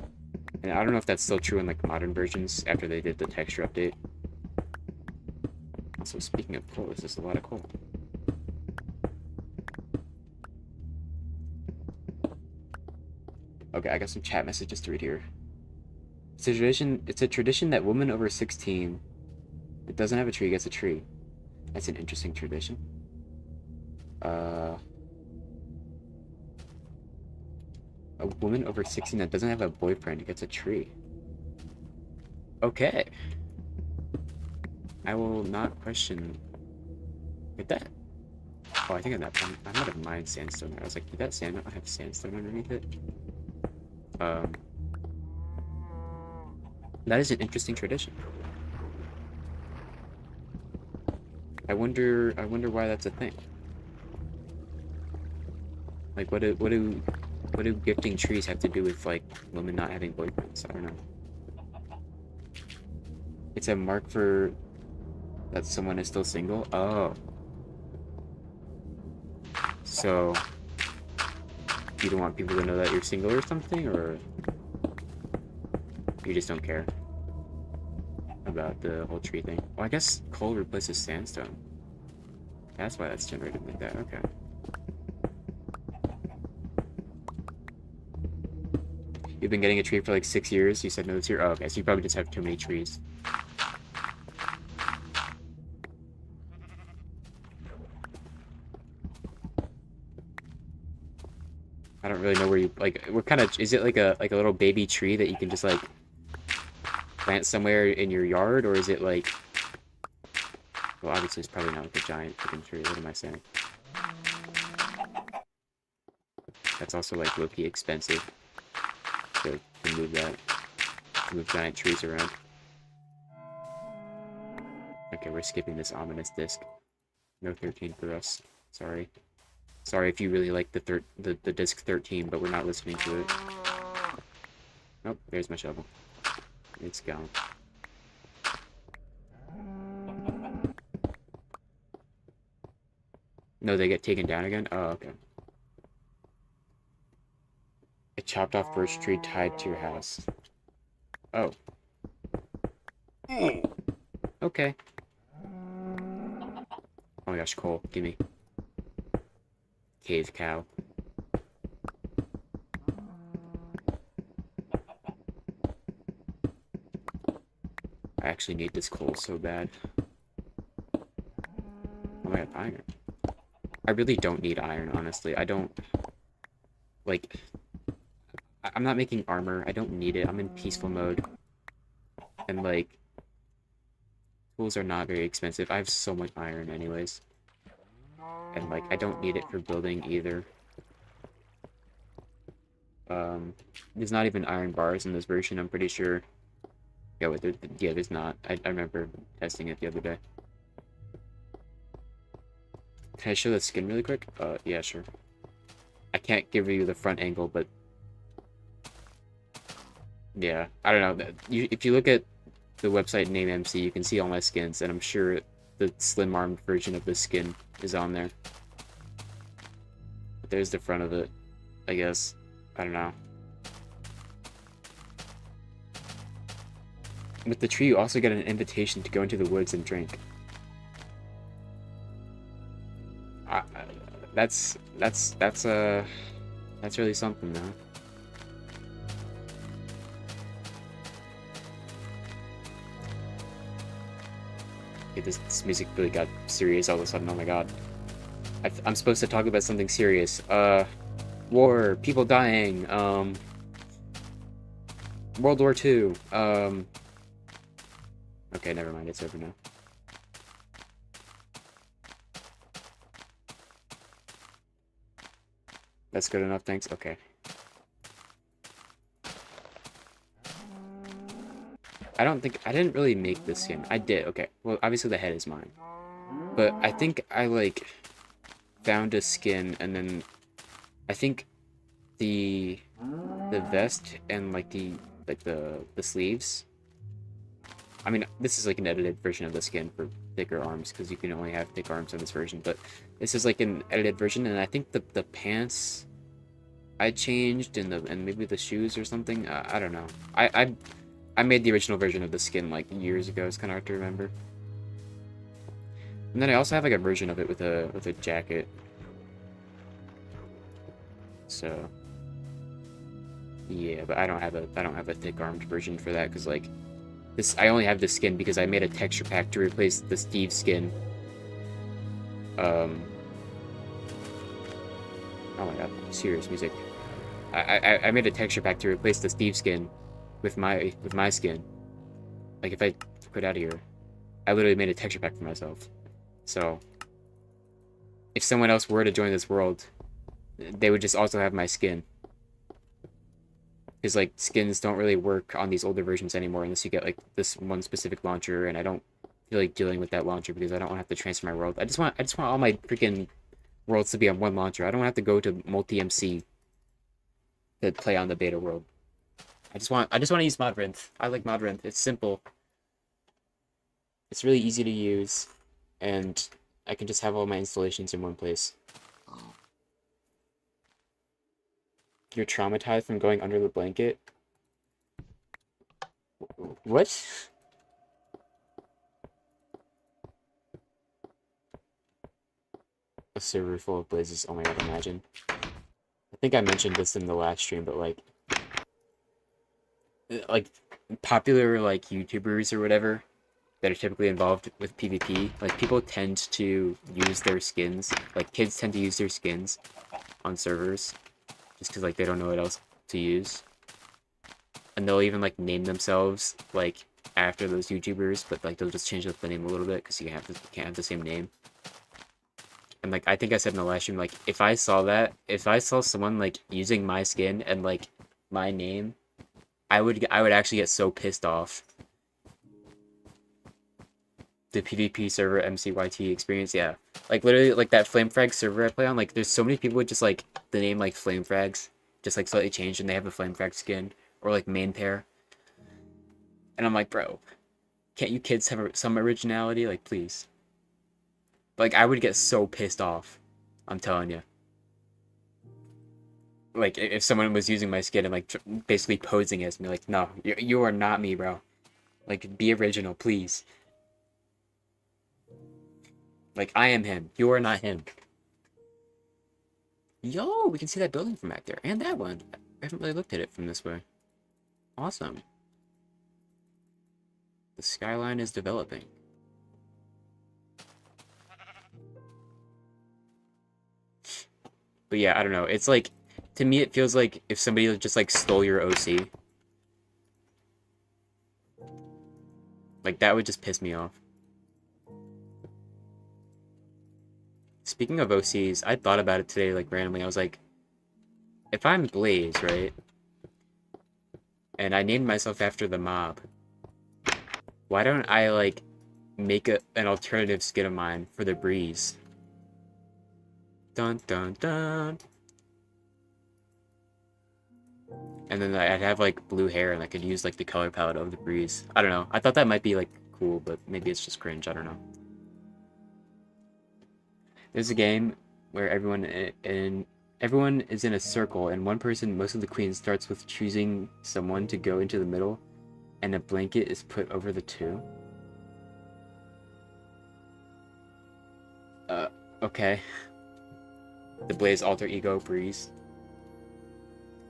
And I don't know if that's still true in like modern versions after they did the texture update. Also, speaking of coal, this is a lot of coal. Okay, I got some chat messages to read here. It's a tradition that woman over 16 that doesn't have a tree gets a tree. That's an interesting tradition. A woman over 16 that doesn't have a boyfriend gets a tree. Okay. I will not question. Look at that. Oh, I think I might have mined sandstone. I was like, did that sand not have sandstone underneath it? That is an interesting tradition. I wonder why that's a thing. Like, what do gifting trees have to do with like women not having boyfriends? I don't know. It's a mark for that someone is still single. Oh, so you don't want people to know that you're single or something, or you just don't care about the whole tree thing? Well, I guess coal replaces sandstone. That's why that's generated like that. Okay. You've been getting a tree for like 6 years. You said no this year. Oh, okay. So you probably just have too many trees. I don't really know where you like. What kind of is it? Like a little baby tree that you can just like plant somewhere in your yard, or is it like? Well, obviously it's probably not like a giant freaking tree. What am I saying? That's also like low-key expensive to move that. To move giant trees around. Okay, we're skipping this ominous disc. No 13 for us. Sorry. Sorry if you really like the disc 13, but we're not listening to it. Nope, there's my shovel. It's gone. No, they get taken down again? Oh, okay. A chopped off birch tree tied to your house. Oh. Okay. Oh my gosh, coal. Gimme. Cave cow. I actually need this coal so bad. Oh, I have iron. I really don't need iron, honestly. I don't... Like... I'm not making armor. I don't need it. I'm in peaceful mode. And, like... Tools are not very expensive. I have so much iron anyways. And, like, I don't need it for building either. There's not even iron bars in this version, I'm pretty sure. Yeah, wait, yeah, there's not. I remember testing it the other day. Can I show the skin really quick? Yeah, sure. I can't give you the front angle, but Yeah, I don't know. If you look at the website name MC, you can see all my skins, and I'm sure the slim armed version of this skin is on there. But there's the front of it, I guess. I don't know. With the tree, you also get an invitation to go into the woods and drink. I, that's that's really something, though. Okay, this music really got serious all of a sudden. Oh my god. I'm supposed to talk about something serious. War, people dying, World War II, okay, never mind, it's over now. That's good enough, thanks? Okay. I didn't really make this skin. I did, okay. Well, obviously the head is mine. But I think I, like, found a skin, and then I think the vest and, like, the sleeves. I mean, this is, like, an edited version of the skin for thicker arms, because you can only have thick arms on this version, but this is, like, an edited version, and I think the pants I changed, and maybe the shoes or something. I don't know. I made the original version of the skin like years ago. It's kind of hard to remember. And then I also have like a version of it with a jacket. So yeah, but I don't have a thick armed version for that because like this I only have the skin because I made a texture pack to replace the Steve skin. Um. Oh my god, serious music. I made a texture pack to replace the Steve skin with my skin. Like if I quit out of here, I literally made a texture pack for myself. So if someone else were to join this world, they would just also have my skin. Because like skins don't really work on these older versions anymore unless you get like this one specific launcher, and I don't feel like dealing with that launcher because I don't want to have to transfer my world. I just want all my freaking worlds to be on one launcher. I don't have to go to multi-MC to play on the beta world. I just want to use Modrinth. I like Modrinth. It's simple. It's really easy to use, and I can just have all my installations in one place. You're traumatized from going under the blanket? What? A server full of blazes. Oh my god, imagine. I think I mentioned this in the last stream, but like popular like YouTubers or whatever that are typically involved with PvP, like people tend to use their skins. Like kids tend to use their skins on servers just because like they don't know what else to use, and they'll even like name themselves like after those YouTubers, but like they'll just change up the name a little bit because you can't have the same name. And like I think I said in the last stream, like if I saw someone like using my skin and like my name, I would actually get so pissed off. The PvP server MCYT experience, yeah. Like literally like that Flame Frag server I play on, like there's so many people with just like the name like Flame Frags, just like slightly changed, and they have the Flame Frag skin or like main pair. And I'm like, bro, can't you kids have some originality? Like please. Like I would get so pissed off. I'm telling you. Like if someone was using my skin and like basically posing as me, like no, you are not me, bro. Like be original, please. Like I am him. You are not him. Yo, we can see that building from back there, and that one. I haven't really looked at it from this way. Awesome. The skyline is developing. But yeah, I don't know. It's like, to me, it feels like if somebody just like stole your OC. Like that would just piss me off. Speaking of OCs, I thought about it today, like randomly. I was like, if I'm Blaze, right? And I named myself after the mob, why don't I like make an alternative skin of mine for the Breeze? Dun dun dun. And then I'd have like blue hair, and I could use like the color palette of the breeze. I don't know. I thought that might be like cool, but maybe it's just cringe. I don't know. There's a game where everyone is in a circle, and one person, most of the queens, starts with choosing someone to go into the middle, and a blanket is put over the two. Okay. The Blaze alter ego breeze.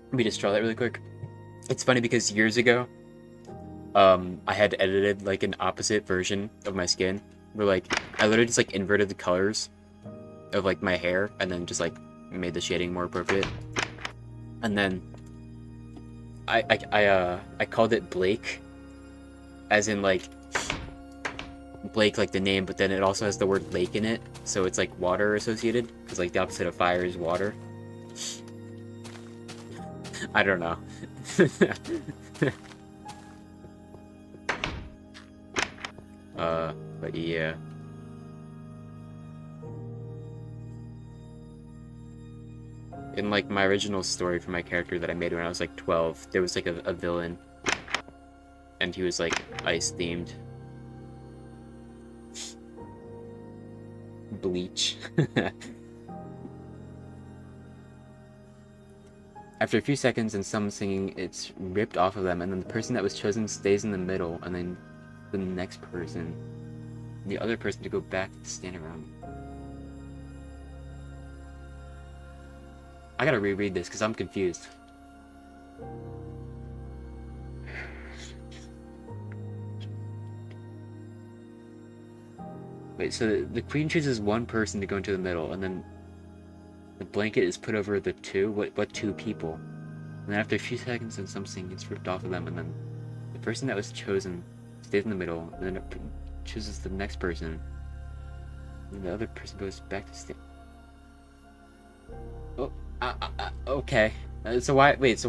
Let me just draw that really quick. It's funny because years ago, I had edited like an opposite version of my skin, where like I literally just like inverted the colors of like my hair, and then just like made the shading more appropriate. And then I called it Blake, as in like Blake like the name, but then it also has the word lake in it, so it's like water associated, because like the opposite of fire is water. I don't know. But yeah. In like my original story for my character that I made when I was like 12, there was like a villain, and he was like ice themed. Bleach. After a few seconds and some singing, it's ripped off of them, and then the person that was chosen stays in the middle, and then the next person, the other person, to go back to stand around. I gotta reread this because I'm confused. Wait, so the queen chooses one person to go into the middle, and then the blanket is put over the two? What two people? And then after a few seconds and something gets ripped off of them, and then the person that was chosen stays in the middle, and then it chooses the next person. And the other person goes back to stay. Oh, okay. So why is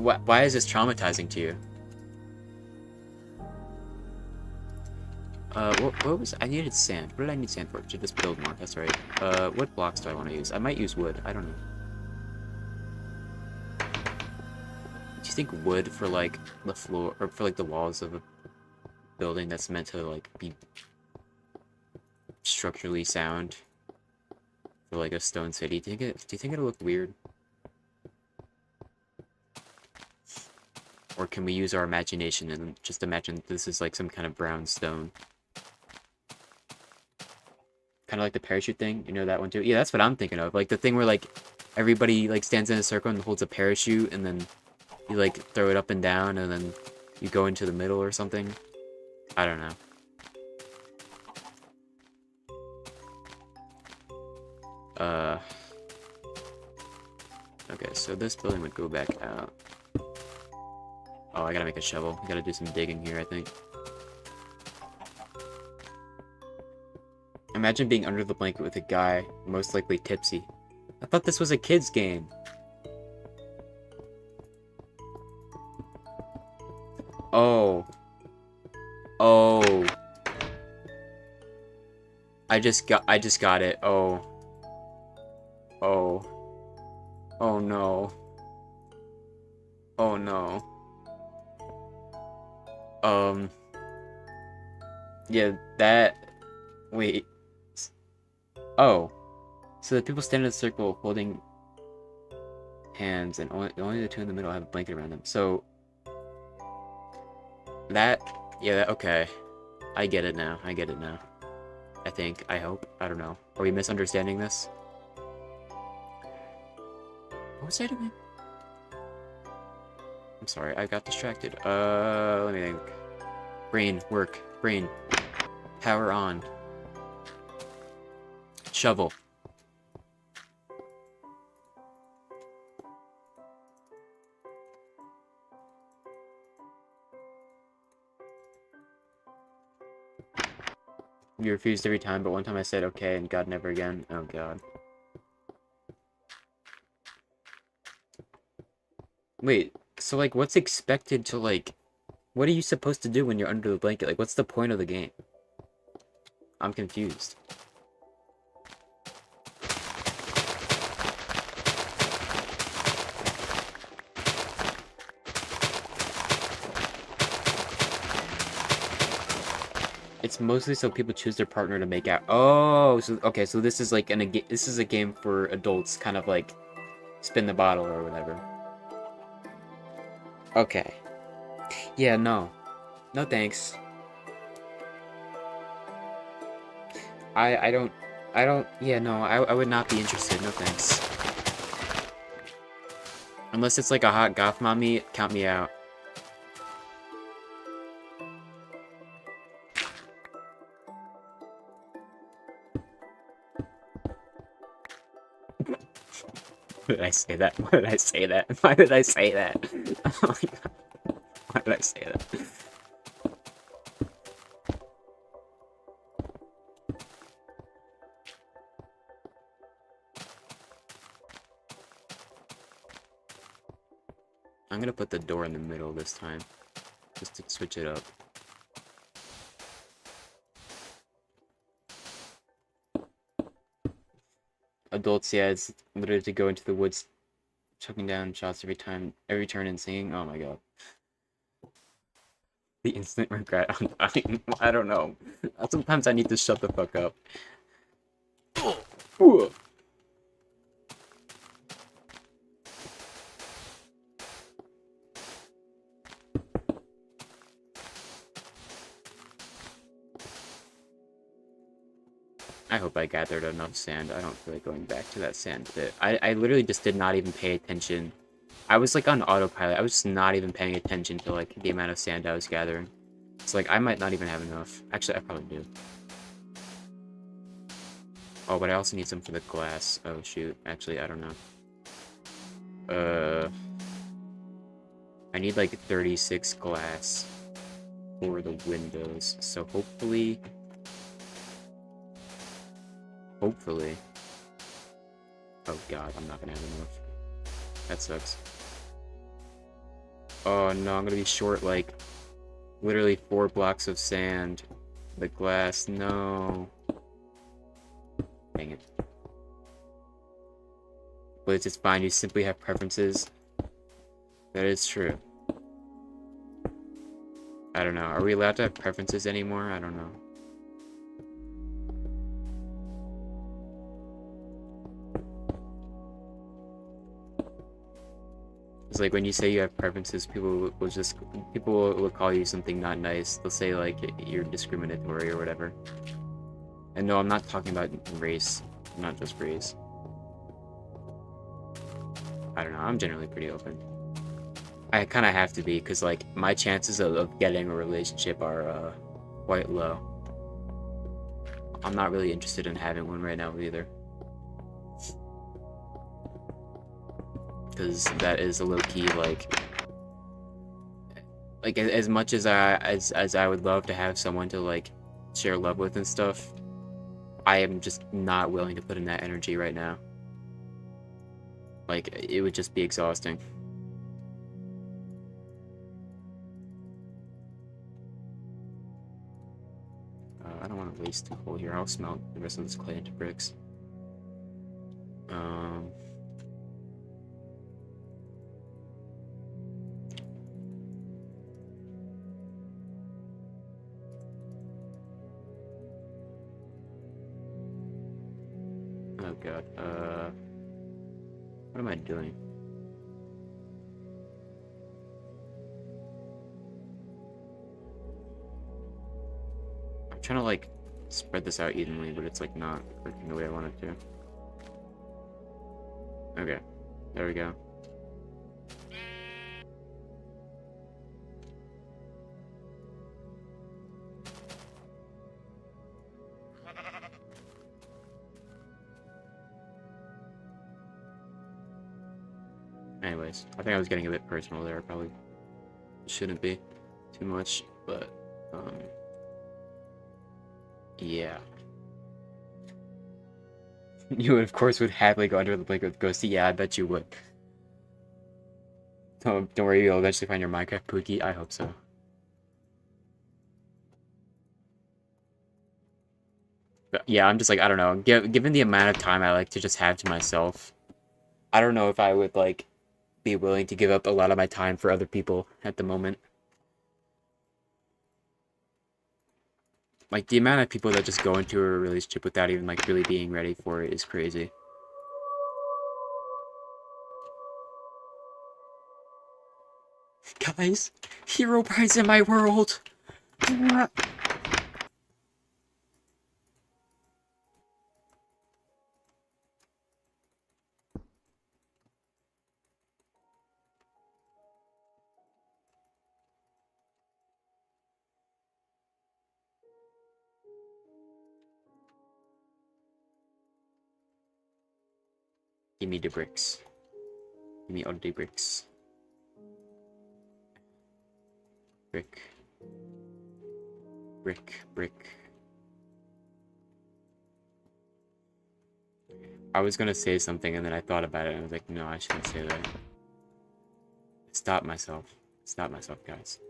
this traumatizing to you? What was... I needed sand. What did I need sand for? To just build more, that's right. What blocks do I want to use? I might use wood, I don't know. Do you think wood for, like, the floor, or for, like, the walls of a building that's meant to, like, be structurally sound? For, like, a stone city? Do you think it'll look weird? Or can we use our imagination and just imagine this is, like, some kind of brown stone? Kind of like the parachute thing, you know that one too? Yeah, that's what I'm thinking of. Like the thing where like everybody like stands in a circle and holds a parachute, and then you like throw it up and down, and then you go into the middle or something. I don't know. Okay, so this building would go back out. Oh, I gotta make a shovel. I gotta do some digging here, I think. Imagine being under the blanket with a guy, most likely tipsy. I thought this was a kid's game. Oh. Oh. I just got it. Oh. Oh. Oh no. Oh no. Yeah, that... Wait. Oh. So the people stand in a circle holding hands, and only the two in the middle have a blanket around them. So... That... Yeah, okay. I get it now. I get it now. I think. I hope. I don't know. Are we misunderstanding this? What was I doing? I'm sorry, I got distracted. Let me think. Brain, work. Brain. Power on. Shovel. You refused every time, but one time I said okay, and God never again. Oh god. Wait, so like what's expected to like... What are you supposed to do when you're under the blanket? Like what's the point of the game? I'm confused. It's mostly so people choose their partner to make out. Oh, so okay, so this is like this is a game for adults, kind of like spin the bottle or whatever. Okay. Yeah, no. No thanks. I don't yeah, no, I would not be interested, no thanks. Unless it's like a hot goth mommy, count me out. Why did I say that? Why did I say that? Why did I say that? Oh my god. Why did I say that? I'm gonna put the door in the middle this time. Just to switch it up. Adults, yeah, it's literally to go into the woods, chucking down shots every turn and singing. Oh my god. The instant regret on dying. I don't know. Sometimes I need to shut the fuck up. Ooh. I hope I gathered enough sand. I don't feel like going back to that sand pit. I literally just did not even pay attention. I was like on autopilot. I was just not even paying attention to like the amount of sand I was gathering. It's like I might not even have enough. Actually, I probably do. Oh, but I also need some for the glass. Oh shoot. Actually, I don't know. I need like 36 glass for the windows. So hopefully. Oh god, I'm not gonna have enough. That sucks. Oh no, I'm gonna be short like literally 4 blocks of sand. The glass, no. Dang it. But it's just fine, you simply have preferences. That is true. I don't know. Are we allowed to have preferences anymore? I don't know. It's like when you say you have preferences, people will call you something not nice. They'll say like you're discriminatory or whatever. And no, I'm not talking about race, not just race. I don't know. I'm generally pretty open. I kind of have to be because like my chances of getting a relationship are quite low. I'm not really interested in having one right now either. Because that is a low-key like as much as I would love to have someone to like share love with and stuff, I am just not willing to put in that energy right now. Like it would just be exhausting. I don't want to waste coal here. I'll smelt the rest of this clay into bricks. Oh god. What am I doing? I'm trying to like spread this out evenly, but it's like not working the way I want it to. Okay, there we go. Anyways, I think I was getting a bit personal there. Probably shouldn't be too much, but yeah. You would, of course, would happily go under the blanket with Ghosty. Yeah, I bet you would. Don't worry, you'll eventually find your Minecraft Pookie. I hope so. But yeah, I'm just like, I don't know. Given the amount of time I like to just have to myself, I don't know if I would like be willing to give up a lot of my time for other people at the moment. Like, the amount of people that just go into a relationship without even, like, really being ready for it is crazy. Guys, Herobrine's in my world! Give me the bricks. Give me all the bricks. Brick. Brick. Brick. I was gonna say something and then I thought about it and I was like, no, I shouldn't say that. Stop myself. Stop myself, guys.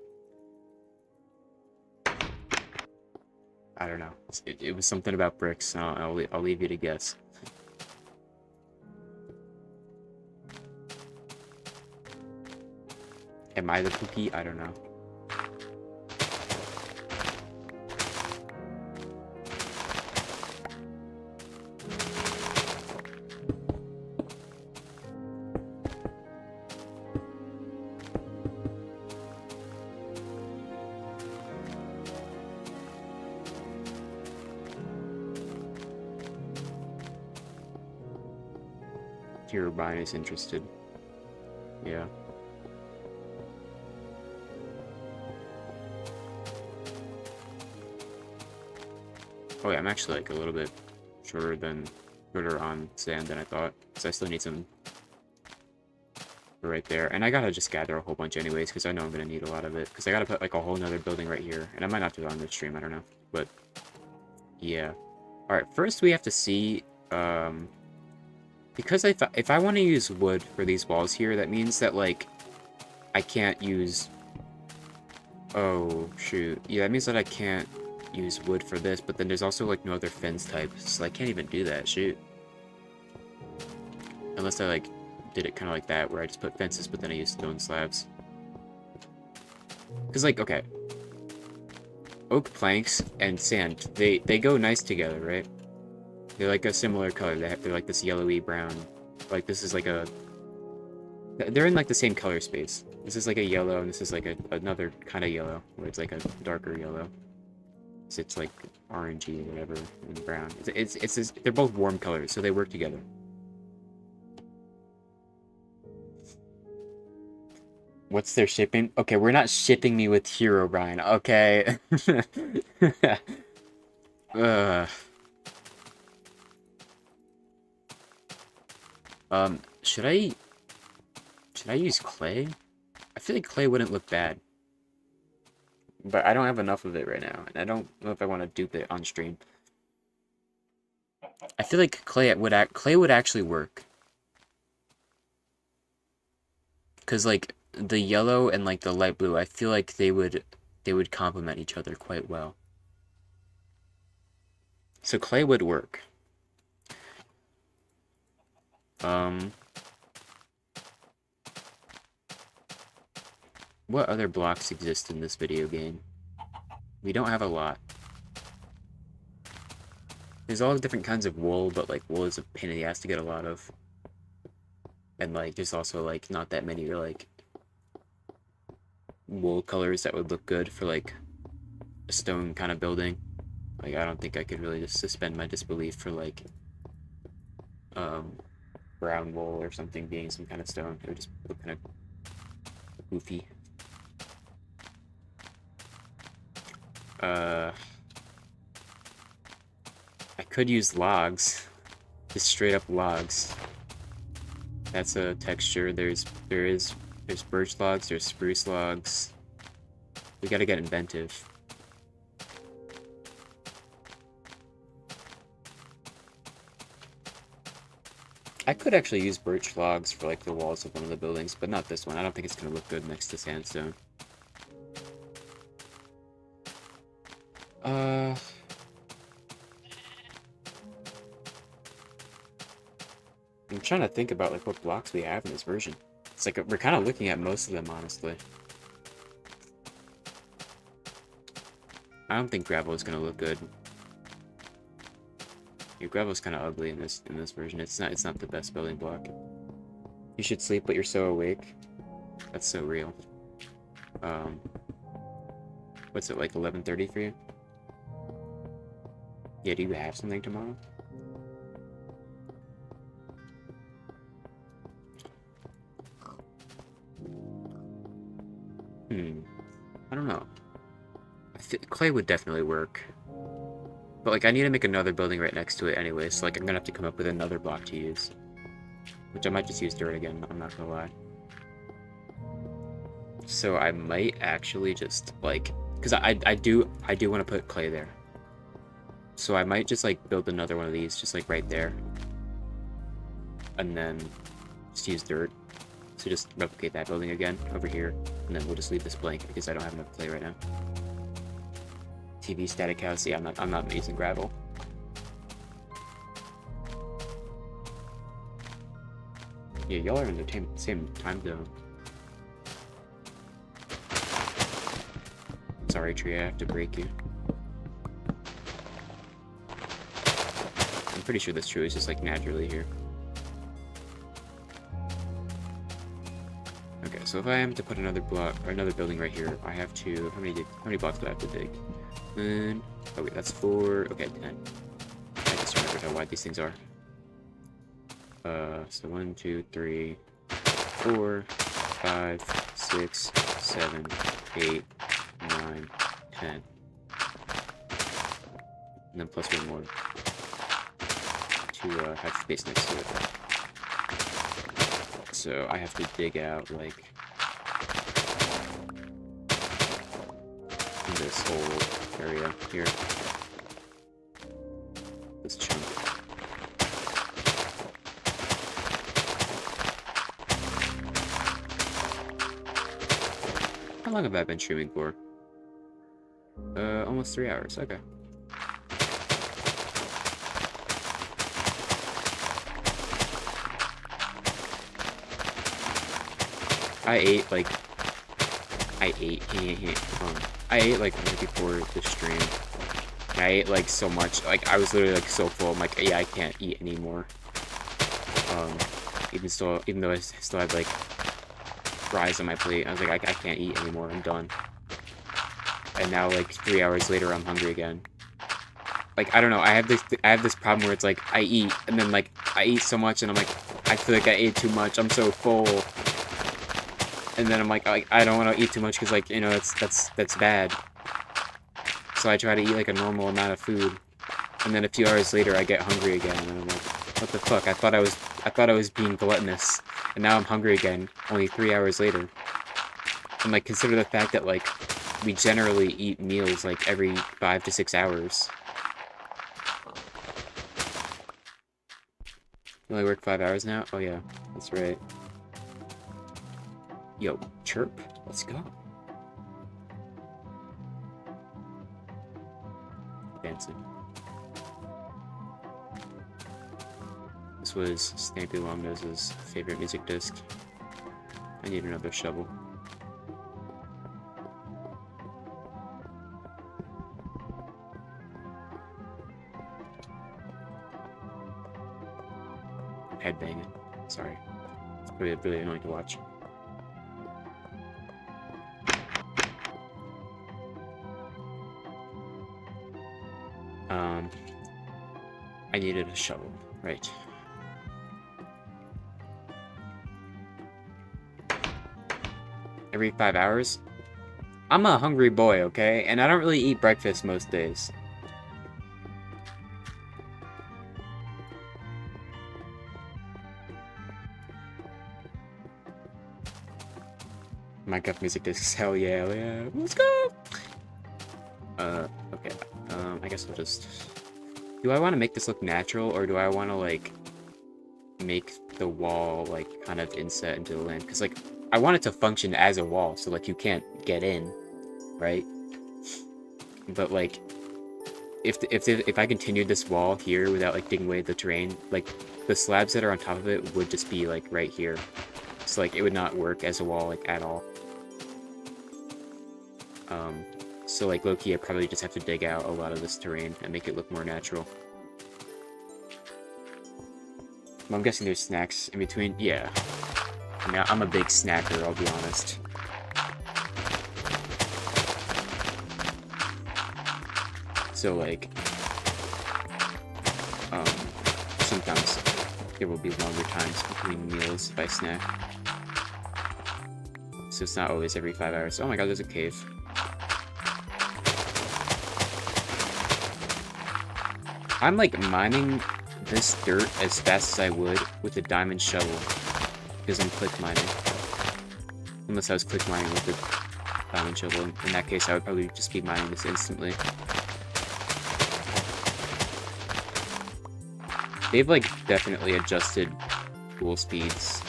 I don't know. It was something about bricks, so I'll leave you to guess. Am I the Pookie? I don't know. Herobrine is interested. Yeah. Oh yeah, I'm actually like a little bit shorter on sand than I thought. So I still need some right there. And I gotta just gather a whole bunch anyways, because I know I'm gonna need a lot of it. Because I gotta put like a whole nother building right here. And I might not do it on this stream, I don't know. But yeah. Alright, first we have to see, because if I want to use wood for these walls here, that means that, like, I can't use... Oh, shoot. Yeah, that means that I can't use wood for this, but then there's also, like, no other fence type, so I can't even do that, shoot. Unless I, like, did it kind of like that, where I just put fences, but then I use stone slabs. Because, like, okay. Oak planks and sand, they go nice together, right? They're like a similar color. They're like this yellowy brown. Like this is like a... They're in like the same color space. This is like a yellow, and this is like another kind of yellow, where it's like a darker yellow. So it's like orangey or whatever, and brown. They're both warm colors, so they work together. What's their shipping? Okay, we're not shipping me with Herobrine. Okay. Ugh. Should I use clay? I feel like clay wouldn't look bad. But I don't have enough of it right now, and I don't know if I want to dupe it on stream. I feel like clay would actually work. Cause like the yellow and like the light blue, I feel like they would complement each other quite well. So clay would work. What other blocks exist in this video game? We don't have a lot. There's all different kinds of wool, but like wool is a pain in the ass to get a lot of. And like there's also like not that many like wool colors that would look good for like a stone kind of building. Like I don't think I could really just suspend my disbelief for like brown wool or something being some kind of stone. It would just look kind of goofy. I could use logs. Just straight up logs. That's a texture. There's birch logs, there's spruce logs. We gotta get inventive. I could actually use birch logs for like the walls of one of the buildings, but not this one. I don't think it's gonna look good next to sandstone. I'm trying to think about like what blocks we have in this version. It's like we're kind of looking at most of them, honestly. I don't think gravel is gonna look good. Your gravel's kind of ugly in this version. It's not the best building block. You should sleep, but you're so awake. That's so real. What's it, like 11:30 for you? Yeah, do you have something tomorrow? I don't know. Clay would definitely work. But, like, I need to make another building right next to it anyway, so, like, I'm gonna have to come up with another block to use. Which I might just use dirt again, I'm not gonna lie. So I might actually just, like... Because I do want to put clay there. So I might just, like, build another one of these, just, like, right there. And then just use dirt. So just replicate that building again over here. And then we'll just leave this blank because I don't have enough clay right now. TV static house. Yeah, I'm not using gravel. Yeah, y'all are in the same time zone. Sorry, tree, I have to break you. I'm pretty sure this tree is just like naturally here. Okay, so if I am to put another block or another building right here, I have to. How many blocks do I have to dig? And oh wait, that's 4. Okay, 10. I just remembered how wide these things are. So 1, 2, 3, 4, 5, 6, 7, 8, 9, 10. And then plus 1 more to have space next to it. So I have to dig out like this whole area here. This chunk. How long have I been streaming for? Almost 3 hours. Okay. I ate like right before the stream. And I ate like so much. Like I was literally like so full. I'm like, yeah, I can't eat anymore. Even though I still had like fries on my plate, I was like, I can't eat anymore. I'm done. And now like 3 hours later, I'm hungry again. Like I don't know. I have this problem where it's like I eat and then like I eat so much and I'm like I feel like I ate too much. I'm so full. And then I'm like I don't want to eat too much because like, you know, that's bad. So I try to eat like a normal amount of food, and then a few hours later I get hungry again, and I'm like, what the fuck? I thought I was being gluttonous, and now I'm hungry again. Only 3 hours later. And like consider the fact that like we generally eat meals like every 5 to 6 hours. You only work 5 hours now? Oh yeah, that's right. Yo, chirp. Let's go. Dancing. This was Stampy Longnose's favorite music disc. I need another shovel. Headbanging. Sorry. It's really annoying to watch. I needed a shovel, right. Every 5 hours? I'm a hungry boy, okay? And I don't really eat breakfast most days. Minecraft music discs, hell yeah, let's go! Okay, I guess I'll just... Do I want to make this look natural, or do I want to, like, make the wall, like, kind of inset into the land? Because, like, I want it to function as a wall, so, like, you can't get in, right? But, like, if I continued this wall here without, like, digging away the terrain, like, the slabs that are on top of it would just be, like, right here. So, like, it would not work as a wall, like, at all. So, like, low-key, I probably just have to dig out a lot of this terrain and make it look more natural. I'm guessing there's snacks in between. Yeah. I mean, I'm a big snacker, I'll be honest. So, like, sometimes there will be longer times between meals if I snack. So it's not always every 5 hours. Oh my god, there's a cave. I'm, like, mining this dirt as fast as I would with a diamond shovel. Because I'm click mining. Unless I was click mining with a diamond shovel. In that case, I would probably just be mining this instantly. They've, like, definitely adjusted dual speeds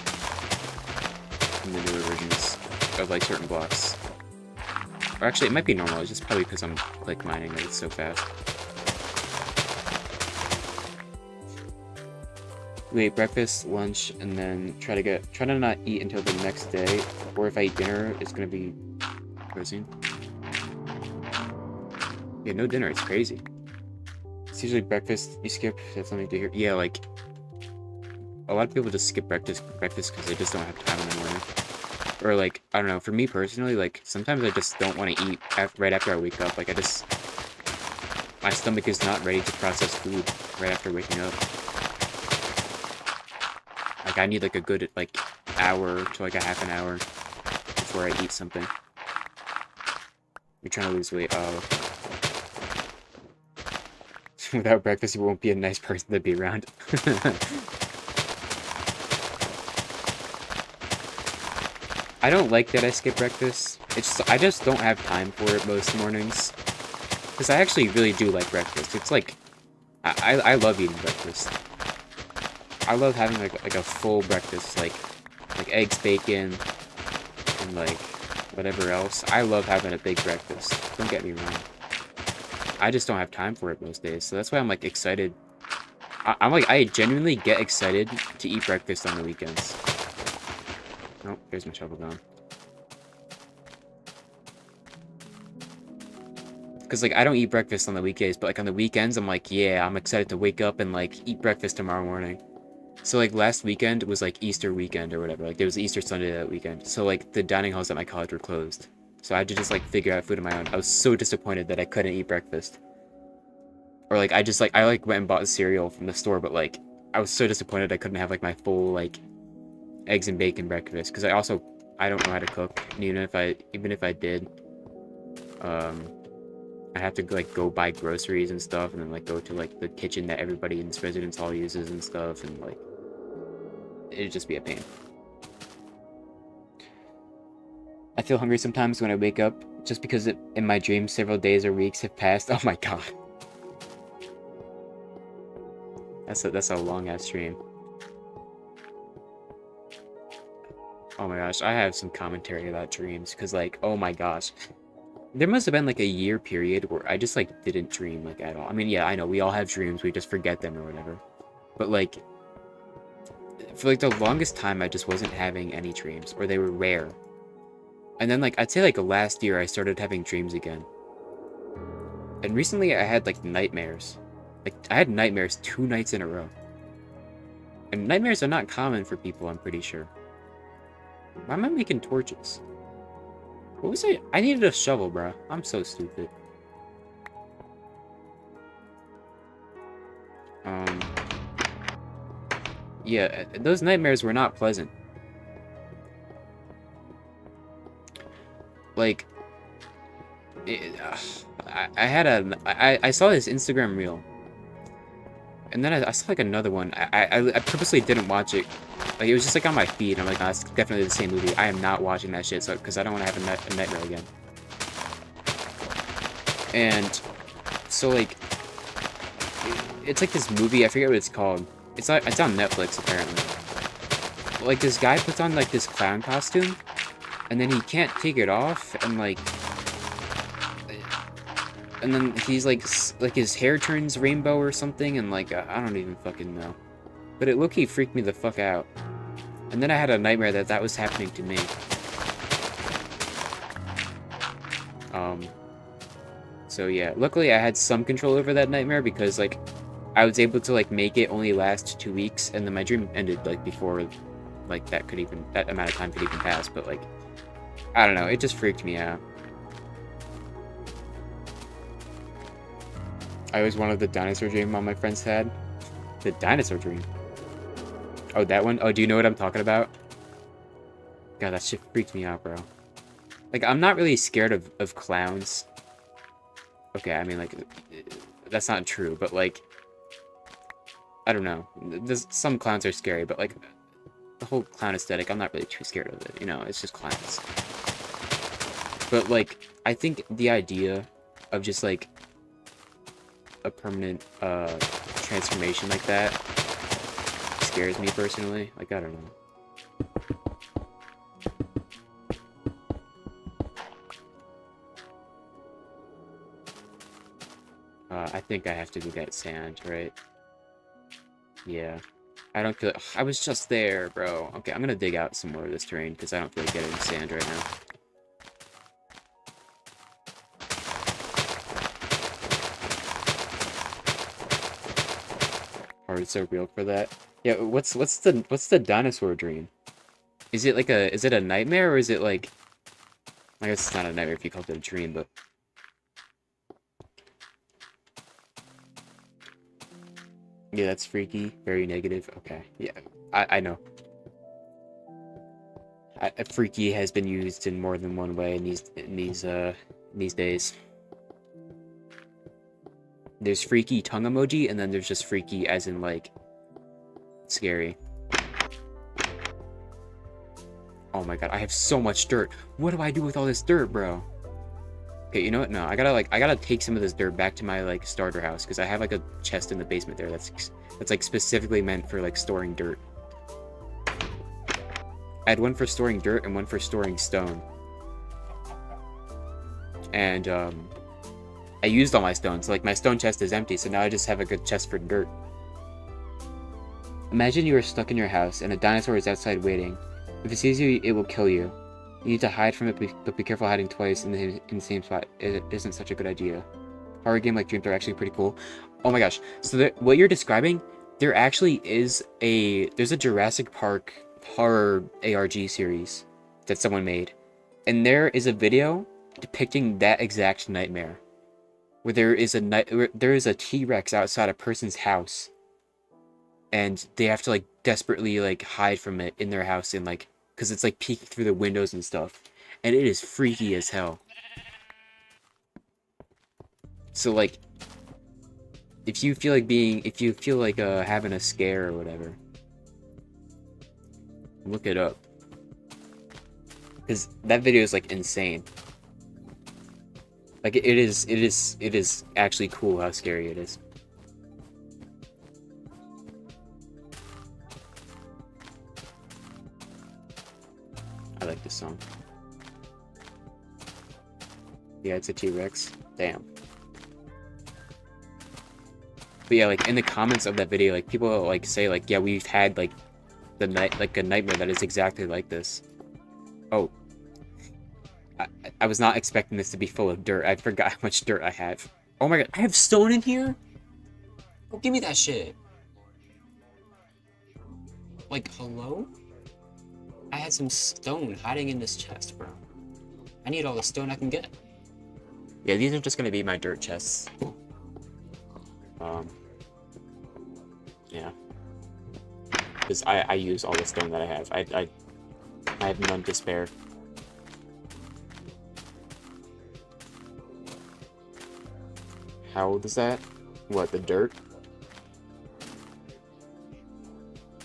in the newer versions of, like, certain blocks. Or actually, it might be normal. It's just probably because I'm click mining that it's so fast. We ate breakfast, lunch, and then try to not eat until the next day. Or if I eat dinner, it's gonna be protein. Yeah, no dinner. It's crazy. It's usually breakfast you skip. That's something to hear. Yeah, like a lot of people just skip breakfast because they just don't have time in the morning. Or like, I don't know. For me personally, like sometimes I just don't want to eat right after I wake up. Like my stomach is not ready to process food right after waking up. Like I need like a good like hour to like a half an hour before I eat something. You're trying to lose weight. Oh. Without breakfast, you won't be a nice person to be around. I don't like that I skip breakfast. I just don't have time for it most mornings. Because I actually really do like breakfast. It's like, I love eating breakfast. I love having like a full breakfast, like eggs, bacon, and like whatever else. I love having a big breakfast. Don't get me wrong. I just don't have time for it most days, so that's why I'm like excited. I genuinely get excited to eat breakfast on the weekends. Oh, there's my shovel gone. Because like I don't eat breakfast on the weekdays, but like on the weekends, I'm like, yeah, I'm excited to wake up and like eat breakfast tomorrow morning. So like last weekend was like Easter weekend or whatever. Like there was Easter Sunday that weekend. So like the dining halls at my college were closed. So I had to just like figure out food on my own. I was so disappointed that I couldn't eat breakfast. Or like I went and bought cereal from the store, but like I was so disappointed I couldn't have like my full like eggs and bacon breakfast because I don't know how to cook. And even if I did, I have to like go buy groceries and stuff, and then like go to like the kitchen that everybody in this residence hall uses and stuff, and like it'd just be a pain. I feel hungry sometimes when I wake up, just because in my dreams several days or weeks have passed. Oh my god. That's a long-ass stream. Oh my gosh, I have some commentary about dreams, because like, oh my gosh. There must have been like a year period where I just like didn't dream like at all. I mean, yeah, I know, we all have dreams, we just forget them or whatever. But like, for like the longest time, I just wasn't having any dreams, or they were rare. And then, like, I'd say, like, last year, I started having dreams again. And recently, I had, like, nightmares. Like, I had nightmares 2 nights in a row. And nightmares are not common for people, I'm pretty sure. Why am I making torches? What was I? I needed a shovel, bruh. I'm so stupid. Yeah, those nightmares were not pleasant. Like, I saw this Instagram reel, and then I saw like another one. I purposely didn't watch it. Like it was just like on my feed. I'm like, oh, it's definitely the same movie. I am not watching that shit, so because I don't want to have a nightmare again. And so like, it's like this movie. I forget what it's called. It's on Netflix apparently. Like this guy puts on like this clown costume. And then he can't take it off, and like, and then he's like his hair turns rainbow or something, and like I don't even fucking know, but it low-key freaked me the fuck out. And then I had a nightmare that was happening to me. So yeah, luckily I had some control over that nightmare because like I was able to like make it only last 2 weeks, and then my dream ended like before like that amount of time could even pass. But like I don't know, it just freaked me out. I always wanted the dinosaur dream all my friends had. The dinosaur dream. Oh, that one? Oh, do you know what I'm talking about? God, that shit freaked me out, bro. Like, I'm not really scared of clowns. Okay, I mean, like, that's not true, but, like, I don't know. Some clowns are scary, but, like, the whole clown aesthetic, I'm not really too scared of it. You know, it's just clowns. But, like, I think the idea of just, like, a permanent, transformation like that scares me personally. Like, I don't know. I think I have to do that sand, right? Yeah. I don't feel like... I was just there, bro. Okay, I'm gonna dig out some more of this terrain, because I don't feel like getting sand right now. Or it's so real for that. Yeah, what's the dinosaur dream? Is it like is it a nightmare, or is it like... I guess it's not a nightmare if you call it a dream, but... Yeah, that's freaky. Very negative. Okay, yeah. I know. Freaky has been used in more than one way in these days. There's freaky tongue emoji, and then there's just freaky as in, like, scary. Oh my god, I have so much dirt. What do I do with all this dirt, bro? Okay, you know what? No, I gotta take some of this dirt back to my, like, starter house, because I have, like, a chest in the basement there that's like, specifically meant for, like, storing dirt. I had one for storing dirt and one for storing stone. And, I used all my stones. So, like, my stone chest is empty, so now I just have a good chest for dirt. Imagine you are stuck in your house, and a dinosaur is outside waiting. If it sees you, it will kill you. You need to hide from it, but be careful hiding twice in the same spot. It isn't such a good idea. Horror game like Dreams are actually pretty cool. Oh my gosh. So what you're describing, there actually is there's a Jurassic Park horror ARG series that someone made. And there is a video depicting that exact nightmare. Where there is a T-Rex outside a person's house. And they have to, like, desperately, like, hide from it in their house, and, like, because it's, like, peeking through the windows and stuff. And it is freaky as hell. So, like, if you feel like having a scare or whatever, look it up. Because that video is, like, insane. Like, it is actually cool how scary it is. I like this song. Yeah, it's a T-Rex. Damn. But yeah, like, in the comments of that video, like, people, like, say, like, yeah, we've had, like, a nightmare that is exactly like this. Oh. I was not expecting this to be full of dirt. I forgot how much dirt I have. Oh my god, I have stone in here? Oh, give me that shit. Like, hello? I had some stone hiding in this chest, bro. I need all the stone I can get. Yeah, these are just gonna be my dirt chests. Yeah. Because I use all the stone that I have. I have none to spare. How old is that? What, the dirt?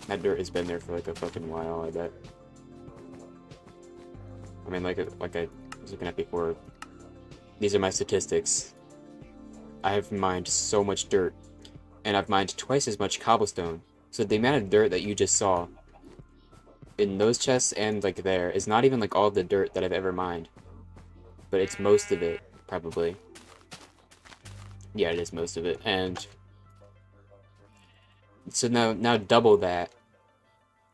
That dirt has been there for, like, a fucking while, I bet. I mean, like I was looking at before, these are my statistics. I have mined so much dirt, and I've mined twice as much cobblestone. So the amount of dirt that you just saw in those chests and, like, there is not even, like, all the dirt that I've ever mined. But it's most of it, probably. Yeah, it is most of it. And so now double that,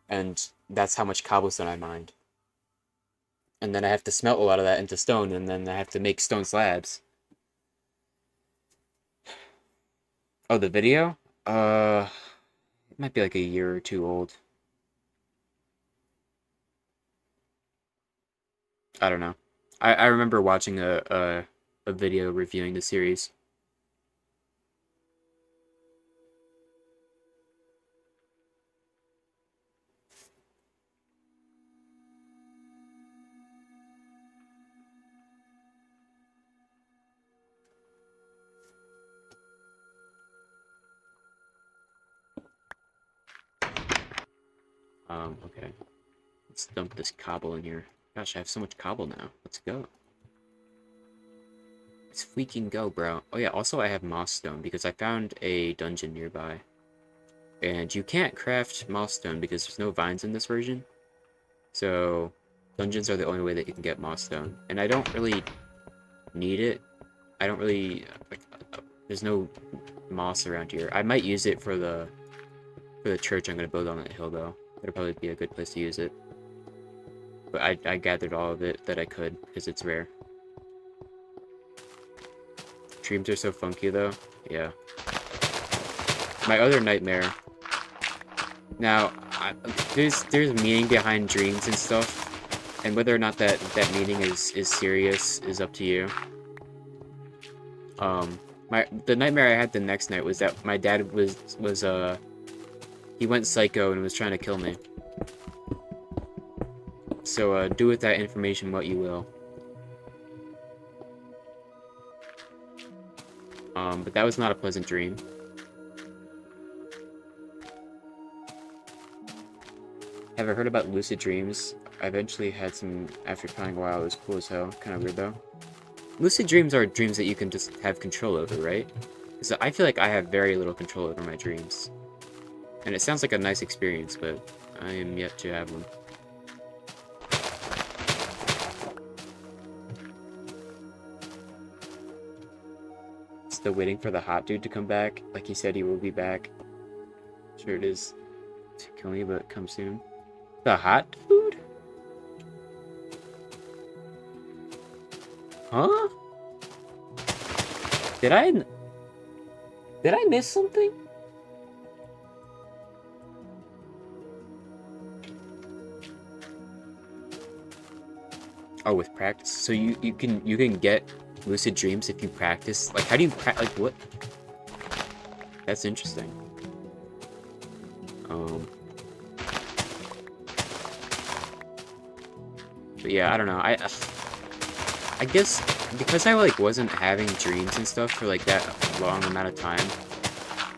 and that's how much cobblestone I mined. And then I have to smelt a lot of that into stone, and then I have to make stone slabs. Oh, the video? It might be like a year or two old. I don't know. I remember watching a video reviewing the series. Okay. Let's dump this cobble in here. Gosh, I have so much cobble now. Let's go. Let's freaking go, bro. Oh yeah, also I have moss stone because I found a dungeon nearby. And you can't craft moss stone because there's no vines in this version. So dungeons are the only way that you can get moss stone. And I don't really need it. I don't really like there's no moss around here. I might use it for the church I'm gonna build on that hill though. That'll probably be a good place to use it. But I gathered all of it that I could because it's rare. Dreams are so funky though. Yeah. My other nightmare. Now, there's meaning behind dreams and stuff, and whether or not that meaning is serious is up to you. The nightmare I had the next night was that my dad was he went psycho and was trying to kill me. So do with that information what you will. But that was not a pleasant dream. Have I heard about lucid dreams? I eventually had some after trying a while. It was cool as hell. Kind of weird though. Lucid dreams are dreams that you can just have control over, right? Because I feel like I have very little control over my dreams. And it sounds like a nice experience, but I am yet to have one. Still waiting for the hot dude to come back. Like he said he will be back. Sure it is to kill me, but come soon. The hot dude? Huh? Did I miss something? Oh, with practice. So you can get lucid dreams if you practice. Like how do you like what? That's interesting. But yeah, I don't know. I guess because I like wasn't having dreams and stuff for like that long amount of time.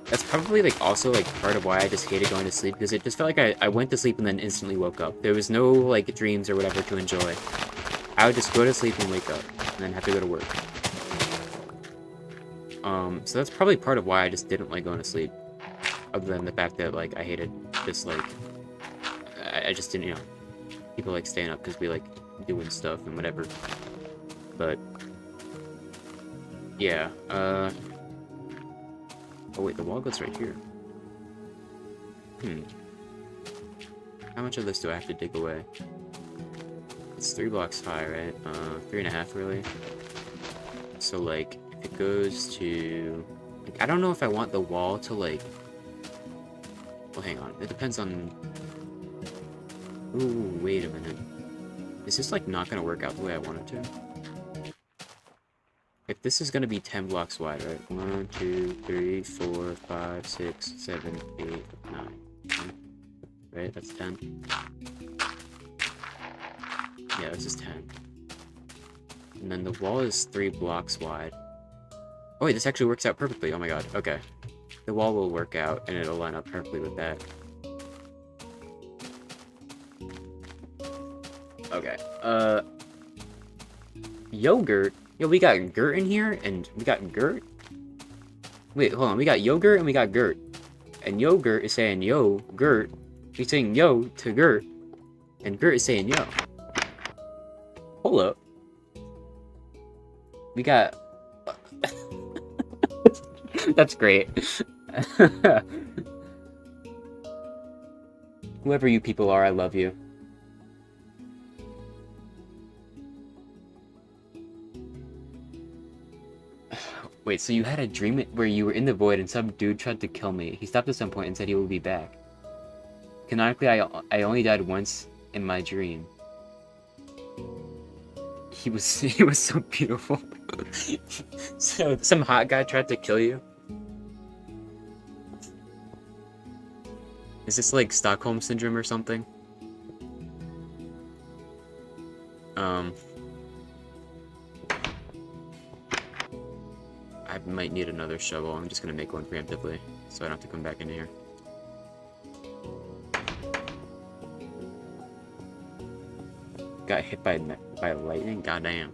That's probably like also like part of why I just hated going to sleep because it just felt like I went to sleep and then instantly woke up. There was no like dreams or whatever to enjoy. I would just go to sleep and wake up and then have to go to work. So that's probably part of why I just didn't like going to sleep. Other than the fact that like I hated just like I just didn't, you know, people like staying up because we like doing stuff and whatever. But yeah, oh wait, the wall goes right here. How much of this do I have to dig away? It's 3 blocks high, right? 3.5 really. So like, if it goes to, like, I don't know if I want the wall to like. Well, hang on. It depends on. Ooh, wait a minute. Is this like not gonna work out the way I want it to? If this is gonna be 10 blocks wide, right? 1, 2, 3, 4, 5, 6, 7, 8, 9. 10. Right? That's 10. Yeah, this is 10. And then the wall is 3 blocks wide. Oh wait, this actually works out perfectly. Oh my god. Okay. The wall will work out, and it'll line up perfectly with that. Okay. Yogurt? Yo, we got Gert in here, and we got Gert? Wait, hold on. We got yogurt and we got Gert. And yogurt is saying yo, Gert. He's saying yo to Gert. And Gert is saying yo. Hold up. We got... That's great. Whoever you people are, I love you. Wait, so you had a dream where you were in the void and some dude tried to kill me. He stopped at some point and said he will be back. Canonically, I only died once in my dream. He was he was so beautiful. So some hot guy tried to kill you? Is this like Stockholm syndrome or something? I might need another shovel. I'm just gonna make one preemptively, so I don't have to come back in here. Got hit by lightning? Goddamn.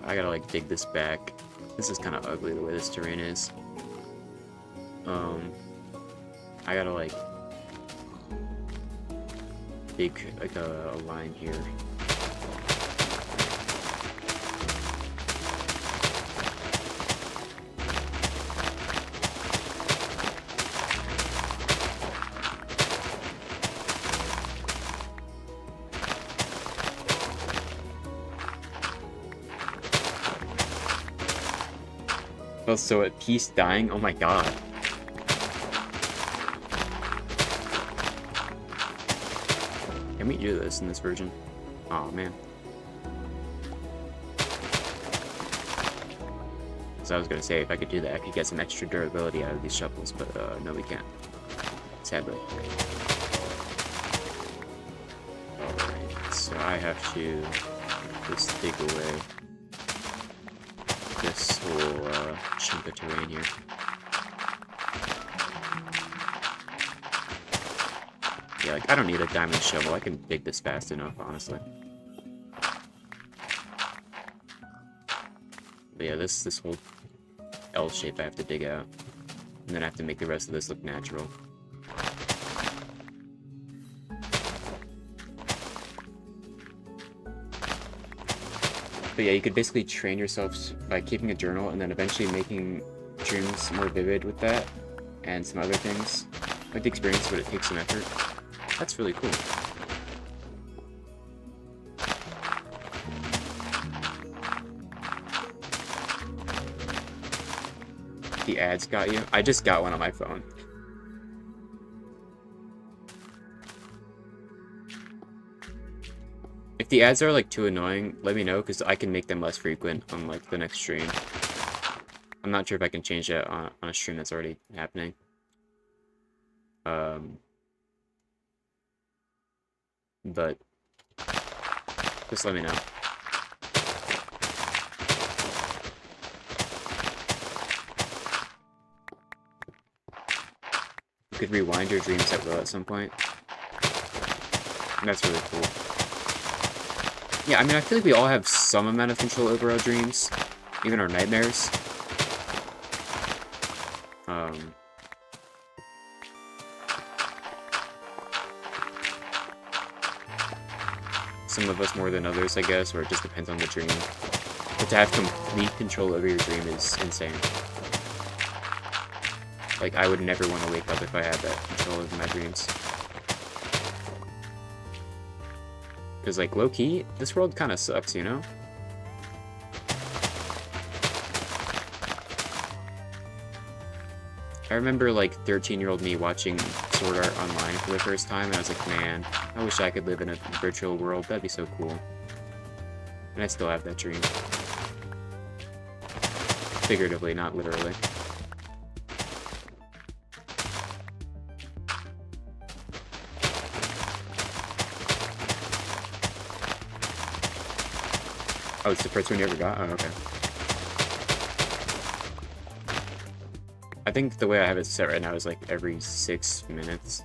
I gotta like dig this back. This is kind of ugly the way this terrain is. I gotta like dig like a line here. Oh, so at peace dying? Oh my god. Can we do this in this version? Oh man. So I was gonna say, if I could do that, I could get some extra durability out of these shovels, but no we can't. Sadly. Alright, so I have to just dig away this whole chunk of terrain here. Yeah, like, I don't need a diamond shovel. I can dig this fast enough, honestly. But yeah, this whole L shape I have to dig out. And then I have to make the rest of this look natural. But yeah, you could basically train yourself by keeping a journal and then eventually making dreams more vivid with that. And some other things. Like the experience, but it takes some effort. That's really cool. The ads got you? I just got one on my phone. If the ads are like too annoying, let me know because I can make them less frequent on like the next stream. I'm not sure if I can change that on a stream that's already happening. But just let me know. You could rewind your dreams at will at some point. And that's really cool. Yeah, I mean, I feel like we all have some amount of control over our dreams, even our nightmares. Some of us more than others, I guess, or it just depends on the dream. But to have complete control over your dream is insane. Like, I would never want to wake up if I had that control over my dreams. Because, like, low-key, this world kind of sucks, you know? I remember, like, 13-year-old me watching Sword Art Online for the first time, and I was like, man, I wish I could live in a virtual world. That'd be so cool. And I still have that dream. Figuratively, not literally. Oh, it's the first one you ever got? Oh, okay. I think the way I have it set right now is like every 6 minutes.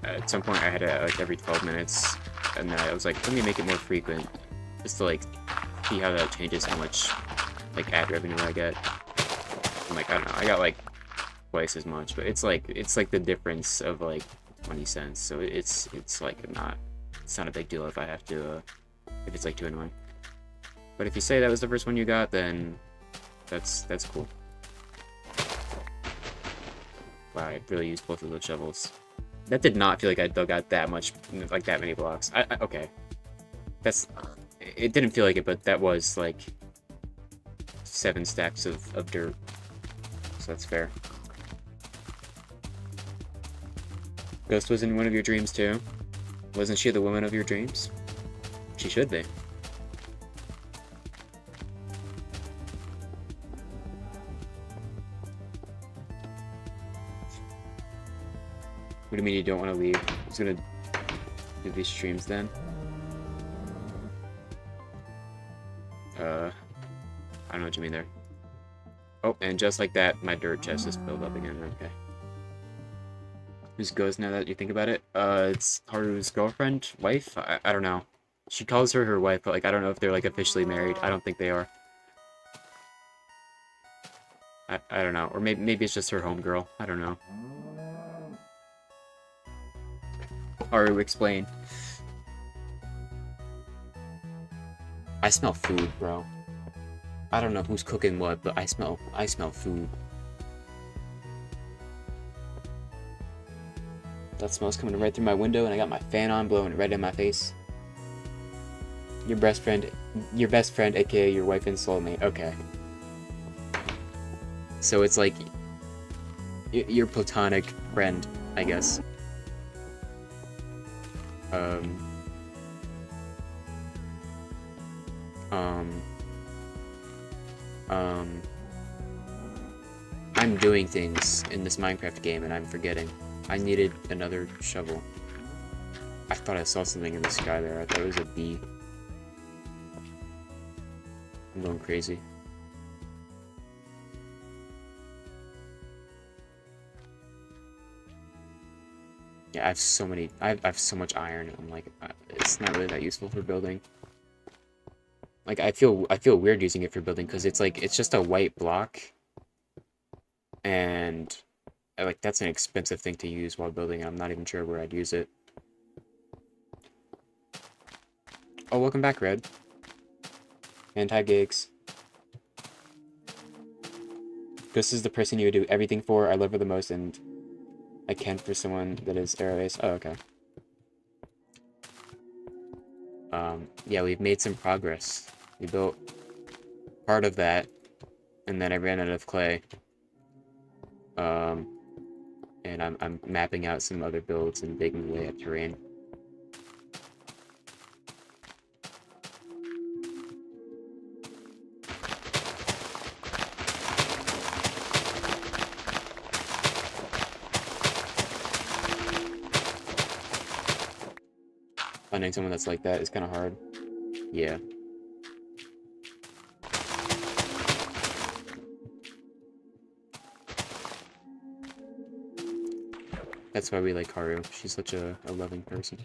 At some point I had it like every 12 minutes, and then I was like, let me make it more frequent, just to like see how that changes how much like ad revenue I get. I'm like, I don't know, I got like twice as much, but it's like the difference of like 20 cents, so it's like not It's not a big deal if I have to, if it's like too annoying. But if you say that was the first one you got, then that's cool. Wow, I really used both of those shovels. That did not feel like I dug out that much, like that many blocks. Okay. That's, it didn't feel like it, but that was like 7 stacks of dirt. So that's fair. Ghost was in one of your dreams too? Wasn't she the woman of your dreams? She should be. What do you mean you don't want to leave? Who's gonna do these streams then? I don't know what you mean there. Oh, and just like that, my dirt chest is filled up again. Okay. Who's Ghost now that you think about it? It's Haru's girlfriend? Wife? I don't know. She calls her wife, but like I don't know if they're like officially married. I don't think they are. I don't know. Or maybe it's just her homegirl. I don't know. Haru, explain. I smell food, bro. I don't know who's cooking what, but I smell food. That smell's coming right through my window, and I got my fan on, blowing right in my face. Your best friend, aka your wife and soulmate. Okay. So it's like your platonic friend, I guess. I'm doing things in this Minecraft game and I'm forgetting. I needed another shovel. I thought I saw something in the sky there. I thought it was a bee. I'm going crazy. Yeah, I have so many. I have so much iron. I'm like, it's not really that useful for building. Like, I feel weird using it for building because it's like it's just a white block, and like that's an expensive thing to use while building. I'm not even sure where I'd use it. Oh, welcome back, Red. Anti-gigs. This is the person you would do everything for. I love her the most, and I can for someone that is air-based. Oh, okay. Yeah, we've made some progress. We built part of that, and then I ran out of clay. And I'm mapping out some other builds and digging away at terrain. Finding someone that's like that is kind of hard. Yeah. That's why we like Haru. She's such a loving person.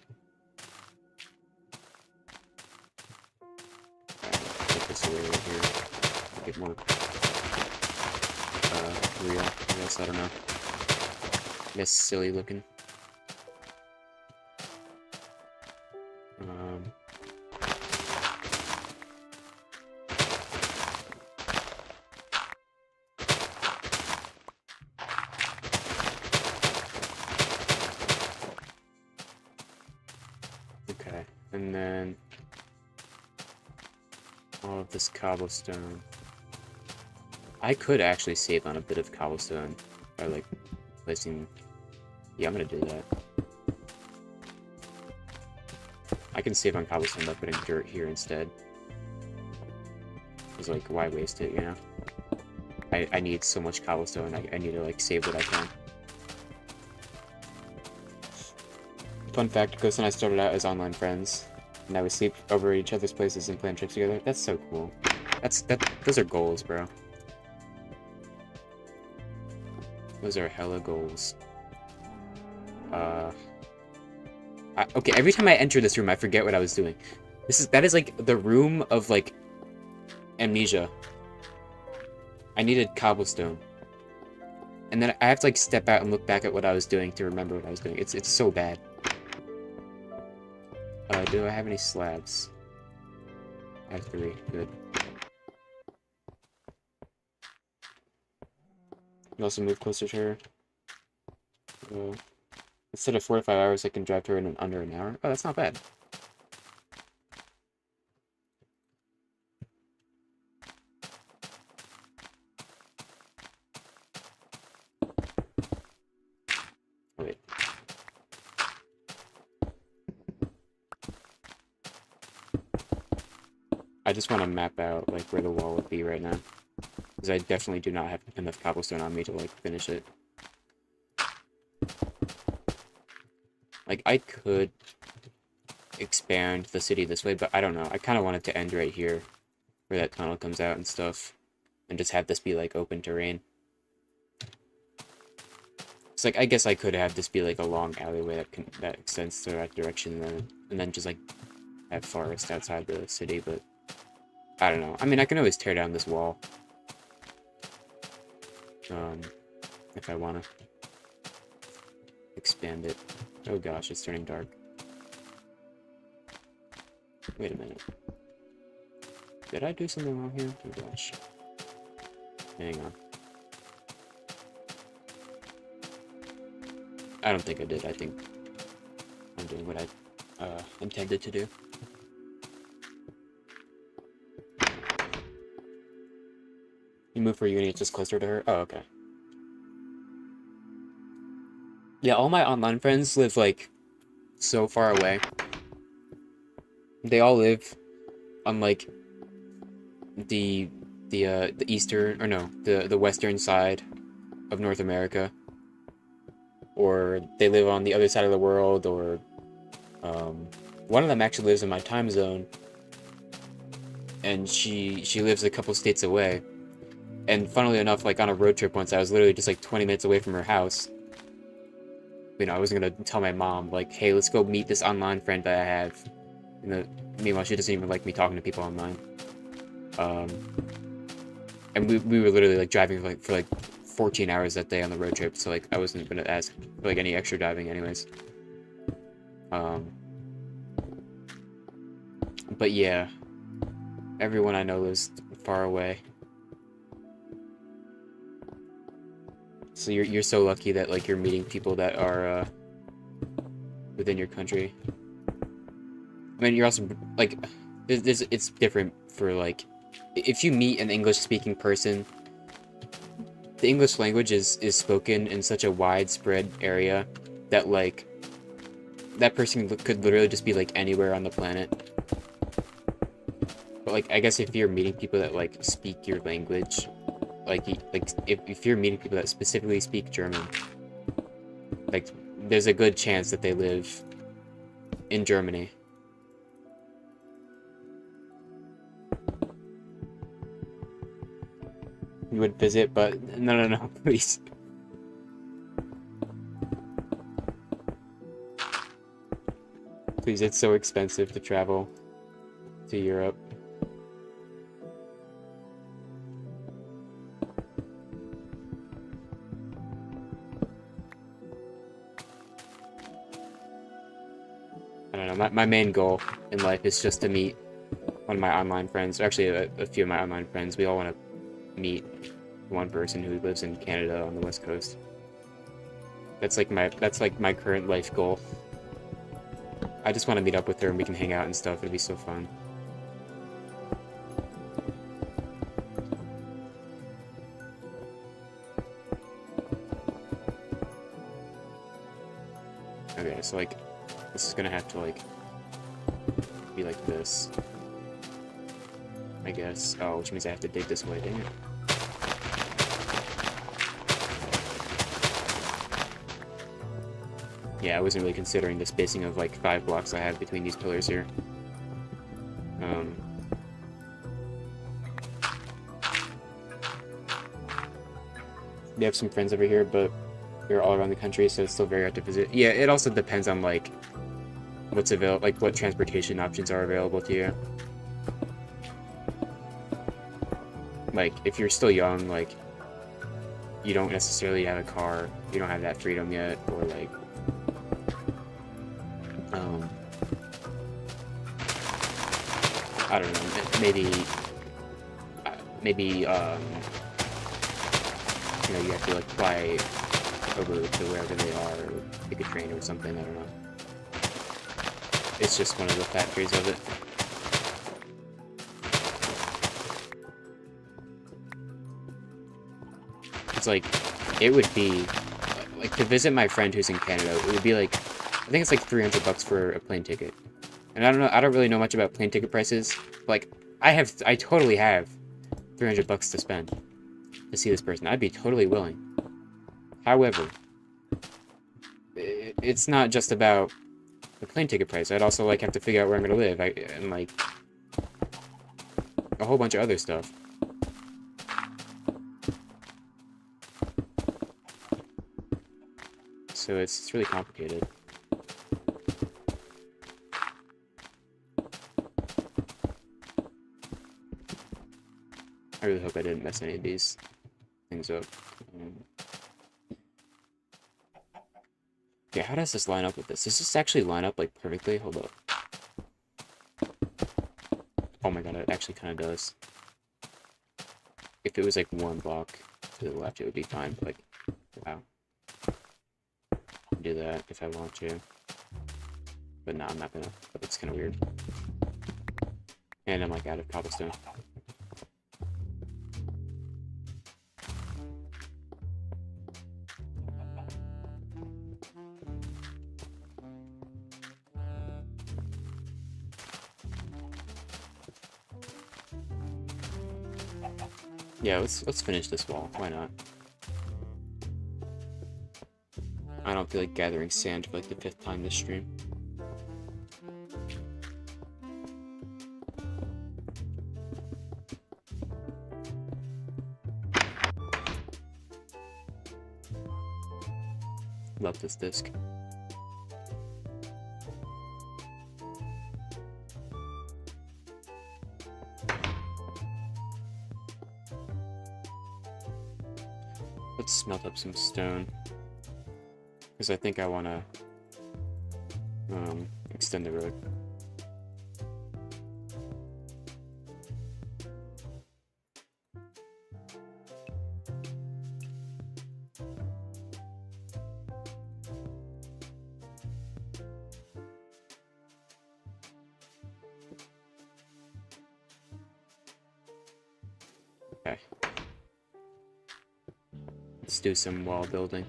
Put this away right here. Get more real. I guess, I don't know. I guess silly looking. Okay, and then all of this cobblestone. I could actually save on a bit of cobblestone by like placing. Yeah, I'm gonna do that. I can save on cobblestone by putting dirt here instead. It's like, why waste it, you know? I need so much cobblestone. I need to like save what I can. Fun fact, Ghost and I started out as online friends. And now we sleep over at each other's places and plan trips together. That's so cool. Those are goals, bro. Those are hella goals. Okay, every time I enter this room, I forget what I was doing. That is like the room of like amnesia. I needed cobblestone. And then I have to like step out and look back at what I was doing to remember what I was doing. It's so bad. Do I have any slabs? I have 3. Good. You also move closer to her. Instead of 4 to 5 hours, I can drive to her in under an hour. Oh, that's not bad. Oh, wait. I just want to map out like where the wall would be right now, because I definitely do not have enough cobblestone on me to like finish it. Like I could expand the city this way, but I don't know. I kind of want it to end right here, where that tunnel comes out and stuff, and just have this be like open terrain. It's like I guess I could have this be like a long alleyway that extends to that direction, and then just like have forest outside the city, but I don't know. I mean, I can always tear down this wall. If I want to expand it. Oh gosh, it's turning dark. Wait a minute. Did I do something wrong here? Oh gosh. Hang on. I don't think I did. I think I'm doing what I intended to do. You move for a unit just closer to her? Oh, okay. Yeah, all my online friends live, like, so far away. They all live on, like, the eastern, or no, the western side of North America. Or they live on the other side of the world, or, one of them actually lives in my time zone. And she lives a couple states away. And funnily enough, like, on a road trip once, I was literally just, like, 20 minutes away from her house. You know, I wasn't gonna tell my mom, like, hey, let's go meet this online friend that I have. Meanwhile, she doesn't even like me talking to people online. And we were literally, like, driving, for, like, 14 hours that day on the road trip, so, like, I wasn't gonna ask for, like, any extra driving anyways. But yeah. Everyone I know lives far away. So you're so lucky that like you're meeting people that are within your country. I mean, you're also like, it's different for like, if you meet an English-speaking person, the English language is spoken in such a widespread area that like that person could literally just be like anywhere on the planet. But like, I guess if you're meeting people that like speak your language. Like if you're meeting people that specifically speak German, like, there's a good chance that they live in Germany. You would visit, but no, please. Please, it's so expensive to travel to Europe. I don't know, my main goal in life is just to meet one of my online friends, or actually a few of my online friends. We all want to meet one person who lives in Canada on the West Coast. That's like my current life goal. I just want to meet up with her and we can hang out and stuff. It'd be so fun. Okay, so like, this is gonna have to like be like this, I guess. Oh, which means I have to dig this way, dang it. Yeah, I wasn't really considering the spacing of like 5 blocks I have between these pillars here. They have some friends over here, but they're all around the country, so it's still very hard to visit. Yeah, it also depends on like what's available, like what transportation options are available to you. Like, if you're still young, like, you don't necessarily have a car, you don't have that freedom yet, or like, I don't know, maybe, you know, you have to, like, fly over to wherever they are, or take a train or something, I don't know. It's just one of the factories of it. It's like, it would be, like, to visit my friend who's in Canada, it would be like, I think it's like $300 for a plane ticket. And I don't know, I don't really know much about plane ticket prices. But, like, I totally have $300 to spend to see this person. I'd be totally willing. However, it's not just about the plane ticket price. I'd also, like, have to figure out where I'm gonna live, and, like, a whole bunch of other stuff. So it's really complicated. I really hope I didn't mess any of these things up. Okay, how does this line up with this? Does this actually line up, like, perfectly? Hold up. Oh my god, it actually kind of does. If it was, like, one block to the left, it would be fine, but, like, wow. Do that if I want to. But no, I'm not gonna. It's kind of weird. And I'm, like, out of cobblestone. Yeah, let's finish this wall. Why not? I don't feel like gathering sand for like the 5th time this stream. Love this disc. Let's smelt up some stone. Because I think I want to extend the road. Okay. Let's do some wall building.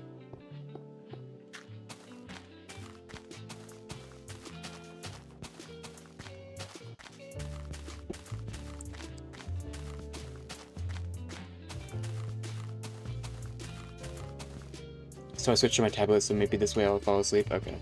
So I switched to my tablet, so maybe this way I'll fall asleep. Okay.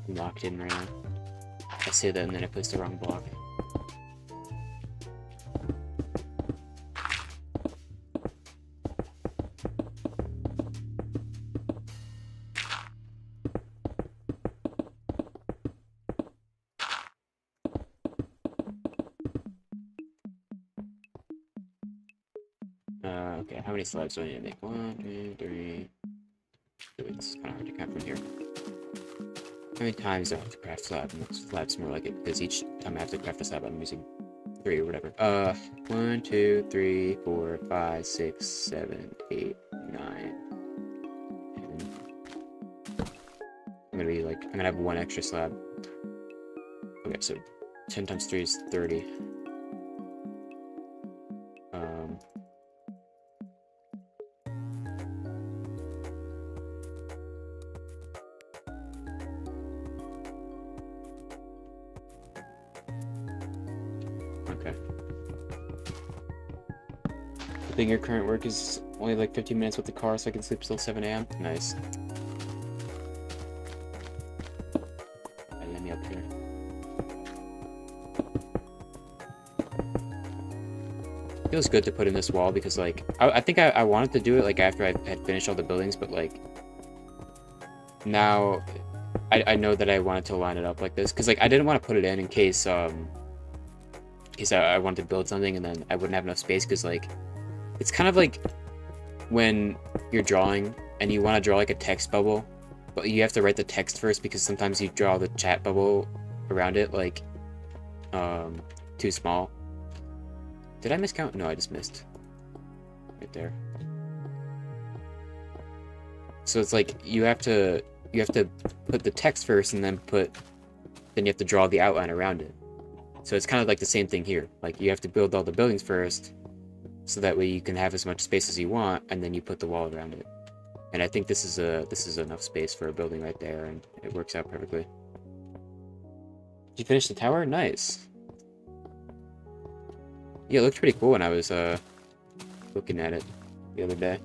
Locked in right now. I say that and then I placed the wrong block. Okay, how many slabs do I need to make? 1, 2, 3. It's kind of hard to count from here. How many times do I have to craft slab? And slab's more like it, because each time I have to craft a slab, I'm using 3 or whatever. 1, 2, 3, 4, 5, 6, 7, 8, 9, 10. I'm gonna have 1 extra slab. Okay, so 10 times 3 is 30. Okay. I think your current work is only like 15 minutes with the car, so I can sleep till 7 a.m. Nice. Let me up here. Feels good to put in this wall because like I think I wanted to do it like after I had finished all the buildings, but like now I know that I wanted to line it up like this because like I didn't want to put it in case I wanted to build something and then I wouldn't have enough space because like it's kind of like when you're drawing and you want to draw like a text bubble, but you have to write the text first because sometimes you draw the chat bubble around it like too small. Did I miscount? No, I just missed. Right there. So it's like you have to put the text first and then you have to draw the outline around it. So it's kind of like the same thing here. Like you have to build all the buildings first so that way you can have as much space as you want and then you put the wall around it. And I think this is enough space for a building right there and it works out perfectly. Did you finish the tower? Nice. Yeah, it looked pretty cool when I was looking at it the other day.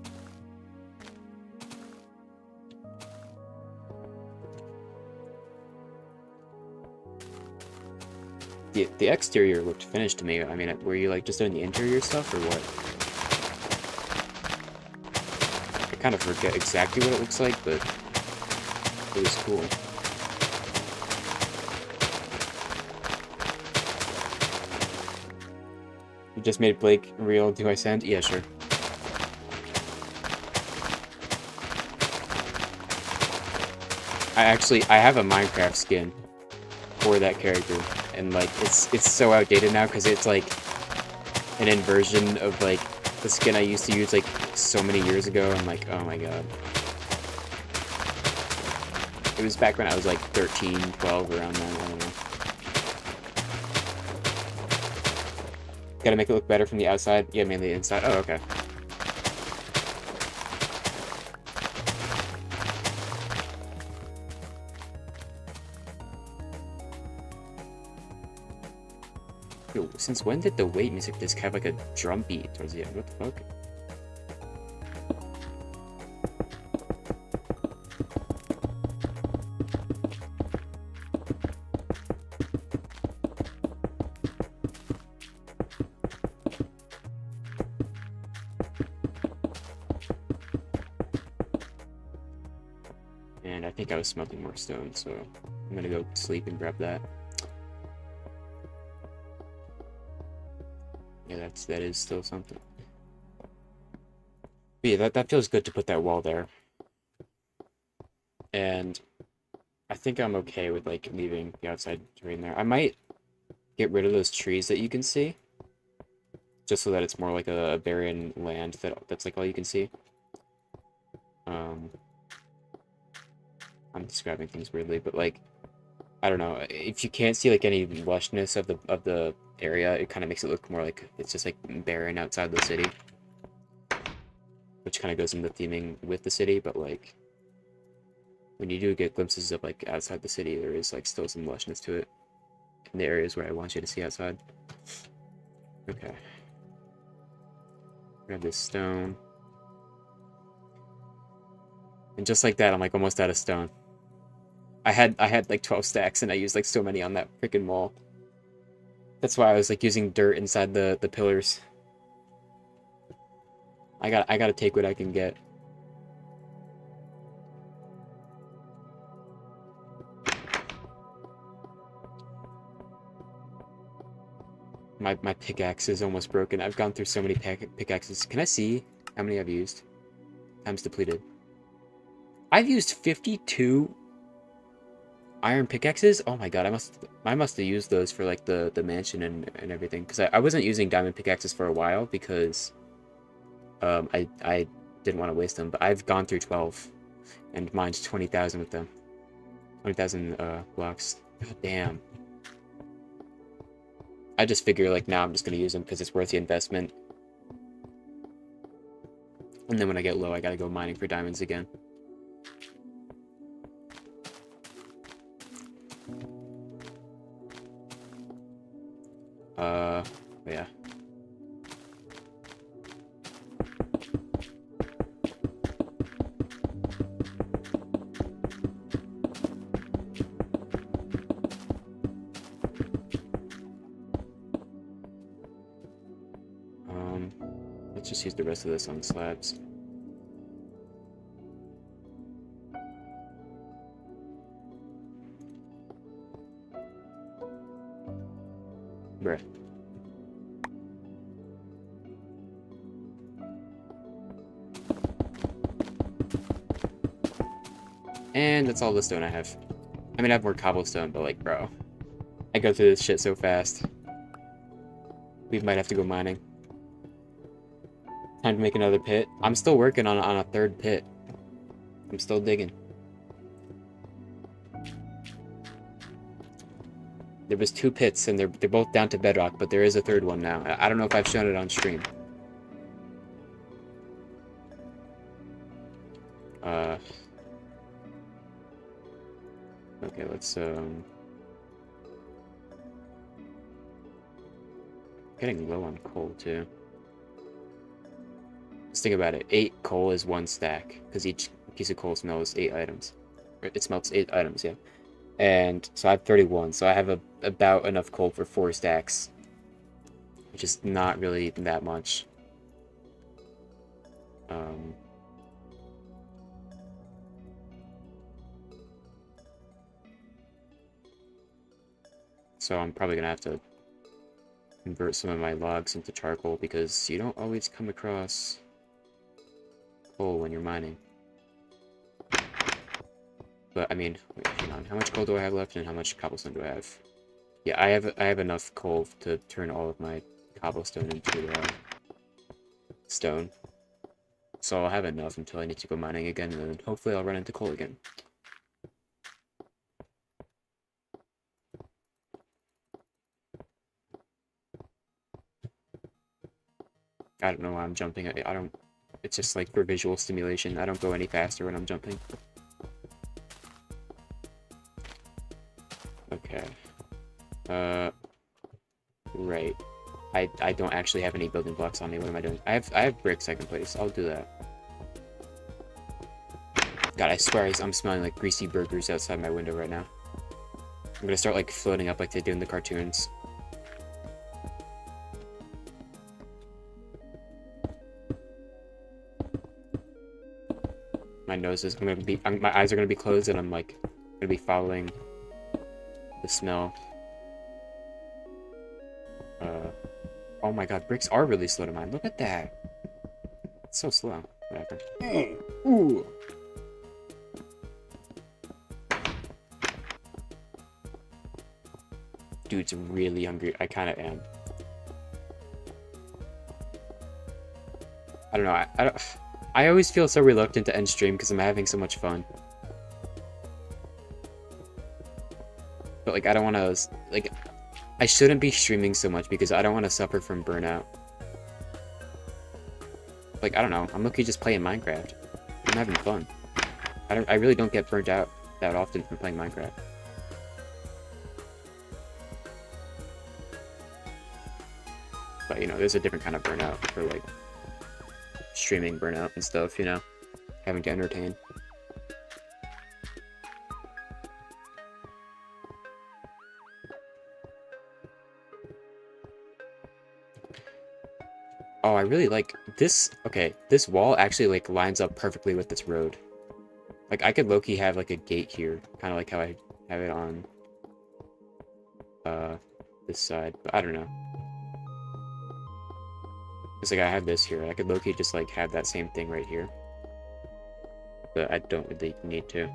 The exterior looked finished to me. I mean, were you like just doing the interior stuff or what? I kind of forget exactly what it looks like, but it was cool. You just made Blake real. Do I send? Yeah, sure. I have a Minecraft skin for that character, and like it's so outdated now because it's like an inversion of like the skin I used to use like so many years ago. I'm like, oh my god. It was back when I was like 13, 12, around then, I don't know. Gotta make it look better from the outside? Yeah, mainly inside. Oh, okay. Yo, since when did the Wait music disc have like a drum beat towards the end? What the fuck? And I think I was smelting more stone, so I'm gonna go sleep and grab that. Yeah, that is still something. But yeah, that feels good to put that wall there. And I think I'm okay with like leaving the outside terrain there. I might get rid of those trees that you can see, just so that it's more like a barren land that's like all you can see. I'm describing things weirdly, but like I don't know, if you can't see like any lushness of the area, it kind of makes it look more like it's just like barren outside the city, which kind of goes into theming with the city. But like when you do get glimpses of like outside the city, there is like still some lushness to it in the areas where I want you to see outside. Okay, grab this stone, and just like that, I'm like almost out of stone. I had like 12 stacks and I used like so many on that freaking wall. That's why I was like using dirt inside the pillars. I gotta take what I can get. My pickaxe is almost broken. I've gone through so many pickaxes. Can I see how many I've used? Times depleted. I've used 52 iron pickaxes? Oh my god, I must have used those for like the mansion and everything. Because I wasn't using diamond pickaxes for a while because I didn't want to waste them. But I've gone through 12 and mined 20,000 with them. 20,000 blocks. God damn. I just figure like now I'm just gonna use them because it's worth the investment. And then when I get low, I gotta go mining for diamonds again. Yeah. Um, let's just use the rest of this on slabs. Bruh. And that's all the stone I have. I mean, I have more cobblestone, but like, bro. I go through this shit so fast. We might have to go mining. Time to make another pit. I'm still working on a third pit. I'm still digging. There was 2 pits, and they're both down to bedrock, but there is a third one now. I don't know if I've shown it on stream. Okay, let's, getting low on coal, too. Let's think about it. 8 coal is 1 stack, because each piece of coal smells 8 items. It smells 8 items, yeah. And so I have 31, so I have about enough coal for 4 stacks. Which is not really that much. So I'm probably gonna have to convert some of my logs into charcoal because you don't always come across coal when you're mining. But I mean, wait, hang on. How much coal do I have left, and how much cobblestone do I have? Yeah, I have enough coal to turn all of my cobblestone into stone. So I'll have enough until I need to go mining again, and then hopefully I'll run into coal again. I don't know why I'm jumping. I don't... It's just like for visual stimulation. I don't go any faster when I'm jumping. Okay. Right. I don't actually have any building blocks on me. What am I doing? I have bricks I can place. I'll do that. God, I swear I'm smelling like greasy burgers outside my window right now. I'm gonna start like floating up like they do in the cartoons. My nose is, my eyes are gonna be closed, and I'm like gonna be following the smell. Oh my god, bricks are really slow to mine. Look at that. It's so slow. Whatever. Ooh. Dude's really hungry. I kind of am. I don't know. I always feel so reluctant to end stream because I'm having so much fun. But like, I don't want to, like, I shouldn't be streaming so much because I don't want to suffer from burnout. Like, I don't know. I'm lucky just playing Minecraft. I'm having fun. I really don't get burnt out that often from playing Minecraft. But, you know, there's a different kind of burnout for, like, streaming burnout and stuff, you know? Having to entertain. Oh, I really like this. Okay, this wall actually like lines up perfectly with this road. Like I could low-key have like a gate here, kind of like how I have it on this side, but I don't know. It's like I have this here. I could low-key just like have that same thing right here, but I don't really need to.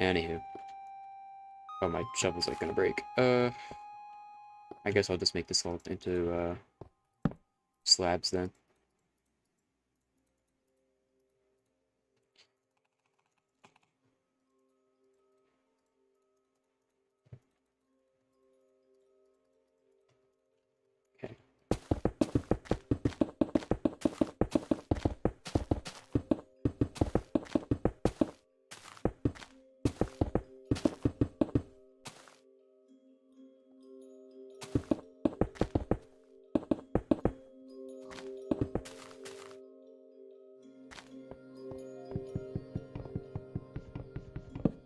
Anywho. Oh, my shovel's like gonna break. I guess I'll just make this all into slabs then. Okay.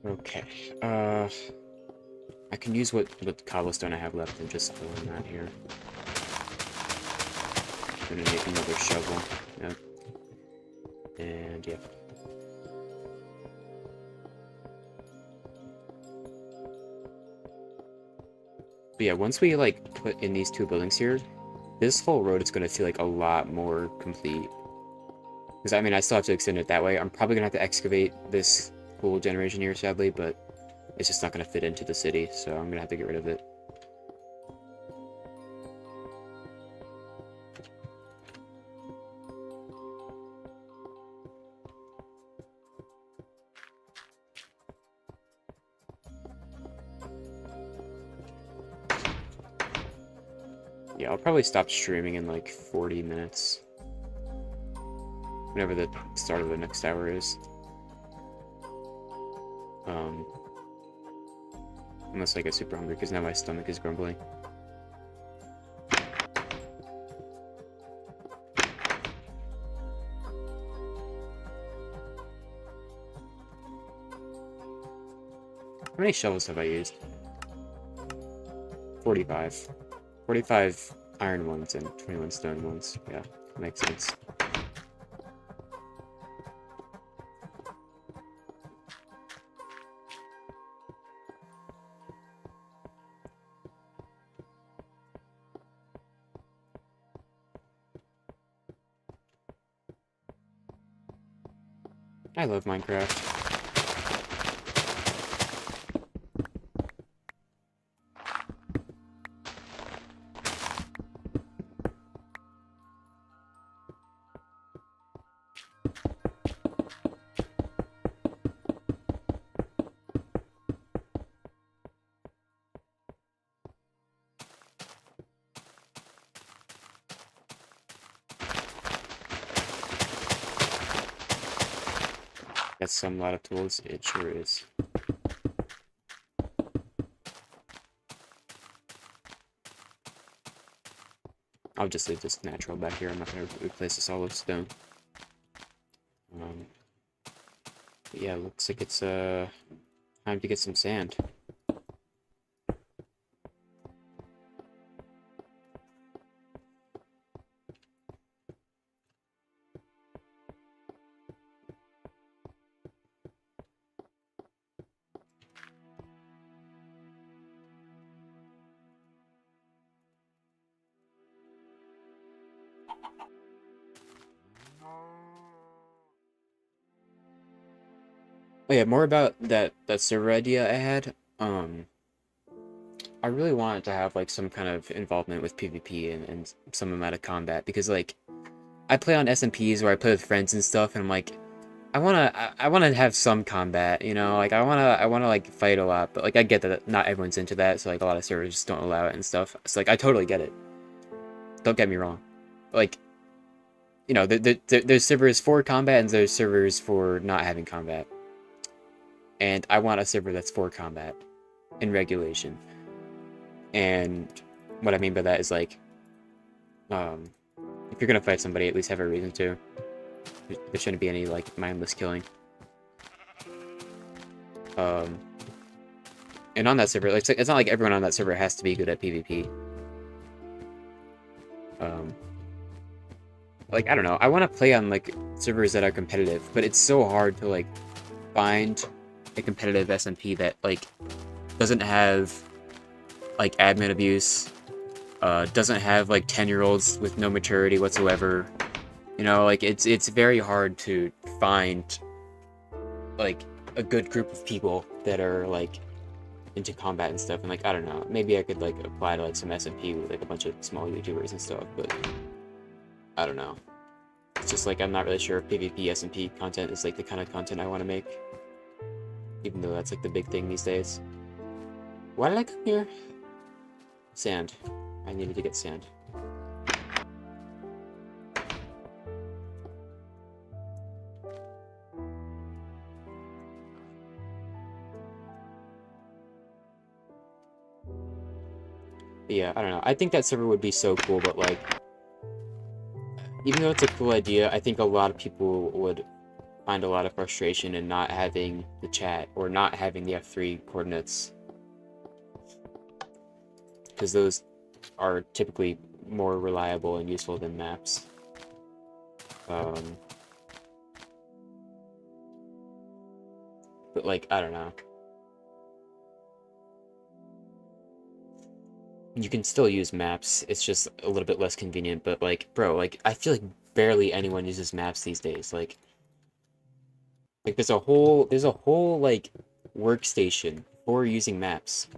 Okay. I can use what cobblestone I have left and just fill in that here. Gonna make another shovel. Yep. And yeah. But yeah, once we like put in these two buildings here, this whole road is gonna feel like a lot more complete. Because I mean, I still have to extend it that way. I'm probably gonna have to excavate this whole generation here, sadly, but it's just not gonna fit into the city, so I'm gonna have to get rid of it. Yeah, I'll probably stop streaming in like 40 minutes. Whenever the start of the next hour is. Unless I get super hungry, because now my stomach is grumbling. How many shovels have I used? 45. 45 iron ones and 21 stone ones. Yeah, makes sense. I love Minecraft. That's some lot of tools. It sure is. I'll just leave this natural back here. I'm not going to replace this all with stone. But yeah, looks like it's time to get some sand. Oh yeah, more about that server idea I had. I really wanted to have like some kind of involvement with PvP and some amount of combat, because like I play on SMPs where I play with friends and stuff, and I'm like, I wanna have some combat, you know, like I wanna like fight a lot, but like I get that not everyone's into that, so like a lot of servers just don't allow it and stuff. So like I totally get it. Don't get me wrong. Like, you know, there's servers for combat and there's servers for not having combat. And I want a server that's for combat in regulation. And what I mean by that is like, if you're gonna fight somebody, at least have a reason to. There shouldn't be any like mindless killing. And on that server, like, it's not like everyone on that server has to be good at PvP. Like, I don't know, I want to play on like servers that are competitive, but it's so hard to like find a competitive SMP that like doesn't have like admin abuse, doesn't have like 10-year-olds with no maturity whatsoever. You know, like it's very hard to find like a good group of people that are like into combat and stuff. And like, I don't know, maybe I could like apply to like some SMP with like a bunch of small YouTubers and stuff, but I don't know. It's just like I'm not really sure if PvP SMP content is like the kind of content I want to make, even though that's like the big thing these days. Why did I come here? Sand. I needed to get sand. But yeah, I don't know. I think that server would be so cool, but like, even though it's a cool idea, I think a lot of people would find a lot of frustration in not having the chat or not having the F3 coordinates, because those are typically more reliable and useful than maps. But like, I don't know. You can still use maps, it's just a little bit less convenient, but like, bro, like, I feel like barely anyone uses maps these days. Like there's a whole like workstation for using maps.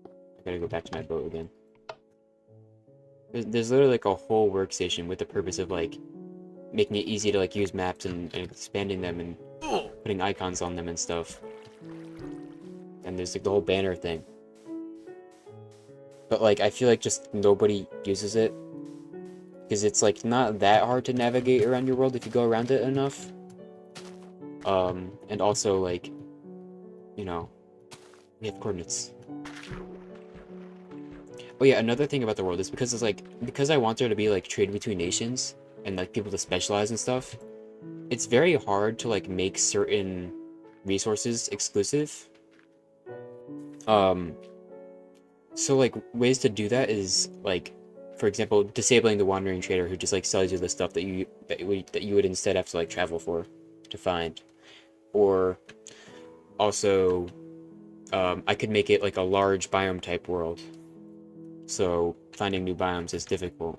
I gotta go back to my boat again. There's literally like a whole workstation with the purpose of like making it easy to like use maps and expanding them and putting icons on them and stuff. And there's like the whole banner thing. But like I feel like just nobody uses it because it's like not that hard to navigate around your world if you go around it enough. And also like, you know, we have coordinates. Oh yeah, another thing about the world is because I want there to be like trade between nations and like people to specialize and stuff, it's very hard to like make certain resources exclusive. So like ways to do that is like, for example, disabling the wandering trader who just like sells you the stuff that you would instead have to like travel for to find. Or also, I could make it like a large biome type world. So finding new biomes is difficult.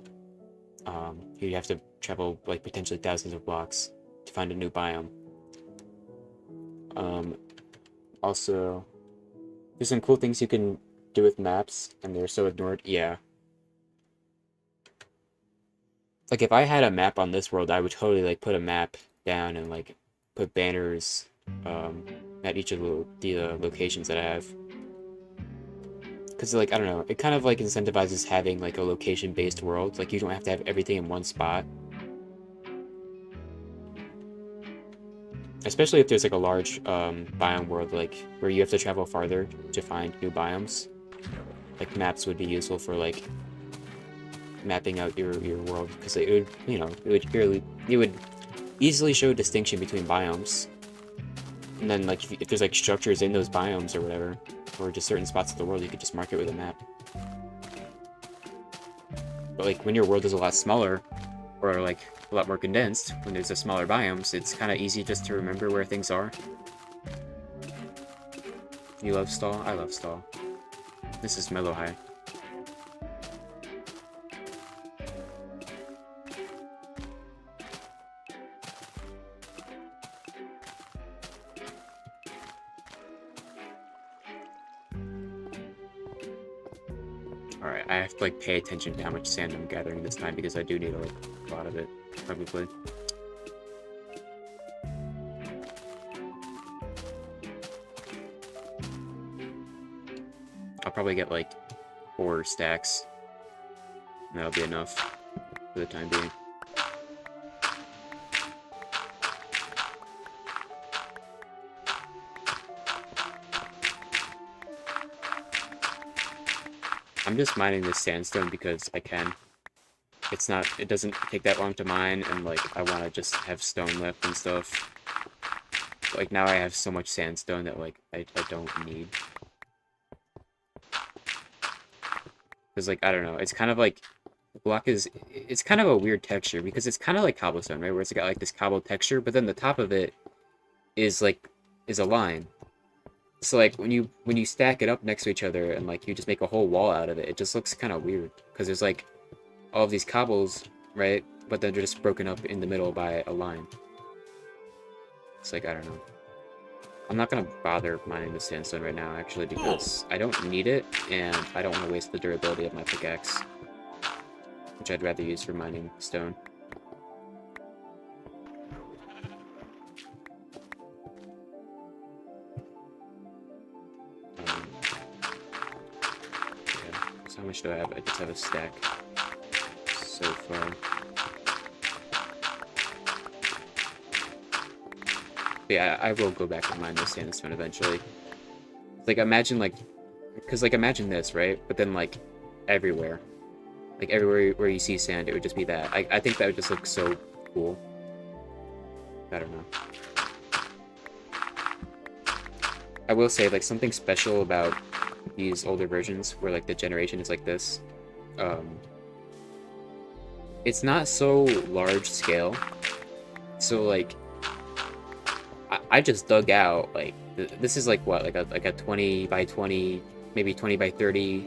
You'd have to travel like potentially thousands of blocks to find a new biome. Also, there's some cool things you can do with maps, and they're so ignored. Yeah. Like if I had a map on this world, I would totally like put a map down and like put banners at each of the locations that I have. Because like, I don't know, it kind of like incentivizes having like a location-based world. Like you don't have to have everything in one spot. Especially if there's like a large biome world, like where you have to travel farther to find new biomes. Like maps would be useful for like mapping out your world, because it would, you know, it would easily show distinction between biomes. And then like if there's like structures in those biomes or whatever, or just certain spots of the world, you could just mark it with a map. But like when your world is a lot smaller, or like a lot more condensed, when there's a smaller biomes, it's kind of easy just to remember where things are. You love stall? I love stall. This is Mellow High. Alright, I have to like pay attention to how much sand I'm gathering this time, because I do need like a lot of it, probably. I'll probably get like 4 stacks, and that'll be enough for the time being. I'm just mining this sandstone because I can. It doesn't take that long to mine, and like I want to just have stone left and stuff. But, like now I have so much sandstone that like I don't need. Because like, I don't know, it's kind of like, it's kind of a weird texture, because it's kind of like cobblestone, right? Where it's got like this cobbled texture, but then the top of it is a line. So like when you stack it up next to each other and like you just make a whole wall out of it, it just looks kind of weird, because there's like all of these cobbles, right? But then they're just broken up in the middle by a line. It's like, I don't know. I'm not gonna bother mining the sandstone right now, actually, because I don't need it, and I don't want to waste the durability of my pickaxe, which I'd rather use for mining stone. So how much do I have? I just have a stack so far. But yeah, I will go back and mine the sandstone eventually. Like imagine imagine this, right? But then like everywhere where you see sand, it would just be that. I think that would just look so cool. I don't know. I will say, like, something special about these older versions where, like, the generation is like this. It's not so large scale. So, like, I just dug out, like, this is, like, what? Like a 20 by 20, maybe 20 by 30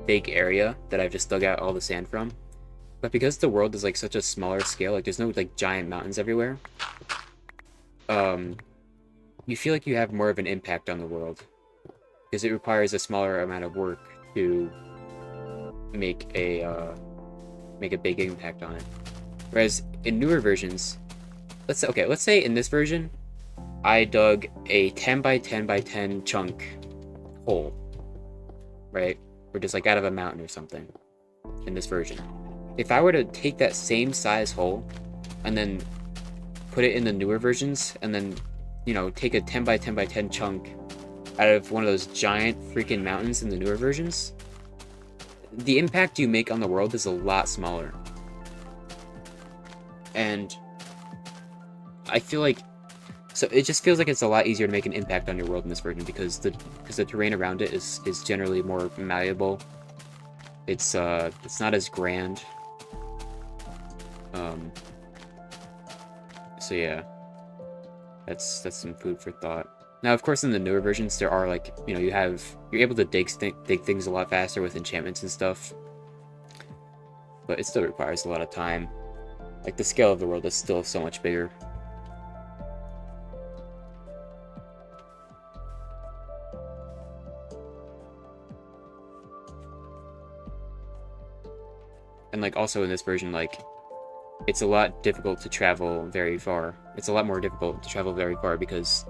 big area that I've just dug out all the sand from. But because the world is, like, such a smaller scale, like, there's no, like, giant mountains everywhere, you feel like you have more of an impact on the world. Because it requires a smaller amount of work to make a big impact on it. Whereas in newer versions, let's say in this version, I dug a 10 by 10 by 10 chunk hole, right? Or just like out of a mountain or something in this version. If I were to take that same size hole and then put it in the newer versions and then, you know, take a 10 by 10 by 10 chunk out of one of those giant freaking mountains in the newer versions, the impact you make on the world is a lot smaller. And I feel like, so it just feels like it's a lot easier to make an impact on your world in this version because the terrain around it is generally more malleable. It's not as grand. So yeah, that's some food for thought. Now, of course, in the newer versions, there are, like, you know, you're able to dig things a lot faster with enchantments and stuff, but it still requires a lot of time. Like, the scale of the world is still so much bigger. And, like, also in this version, like, it's a lot difficult to travel very far. It's a lot more difficult to travel very far because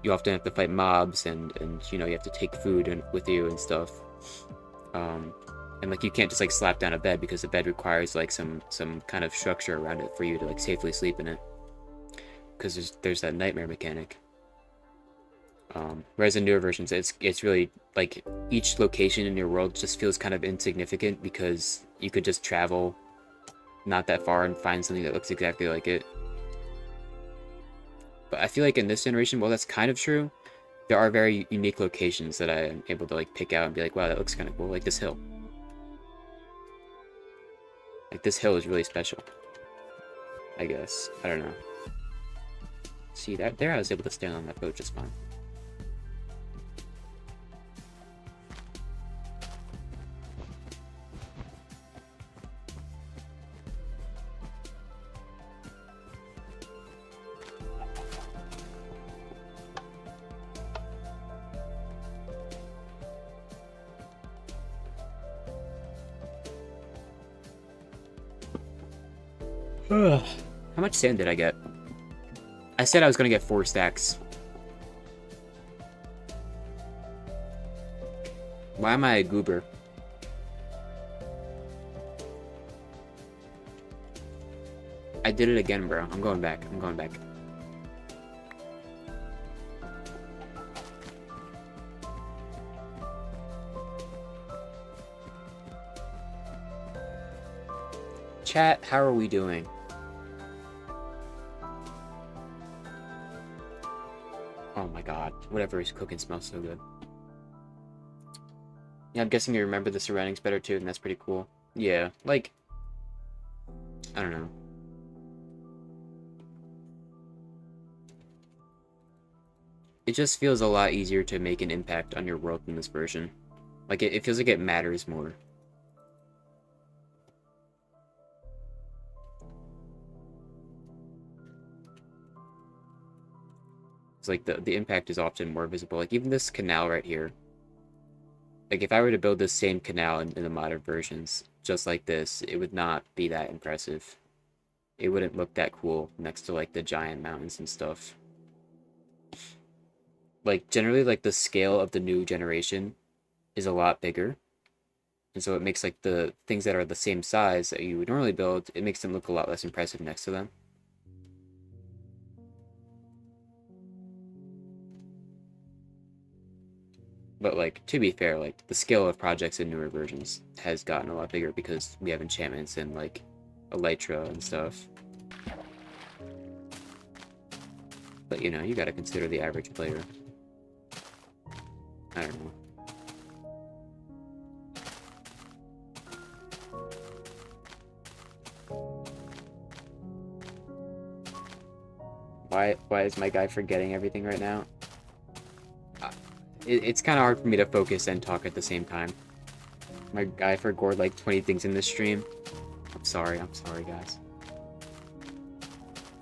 you often have to fight mobs and you know, you have to take food with you and stuff. And, like, you can't just, like, slap down a bed because the bed requires, like, some kind of structure around it for you to, like, safely sleep in it. Because there's that nightmare mechanic. Whereas in newer versions, it's really, like, each location in your world just feels kind of insignificant because you could just travel not that far and find something that looks exactly like it. But I feel like in this generation, well, that's kind of true. There are very unique locations that I am able to, like, pick out and be like, wow, that looks kind of cool. Like this hill. Like, this hill is really special. I guess. I don't know. See, there I was able to stand on that boat just fine. How much sand did I get? I said I was gonna get 4 stacks. Why am I a goober? I did it again, bro. I'm going back. I'm going back. Chat, how are we doing? Oh my god, whatever is cooking smells so good. Yeah, I'm guessing you remember the surroundings better too, and that's pretty cool. Yeah, like, I don't know. It just feels a lot easier to make an impact on your world in this version. Like, it feels like it matters more. It's like the impact is often more visible. Like, even this canal right here. Like, if I were to build this same canal in the modern versions, just like this, it would not be that impressive. It wouldn't look that cool next to, like, the giant mountains and stuff. Like, generally, like, the scale of the new generation is a lot bigger. And so it makes, like, the things that are the same size that you would normally build, it makes them look a lot less impressive next to them. But, like, to be fair, like, the scale of projects in newer versions has gotten a lot bigger because we have enchantments and, like, elytra and stuff. you know, you gotta consider the average player. I don't know. Why is my guy forgetting everything right now? It's kind of hard for me to focus and talk at the same time. My guy forgot like 20 things in this stream. I'm sorry, guys.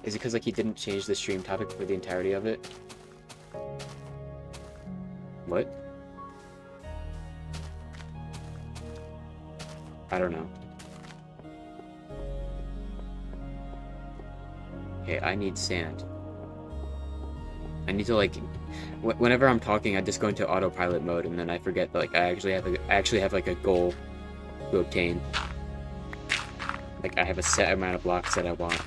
Is it because like he didn't change the stream topic for the entirety of it? What? I don't know. Okay, I need sand. I need to like, whenever I'm talking, I just go into autopilot mode, and then I forget that, like I actually have like a goal to obtain. Like I have a set amount of blocks that I want.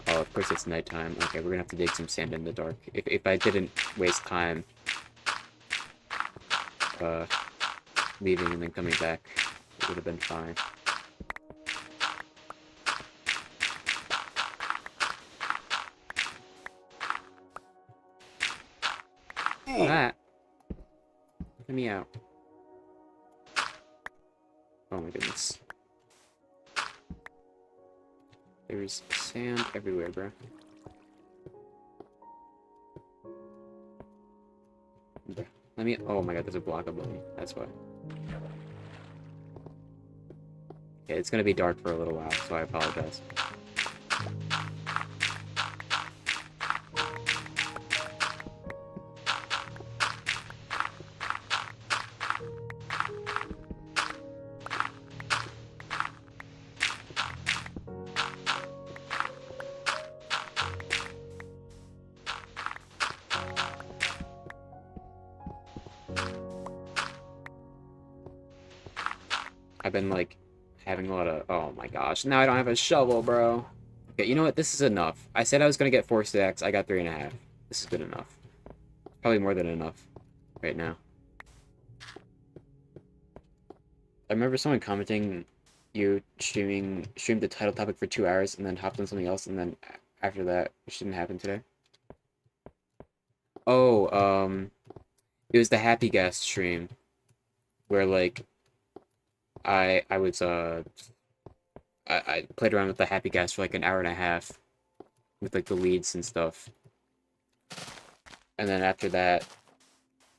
Oh, of course it's nighttime. Okay, we're gonna have to dig some sand in the dark. If I didn't waste time leaving and then coming back, it would have been fine. Ah! Let me out. Oh my goodness. There's sand everywhere, bro. Let me. Oh my god, there's a block above me. That's why. Okay, it's gonna be dark for a little while, so I apologize. I've been like having a lot of. Oh my gosh, now I don't have a shovel, bro. Okay, you know what? This is enough. I said I was gonna get 4 stacks. I got 3.5. This is good enough. Probably more than enough right now. I remember someone commenting you streamed the title topic for 2 hours and then hopped on something else, and then after that, which didn't happen today. Oh, it was the Happy Gas stream where like I was I played around with the Happy Gas for like an hour and a half with like the leads and stuff. And then after that,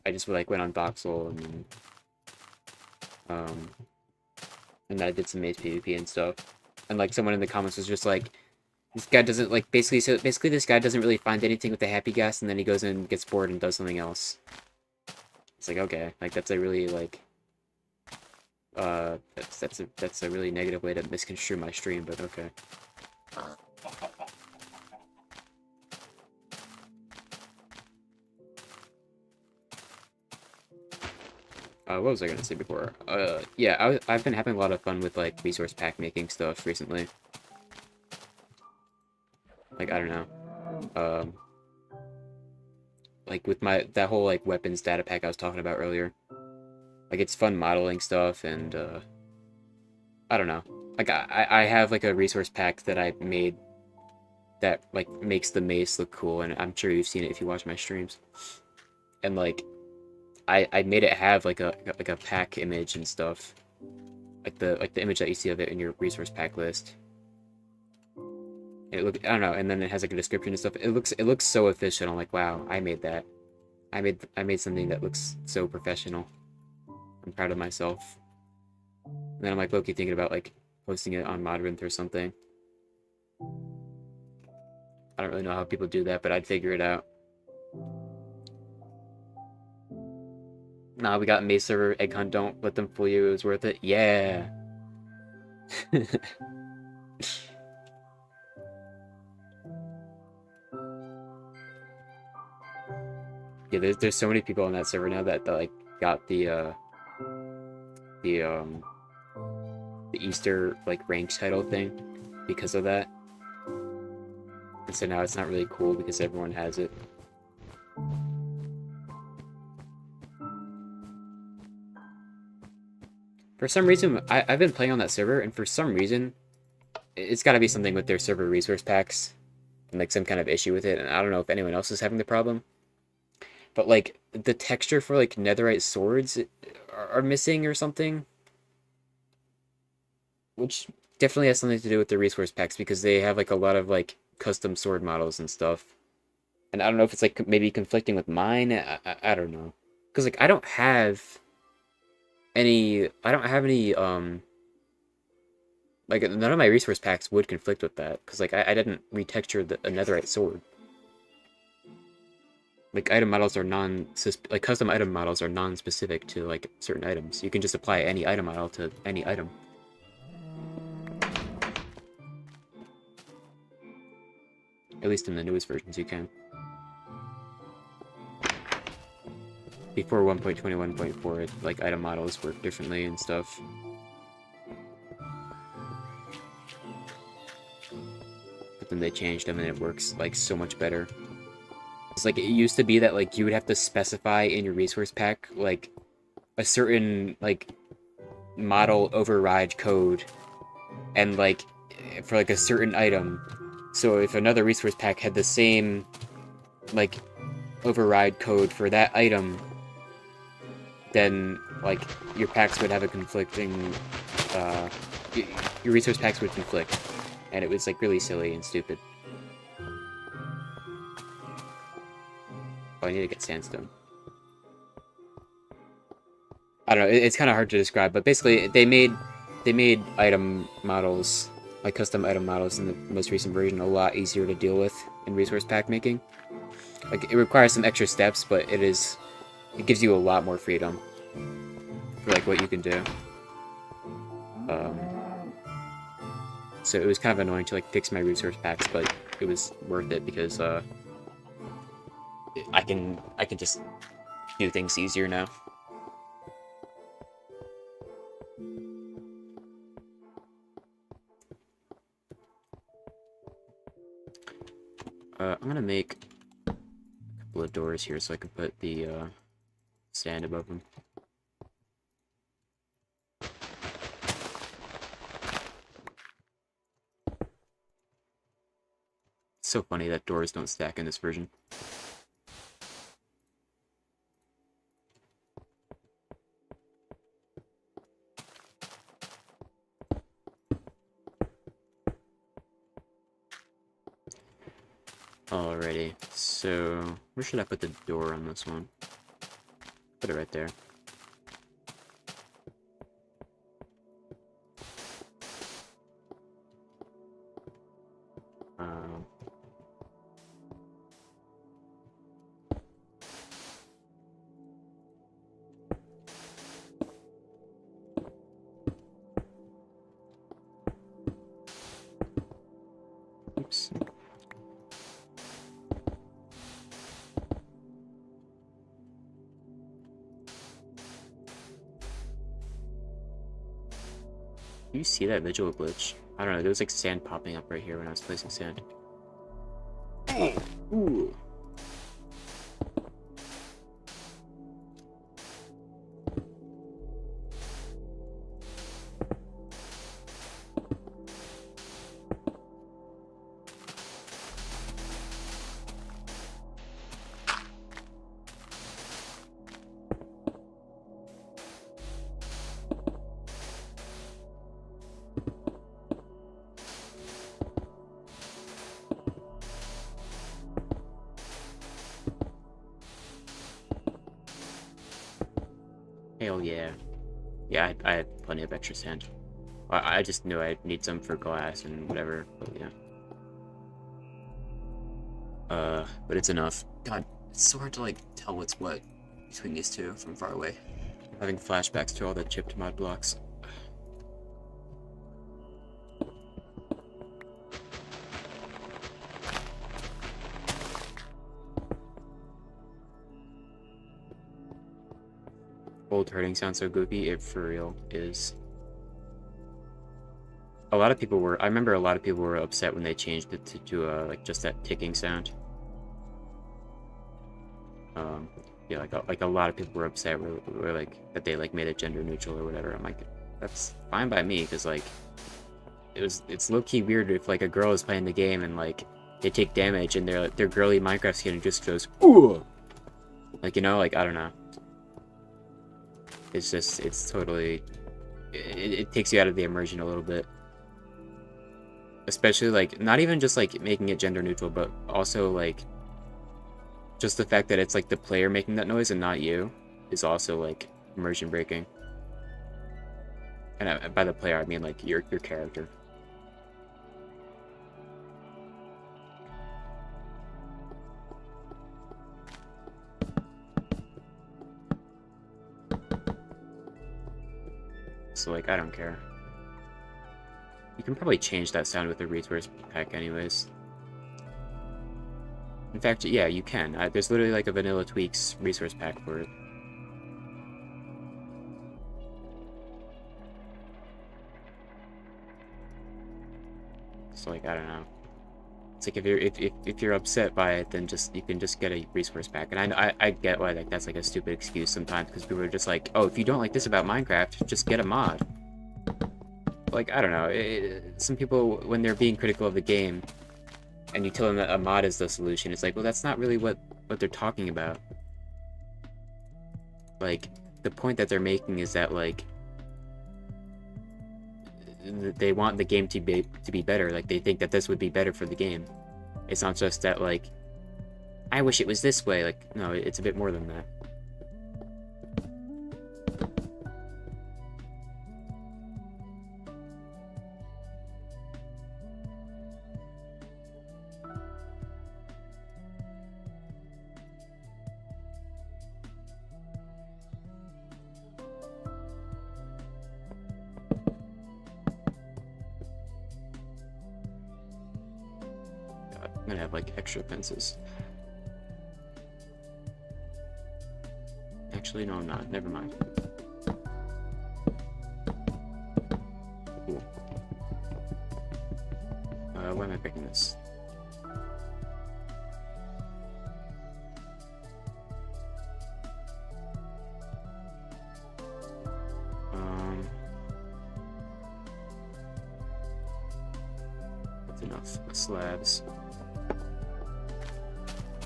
I just like went on Voxel and then I did some maze PvP and stuff. And like someone in the comments was just like, this guy doesn't like basically this guy doesn't really find anything with the Happy Gas, and then he goes and gets bored and does something else. It's like, okay, like that's a really like that's a really negative way to misconstrue my stream, but okay. What was I gonna say before? Yeah, I've been having a lot of fun with like resource pack making stuff recently. Like I don't know, like with that whole like weapons data pack I was talking about earlier. Like it's fun modeling stuff, and I don't know. Like I have like a resource pack that I made that like makes the mace look cool, and I'm sure you've seen it if you watch my streams. And like I made it have like a pack image and stuff, like the image that you see of it in your resource pack list. And I don't know, and then it has like a description and stuff. It looks so efficient. I'm like, wow, I made that. I made something that looks so professional. I'm proud of myself. And then I'm like low-key thinking about like posting it on Modrinth or something. I don't really know how people do that, but I'd figure it out. Nah, we got Maze server, egg hunt, don't let them fool you, it was worth it. Yeah! Yeah, there's so many people on that server now that like got the Easter like rank title thing because of that. And so now it's not really cool because everyone has it. For some reason, I've been playing on that server, and for some reason, it's got to be something with their server resource packs. and like some kind of issue with it, and I don't know if anyone else is having the problem. But like the texture for like netherite swords are missing or something, which definitely has something to do with the resource packs because they have like a lot of like custom sword models and stuff. And I don't know if it's like maybe conflicting with mine. I don't know, because like I don't have any like none of my resource packs would conflict with that because like I didn't retexture a netherite sword. Like item models are like custom item models are non-specific to like certain items. You can just apply any item model to any item. At least in the newest versions you can. Before 1.21.4, like item models work differently and stuff. But then they changed them and it works like so much better. It's like it used to be that like you would have to specify in your resource pack like a certain like model override code and like for like a certain item. So if another resource pack had the same like override code for that item, then like your packs would have a conflicting your resource packs would conflict, and it was like really silly and stupid. Oh, I need to get sandstone. I don't know, it's kind of hard to describe, but basically they made item models, like custom item models in the most recent version, a lot easier to deal with in resource pack making. Like it requires some extra steps, but it gives you a lot more freedom for like what you can do. So it was kind of annoying to like fix my resource packs, but it was worth it because I can just do things easier now. I'm gonna make a couple of doors here so I can put the sand above them. It's so funny that doors don't stack in this version. Alrighty, so where should I put the door on this one? Put it right there. Oops. Do you see that visual glitch? I don't know, there was like sand popping up right here when I was placing sand. Ooh. Hell yeah. Yeah, I had plenty of extra sand. I just knew I'd need some for glass and whatever, but yeah. But it's enough. God, it's so hard to like tell what's what between these two from far away. I'm having flashbacks to all the chipped mud blocks. Old hurting sounds so goofy, it for real is. A lot of people were, I remember a lot of people were upset when they changed it to like just that ticking sound. Yeah, like a lot of people were upset were like that they like made it gender neutral or whatever. I'm like, that's fine by me because like it's low-key weird if like a girl is playing the game and like they take damage and their girly Minecraft skin just goes ooh, like, you know, like, I don't know. It's just, it's totally, it takes you out of the immersion a little bit. Especially, like, not even just, like, making it gender neutral, but also, like, just the fact that it's, like, the player making that noise and not you is also, like, immersion breaking. And by the player, I mean, like, your character. So, like, I don't care. You can probably change that sound with the resource pack anyways. In fact, yeah, you can. There's literally, like, a vanilla tweaks resource pack for it. So, like, I don't know. It's like if you're upset by it, then you can just get a resource pack. And I get why, like, that's like a stupid excuse sometimes, because people are just like, oh, if you don't like this about Minecraft, just get a mod. Like, I don't know. Some people, when they're being critical of the game, and you tell them that a mod is the solution, it's like, well, that's not really what they're talking about. Like, the point that they're making is that, like, they want the game to be better. Like, they think that this would be better for the game. It's not just that, like, I wish it was this way. Like, no, it's a bit more than that. I'm gonna have, like, extra fences. Actually, no, I'm not. Never mind. Cool. Why am I picking this? That's enough slabs.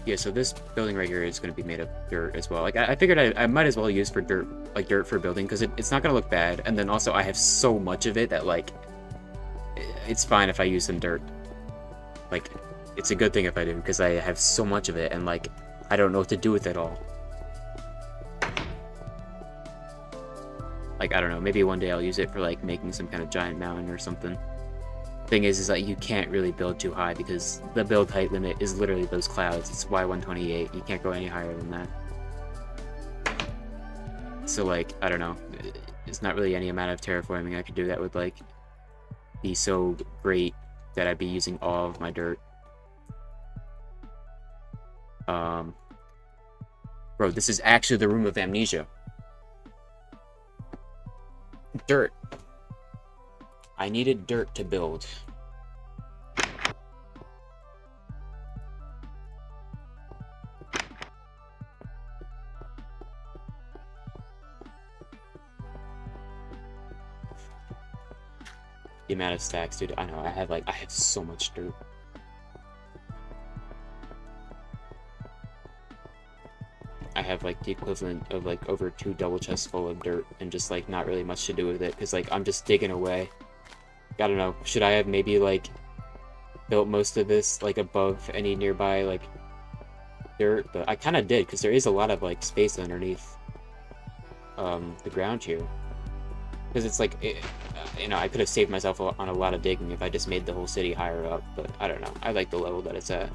Yeah, so this building right here is going to be made of dirt as well. Like, I figured I might as well use dirt for building, because it's not going to look bad. And then also I have so much of it that, like, it's fine if I use some dirt. Like, it's a good thing if I do, because I have so much of it, and, like, I don't know what to do with it all. Like, I don't know, maybe one day I'll use it for, like, making some kind of giant mountain or something. Thing is like, you can't really build too high, because the build height limit is literally those clouds. It's Y128. You can't go any higher than that. So, like, I don't know. It's not really any amount of terraforming I could do that would, like, be so great that I'd be using all of my dirt. Bro, this is actually the room of amnesia. Dirt. I needed dirt to build. The amount of stacks, dude. I know, I have so much dirt. I have, like, the equivalent of, like, over 2 double chests full of dirt, and just, like, not really much to do with it, because, like, I'm just digging away. I don't know, should I have maybe, like, built most of this, like, above any nearby, like, dirt? But I kind of did, because there is a lot of, like, space underneath the ground here. Because it's like, you know, I could have saved myself on a lot of digging if I just made the whole city higher up, but I don't know. I like the level that it's at.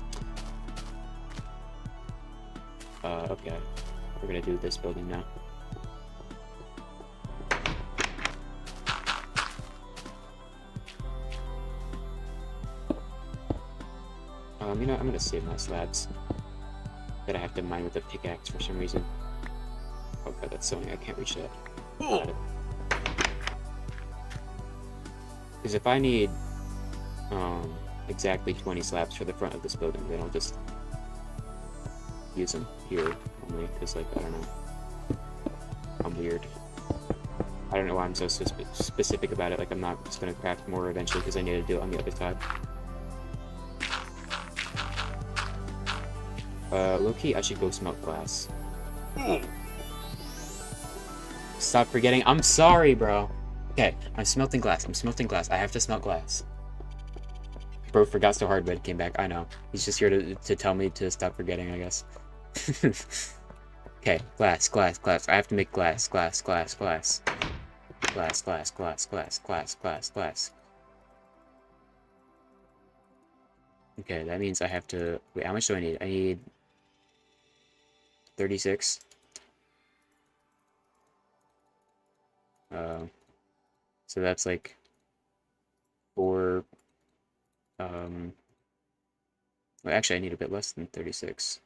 Okay. We're gonna do this building now. You know, I'm gonna save my slabs that I have to mine with a pickaxe for some reason. Oh god, that's sewing. I can't reach that. Got it. Because if I need exactly 20 slabs for the front of this building, then I'll just use them here only, because, like, I don't know. I'm weird. I don't know why I'm so specific about it. Like, I'm not just gonna craft more eventually because I need to do it on the other side. Low-key, I should go smelt glass. Stop forgetting. I'm sorry, bro. Okay, I'm smelting glass. I'm smelting glass. I have to smelt glass. Bro forgot so hard, but came back. I know. He's just here to tell me to stop forgetting, I guess. Okay, glass, glass, glass. I have to make glass, glass, glass, glass. Glass, glass, glass, glass, glass, glass, glass. Okay, that means I have to... Wait, how much do I need? I need 36. So that's like 4... Well, actually, I need a bit less than 36.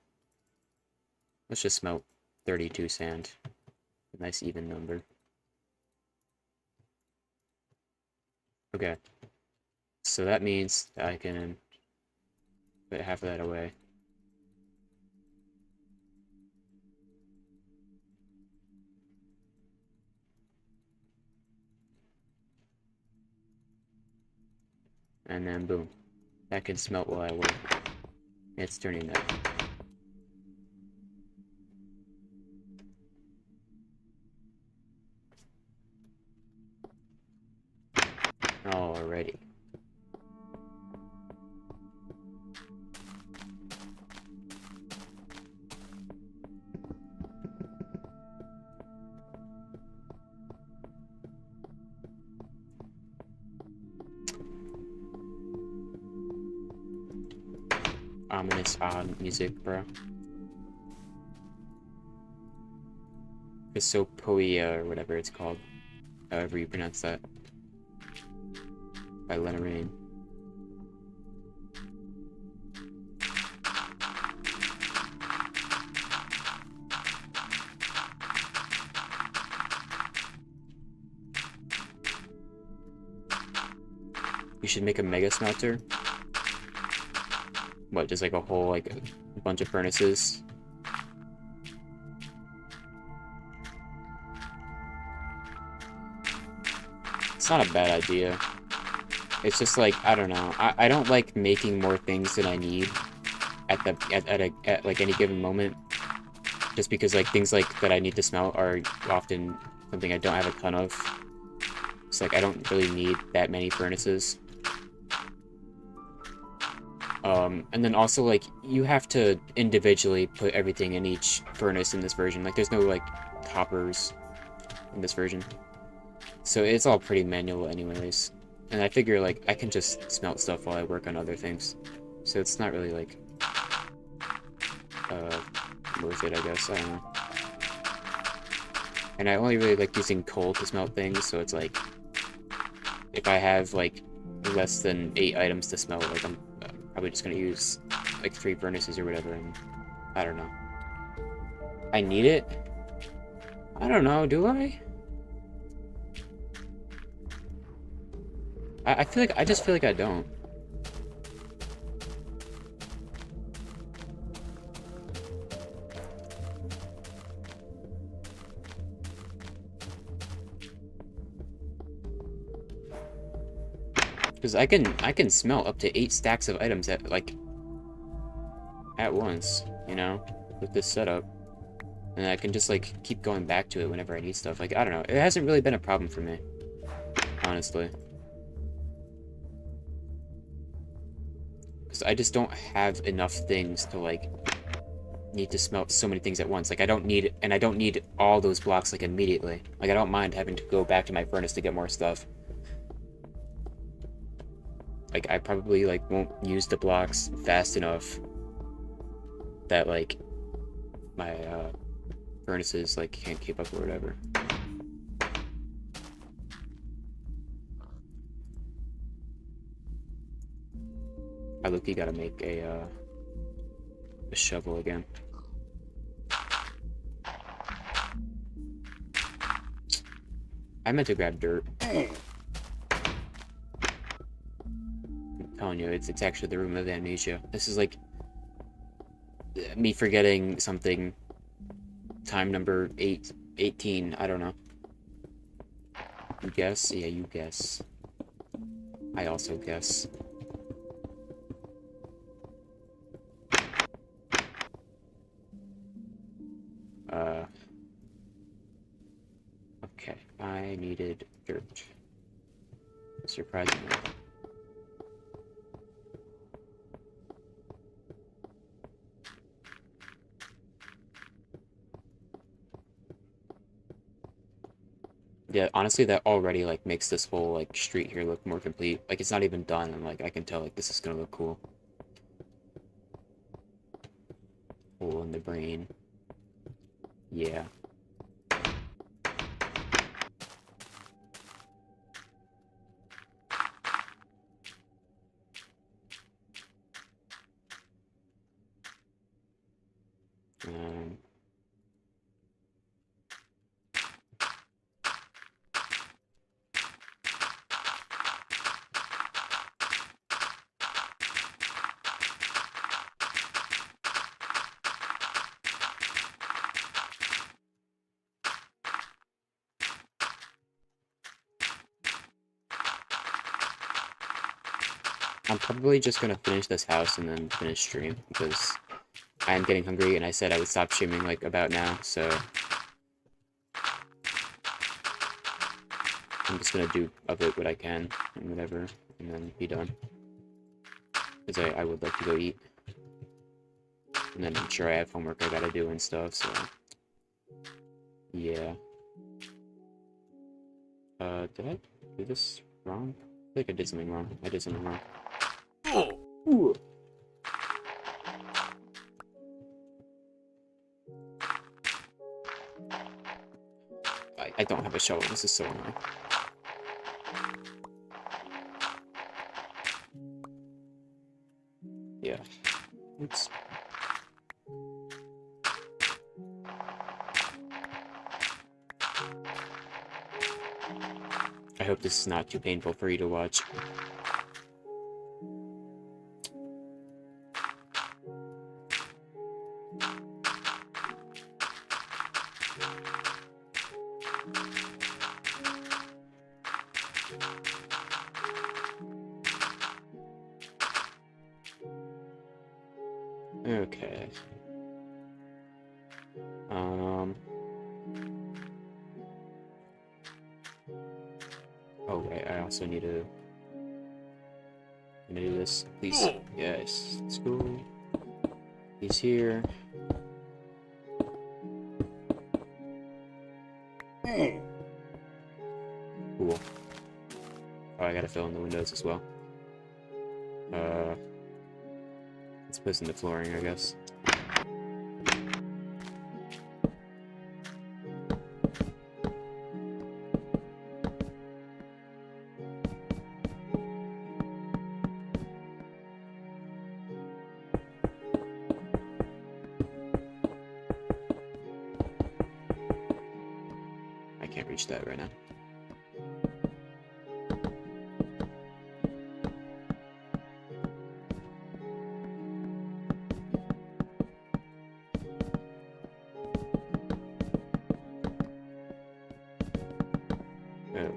Let's just smelt 32 sand. A nice even number. Okay. So that means that I can put half of that away. And then boom. That can smelt while I work. It's turning that. Alrighty. Ominous odd music, bro. Pisopoia, or whatever it's called. However you pronounce that. By Lena Rain. You should make a mega smelter. What, just like a whole, like, a bunch of furnaces? It's not a bad idea. It's just like, I don't know. I don't like making more things than I need at like any given moment. Just because like things like that I need to smelt are often something I don't have a ton of. It's like I don't really need that many furnaces. And then also, like, you have to individually put everything in each furnace in this version. Like, there's no, like, toppers in this version. So it's all pretty manual anyways. And I figure, like, I can just smelt stuff while I work on other things. So it's not really, like, worth it, I guess. I don't know. And I only really like using coal to smelt things, so it's like, if I have, like, less than 8 items to smelt, like, I'm probably just gonna use like 3 furnaces or whatever, and I don't know. I need it? I don't know, do I? I feel like, I just feel like I don't. Because I can smelt up to 8 stacks of items at once, you know, with this setup. And I can just like keep going back to it whenever I need stuff. Like, I don't know. It hasn't really been a problem for me, honestly. Because I just don't have enough things to like need to smelt so many things at once. Like, I don't need all those blocks like immediately. Like, I don't mind having to go back to my furnace to get more stuff. Like, I probably, like, won't use the blocks fast enough that, like, my, furnaces, like, can't keep up or whatever. I look-y gotta make a shovel again. I meant to grab dirt. Telling you, it's actually the room of amnesia. This is like me forgetting something. Time number 18. I don't know. You guess? Yeah, you guess. I also guess. I needed dirt. Surprisingly. Yeah, honestly, that already like makes this whole like street here look more complete. Like it's not even done, and like I can tell like this is gonna look cool. Hole in the brain. Yeah. Um, I'm probably just gonna finish this house and then finish stream because I'm getting hungry and I said I would stop streaming like about now, so I'm just gonna do of it what I can and whatever, and then be done. Because I would like to go eat. And then I'm sure I have homework I gotta do and stuff, so yeah. Did I do this wrong? I think I did something wrong. I did something wrong. Ooh. I don't have a shovel. This is so annoying. Yeah. Oops. I hope this is not too painful for you to watch. Okay. Oh wait, I also need to. I'm gonna do this, please. Yes, let's go. He's here. Cool. Oh, I gotta fill in the windows as well. Let's put this in the flooring, I guess. I can't reach that right now. Okay.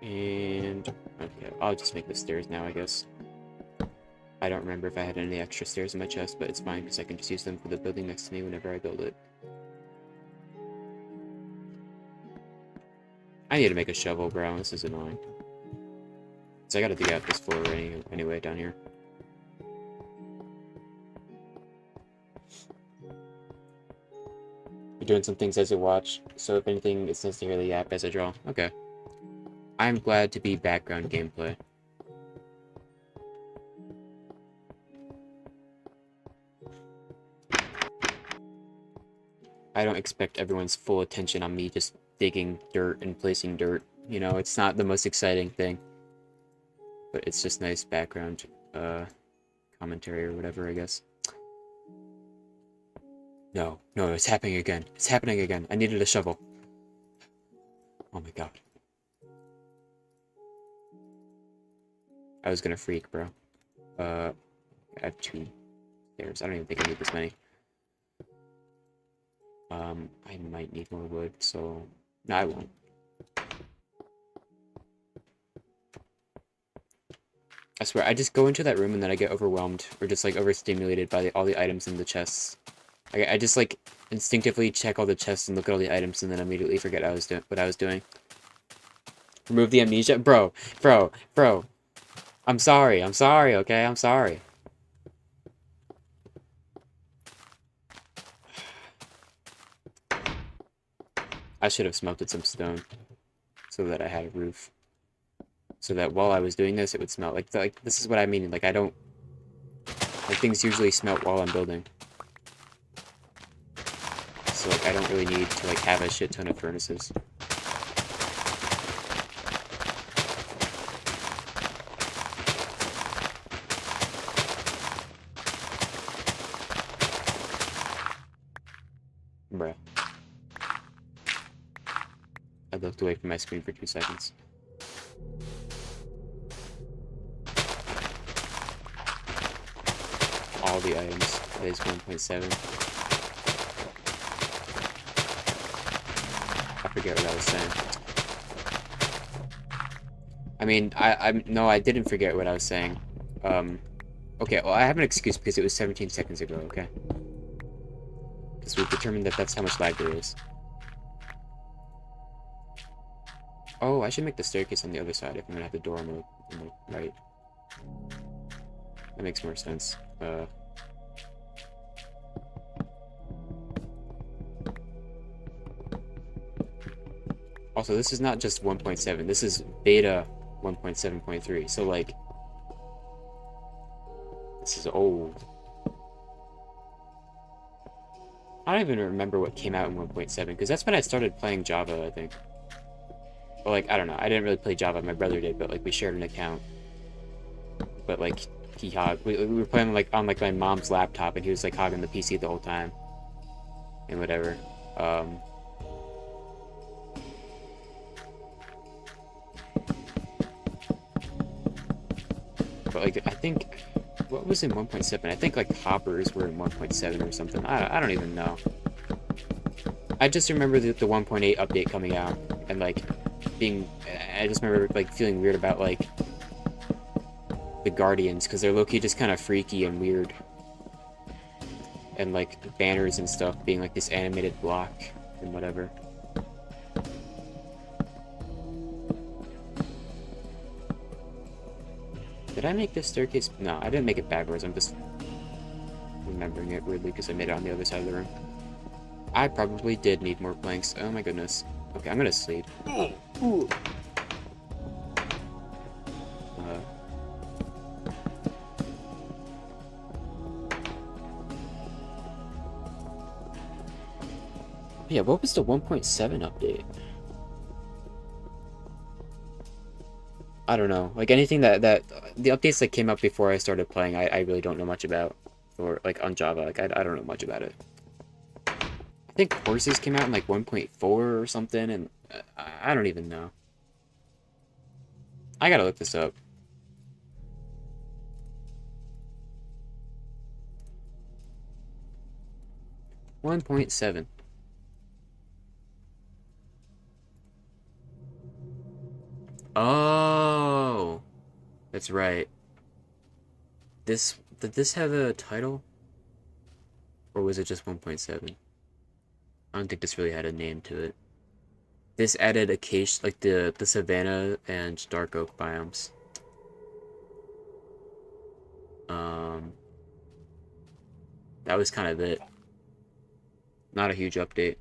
And okay, I'll just make the stairs now, I guess. I don't remember if I had any extra stairs in my chest, but it's fine because I can just use them for the building next to me whenever I build it. I need to make a shovel, bro. This is annoying. So I gotta dig out this floor anyway down here. You're doing some things as you watch, so if anything, it's nice to hear the app as I draw. Okay. I'm glad to be background gameplay. I don't expect everyone's full attention on me just digging dirt and placing dirt. You know, it's not the most exciting thing. But it's just nice background commentary or whatever, I guess. No, no, it's happening again. It's happening again. I needed a shovel. Oh my god. I was gonna freak, bro. I have 2 stairs. I don't even think I need this many. I might need more wood, so... No, I won't. swear, I just go into that room and then I get overwhelmed or just like overstimulated by all the items in the chests. I just like instinctively check all the chests and look at all the items and then immediately forget what I was doing. Remove the amnesia, bro. I'm sorry, okay, I'm sorry. I should have smelted some stone so that I had a roof. So that while I was doing this, it would smell like this is what I mean. Like I don't like things usually smelt while I'm building. So like I don't really need to like have a shit ton of furnaces. Bruh. I looked away from my screen for 2 seconds. All the items. That is 1.7. I forget what I was saying. I mean, no, I didn't forget what I was saying. Okay, well, I have an excuse because it was 17 seconds ago, okay? Because we've determined that that's how much lag there is. Oh, I should make the staircase on the other side if I'm gonna have the door on the right. That makes more sense. Also, this is not just 1.7. This is beta 1.7.3. So, like, this is old. I don't even remember what came out in 1.7, because that's when I started playing Java, I think. Well, like, I don't know. I didn't really play Java. My brother did, but, like, we shared an account. But, like, we were playing, like, on, like, my mom's laptop, and he was, like, hogging the PC the whole time. And whatever. But, like, I think... What was in 1.7? I think, like, hoppers were in 1.7 or something. I don't even know. I just remember the 1.8 update coming out, and, like, I just remember, like, feeling weird about, like, the Guardians, because they're low-key just kind of freaky and weird. And, like, banners and stuff being, like, this animated block and whatever. Did I make this staircase? No, I didn't make it backwards. I'm just remembering it weirdly because I made it on the other side of the room. I probably did need more planks. Oh my goodness. Okay, I'm gonna sleep. Ooh. Yeah, what was the 1.7 update? I don't know. Like anything that the updates that came up before I started playing, I really don't know much about. Or like on Java, like I don't know much about it. I think horses came out in like 1.4 or something, and I don't even know. I gotta look this up. .7. Oh, that's right. Did this have a title? Or was it just 1.7? I don't think this really had a name to it. This added acacia, like the savanna and dark oak biomes. That was kind of it. Not a huge update.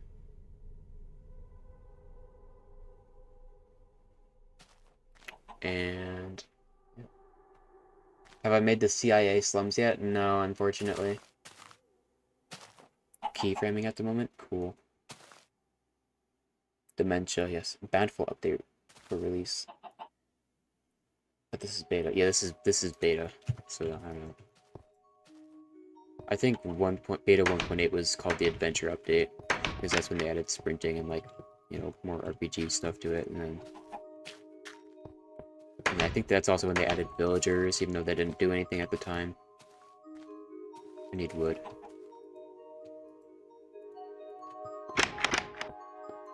And have I made the CIA slums yet? No, unfortunately. Keyframing at the moment? Cool. Dementia, yes. Bountiful update for release. But this is beta. Yeah, this is beta. So I don't know. I think beta 1.8 was called the adventure update because that's when they added sprinting and like, you know, more RPG stuff to it, and I think that's also when they added villagers, even though they didn't do anything at the time. I need wood.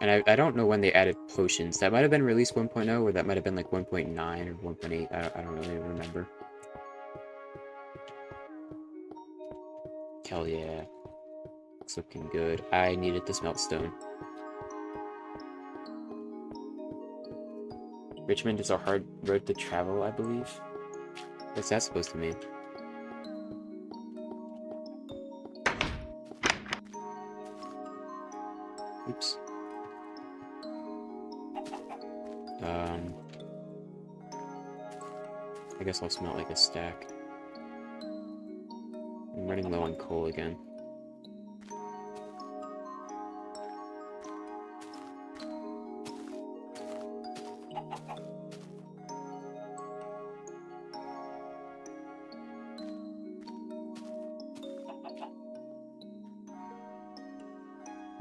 And I don't know when they added potions. That might have been release 1.0, or that might have been like 1.9 or 1.8. I don't really remember. Hell yeah. It's looking good. I needed the smelt stone. Richmond is a hard road to travel, I believe. What's that supposed to mean? Oops. I guess I'll smelt like a stack. I'm running low on coal again.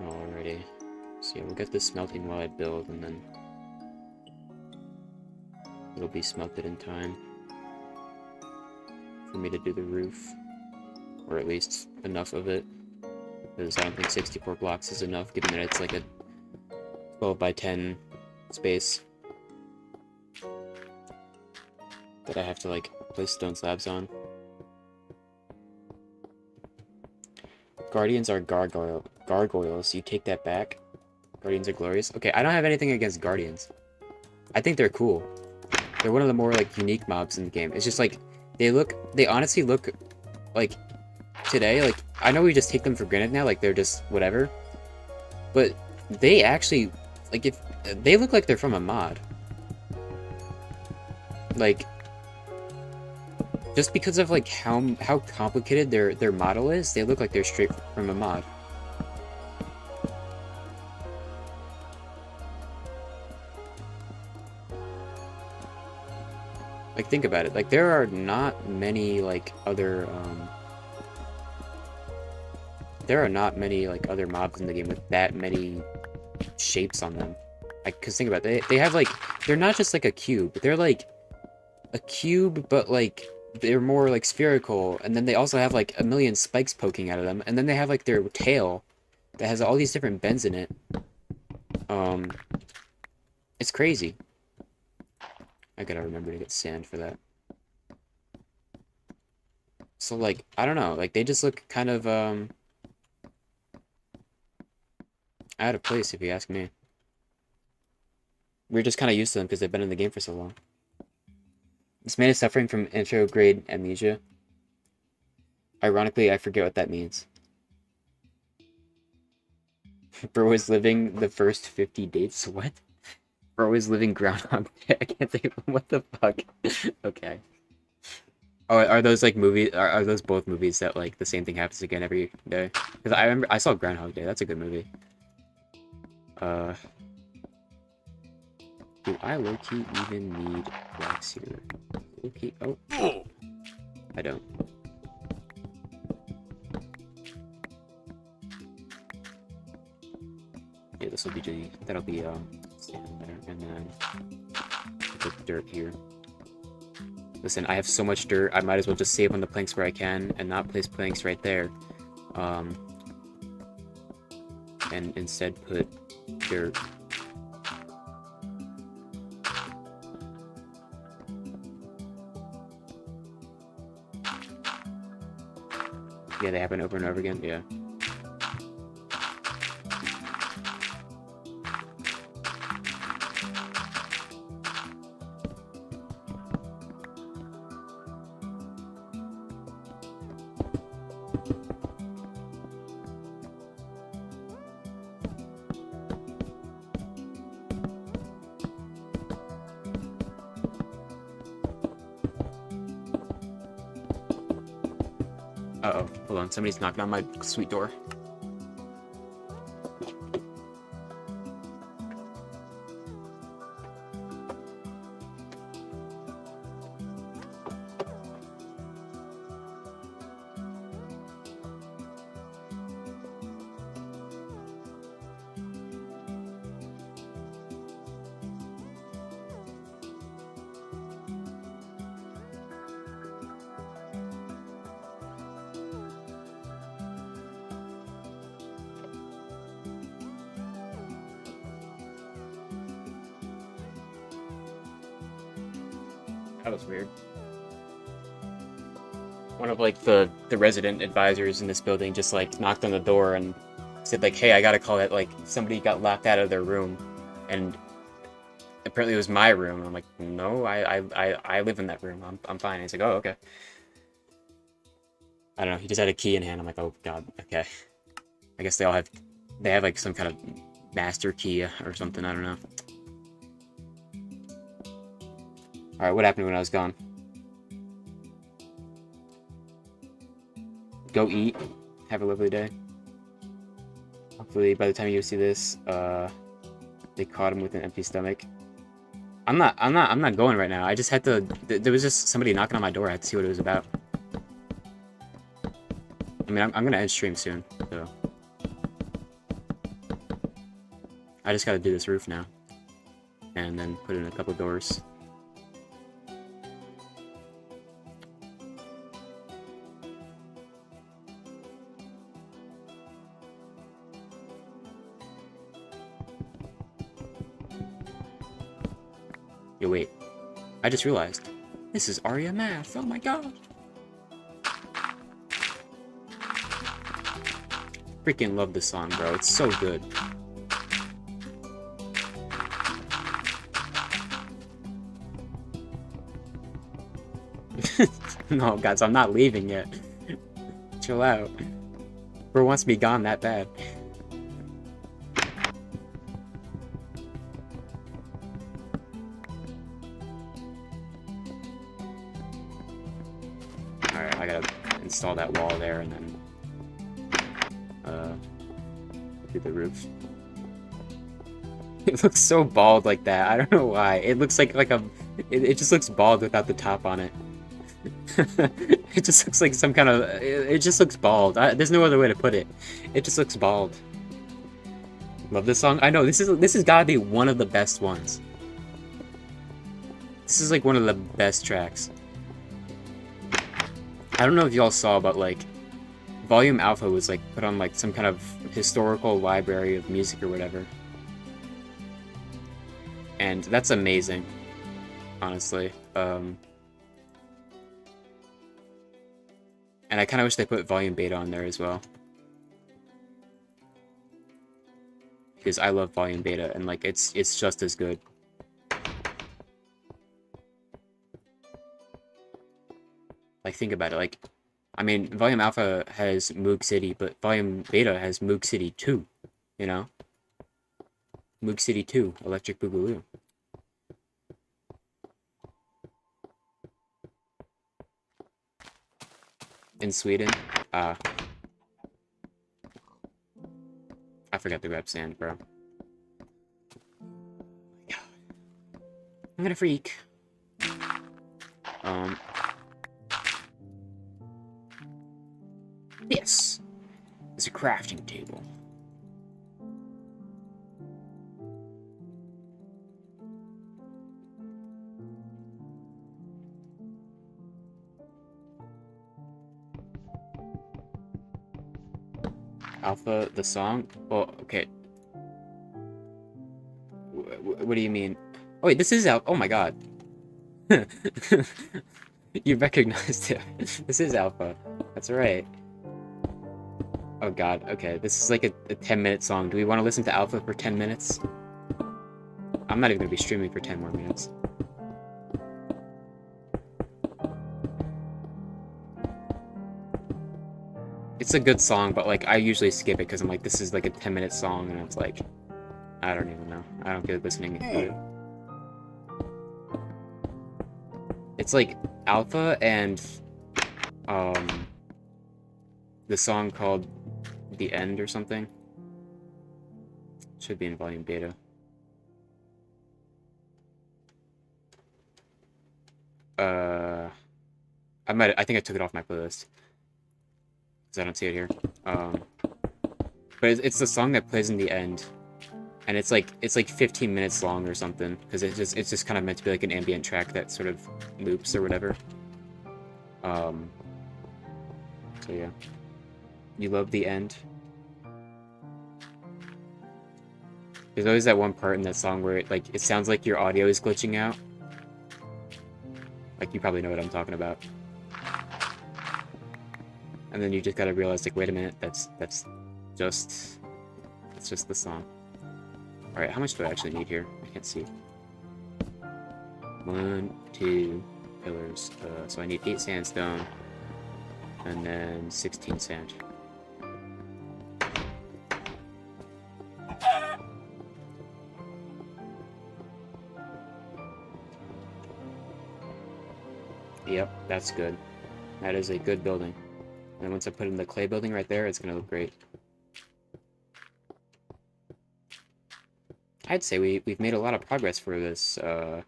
Alrighty. So yeah, we'll get this smelting while I build, and then it'll be smelted in time for me to do the roof. Or at least enough of it. Because I don't think 64 blocks is enough, given that it's like a 12 by 10 space that I have to like place stone slabs on. Guardians are gargoyles. You take that back. Guardians are glorious. Okay, I don't have anything against Guardians. I think they're cool. They're one of the more like unique mobs in the game. It's just like they honestly look like today, like I know we just take them for granted now, like they're just whatever. But they actually like if they look like they're from a mod. Like just because of like how complicated their model is, they look like they're straight from a mod. Like think about it. Like there are not many like other other mobs in the game with that many shapes on them. Like, cause think about it, they have like they're not just like a cube. They're like a cube, but like they're more like spherical, and then they also have like a million spikes poking out of them, and then they have like their tail that has all these different bends in it. It's crazy. I gotta remember to get sand for that. So like, I don't know, like they just look kind of out of place if you ask me. We're just kind of used to them because they've been in the game for so long. This man is suffering from intrograde amnesia. Ironically, I forget what that means. Bro is living the first 50 dates. What? Bro is living Groundhog Day. I can't think of what the fuck. Okay. Oh, are those like movies? Are those both movies that like the same thing happens again every day? Because I remember I saw Groundhog Day. That's a good movie. Do I low-key even need blocks here? Low-key, oh. I don't. Yeah, this will be, that'll be, sand there, and then put dirt here. Listen, I have so much dirt, I might as well just save on the planks where I can, and not place planks right there. And instead put dirt. Yeah, they happen over and over again, yeah. Uh-oh, hold on, somebody's knocking on my sweet door. That was weird. one of like the resident advisors in this building just like knocked on the door and said like, "Hey, I gotta call it." Like somebody got locked out of their room, and apparently it was my room. And I'm like, "No, I live in that room. I'm fine." And he's like, "Oh, okay." I don't know. He just had a key in hand. I'm like, "Oh God, okay." I guess they have like some kind of master key or something. I don't know. All right, what happened when I was gone? Go eat. Have a lovely day. Hopefully, by the time you see this, they caught him with an empty stomach. I'm not going right now. I just had to. There was just somebody knocking on my door. I had to see what it was about. I mean, I'm gonna end stream soon, so I just gotta do this roof now, and then put in a couple doors. Yo, wait. I just realized. This is Aria Math. Oh my god. Freaking love this song, bro. It's so good. No, guys, I'm not leaving yet. Chill out. Bro wants to be gone that bad. Alright, I gotta install that wall there and then do the roof. It looks so bald like that. I don't know why. It looks like a it just looks bald without the top on it. It just looks like some kind of it just looks bald. There's no other way to put it. It just looks bald. Love this song. I know this has gotta be one of the best ones. This is like one of the best tracks. I don't know if y'all saw, but like Volume Alpha was like put on like some kind of historical library of music or whatever. And that's amazing, honestly. And I kind of wish they put Volume Beta on there as well. Because I love Volume Beta, and like it's just as good. Like, think about it. Like, I mean, Volume Alpha has Moog City, but Volume Beta has Moog City 2, you know? Moog City 2, Electric Boogaloo. In Sweden? I forgot to grab sand, bro. I'm gonna freak. This is a crafting table. Alpha, the song? Well, okay. What do you mean? Oh wait, this is Alpha. Oh my god. You recognized it. This is Alpha. That's right. Oh god, okay. This is like a 10-minute song. Do we want to listen to Alpha for 10 minutes? I'm not even going to be streaming for 10 more minutes. It's a good song, but like I usually skip it because I'm like, this is like a 10-minute song, and it's like, I don't even know. I don't feel like listening to it. It's like Alpha and the song called The End or something. Should be in Volume Beta. I think I took it off my playlist because I don't see it here. But it's the song that plays in the end, and it's like 15 minutes long or something because it's just kind of meant to be like an ambient track that sort of loops or whatever. So yeah, you love the end. There's always that one part in that song where it sounds like your audio is glitching out. Like, you probably know what I'm talking about. And then you just gotta realize, like, wait a minute, that's just the song. Alright, how much do I actually need here? I can't see. 1, 2 pillars. So I need 8 sandstone. And then 16 sand. Yep, that's good. That is a good building. And once I put in the clay building right there, it's gonna look great. I'd say we've made a lot of progress for this 4.5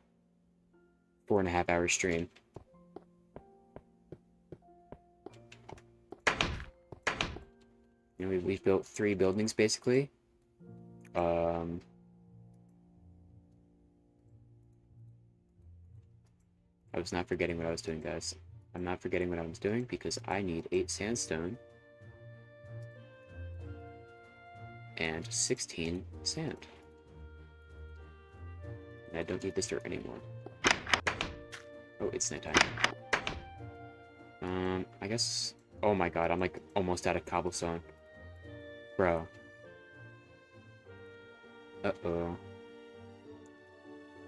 hour stream. You know, we've built 3 buildings basically. I was not forgetting what I was doing, guys. I'm not forgetting what I was doing because I need 8 sandstone and 16 sand. And I don't need this dirt anymore. Oh, it's nighttime. I guess... Oh my god, I'm like almost out of cobblestone. Bro. Uh-oh.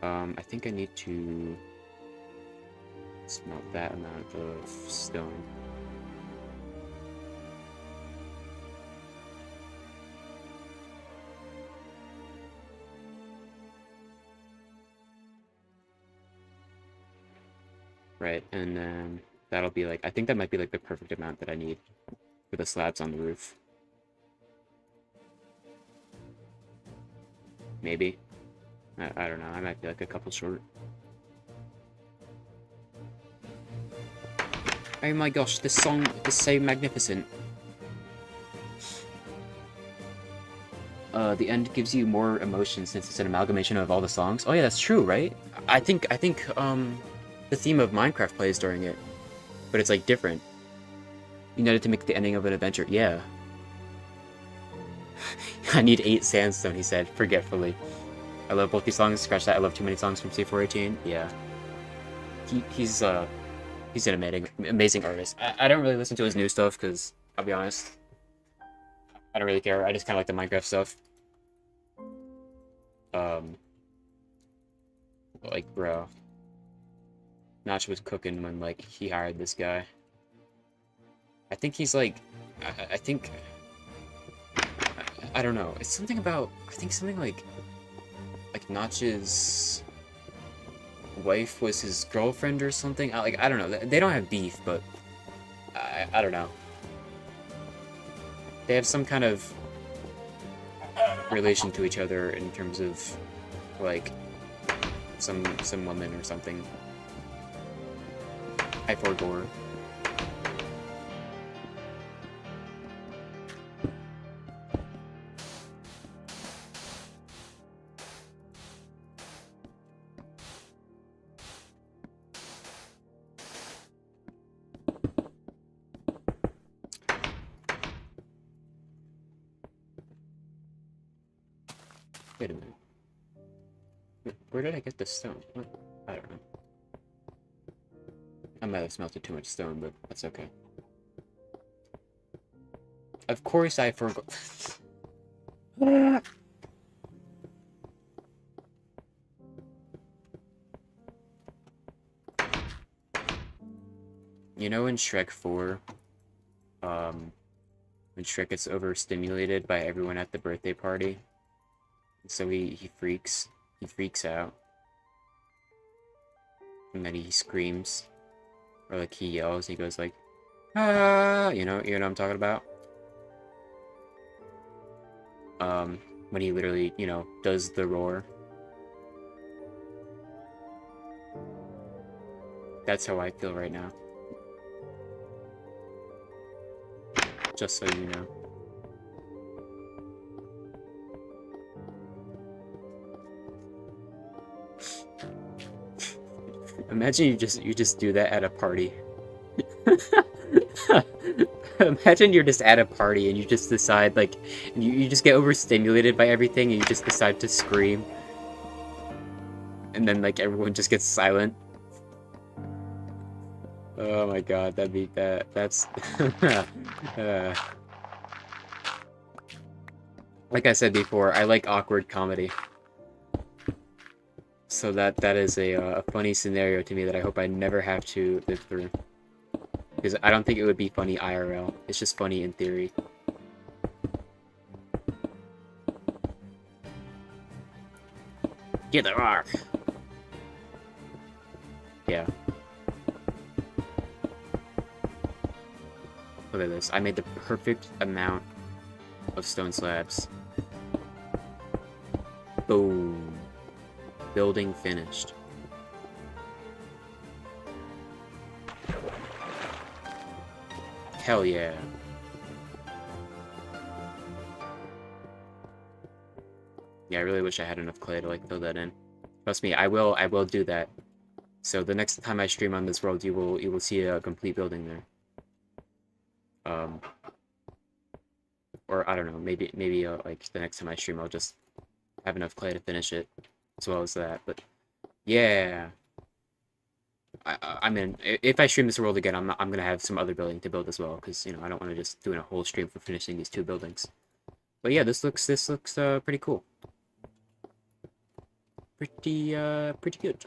I think I need to smelt that amount of stone. Right, and then that'll be like, I think that might be like the perfect amount that I need for the slabs on the roof. Maybe. I don't know, I might be like a couple short. Oh my gosh, this song is so magnificent. The end gives you more emotion since it's an amalgamation of all the songs. Oh yeah, that's true, right? I think the theme of Minecraft plays during it, but it's like different. United to make the ending of an adventure. Yeah. I need 8 sandstone, he said, forgetfully. I love both these songs. Scratch that. I love too many songs from C418. Yeah. He's an amazing artist. I don't really listen to his new stuff because, I'll be honest, I don't really care. I just kind of like the Minecraft stuff. Like, bro. Notch was cooking when, like, he hired this guy. I think he's, like... I think... I don't know. It's something about... I think something like Notch's wife was his girlfriend or something. I don't know. They don't have beef, but... I don't know. They have some kind of relation to each other in terms of, like, some woman or something. I forgot. Wait a minute. Where did I get this stone? What? I don't know. I might have smelted too much stone, but that's okay. Of course I forgot. You know in Shrek 4, when Shrek gets overstimulated by everyone at the birthday party? So he freaks out. And then he screams. Or like he yells, he goes like, ah, you know what I'm talking about? When he literally, you know, does the roar. That's how I feel right now. Just so you know. Imagine you just do that at a party. Imagine you're just at a party and you just decide, like, you just get overstimulated by everything and you just decide to scream. And then, like, everyone just gets silent. Oh my god, that's... Uh, like I said before, I like awkward comedy. So that is a funny scenario to me that I hope I never have to live through. Because I don't think it would be funny IRL. It's just funny in theory. Get the rock! Yeah. Look at this. I made the perfect amount of stone slabs. Boom. Building finished. Hell yeah. Yeah, I really wish I had enough clay to like fill that in. Trust me, I will do that. So the next time I stream on this world, you will see a complete building there. Or I don't know, maybe like the next time I stream, I'll just have enough clay to finish it, as well as that. But yeah, I mean, if I stream this world again, I'm gonna have some other building to build as well, because you know I don't want to just do a whole stream for finishing these two buildings. But yeah, this looks pretty cool. Pretty good.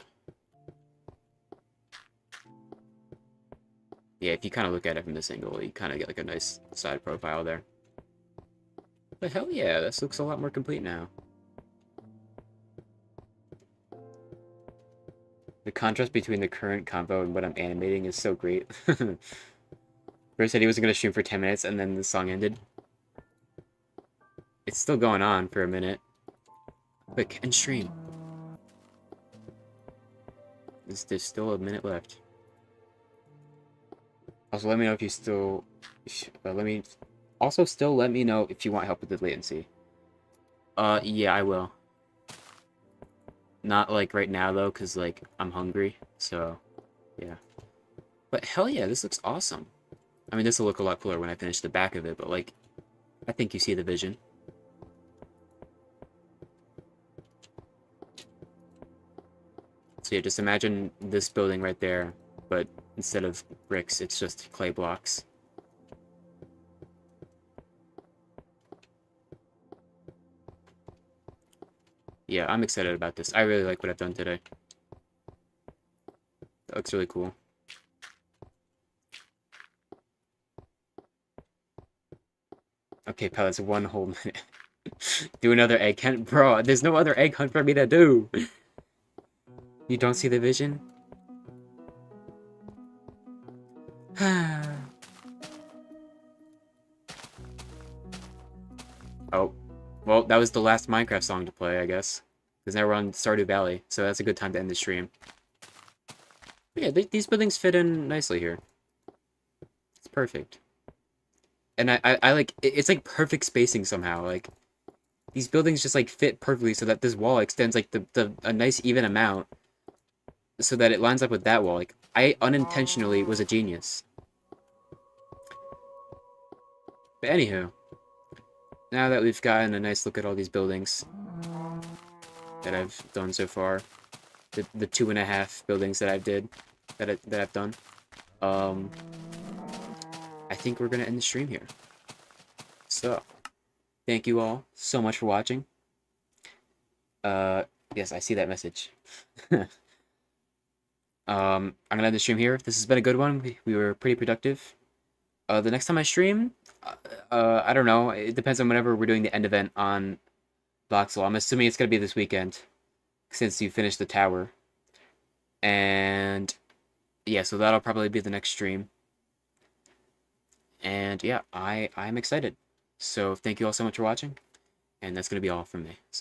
Yeah, if you kind of look at it from this angle, you kind of get like a nice side profile there. But hell yeah, this looks a lot more complete now. The contrast between the current combo and what I'm animating is so great. First said he wasn't going to stream for 10 minutes, and then the song ended. It's still going on for a minute. Quick, end stream. There's still a minute left. Also, let me know if you still... still let me know if you want help with the latency. Yeah, I will. Not, like, right now, though, because, like, I'm hungry, so, yeah. But hell yeah, this looks awesome. I mean, this will look a lot cooler when I finish the back of it, but, like, I think you see the vision. So yeah, just imagine this building right there, but instead of bricks, it's just clay blocks. Yeah, I'm excited about this. I really like what I've done today. That looks really cool. Okay, pal, it's 1 whole minute. Do another egg hunt? Bro, there's no other egg hunt for me to do! You don't see the vision? Oh. Well, that was the last Minecraft song to play, I guess. Because now we're on Stardew Valley, so that's a good time to end the stream. But yeah, these buildings fit in nicely here. It's perfect. And I like, it's like perfect spacing somehow, like, these buildings just like fit perfectly so that this wall extends like a nice even amount so that it lines up with that wall. Like, I unintentionally was a genius. But anywho, now that we've gotten a nice look at all these buildings that I've done so far, the 2.5 buildings that I've done, I think we're gonna end the stream here. So, thank you all so much for watching. Yes, I see that message. I'm gonna end the stream here. This has been a good one. We were pretty productive. The next time I stream, I don't know. It depends on whenever we're doing the end event on Voxel. I'm assuming it's gonna be this weekend, since you finished the tower. And yeah, so that'll probably be the next stream. And yeah, I'm excited. So thank you all so much for watching, and that's gonna be all from me.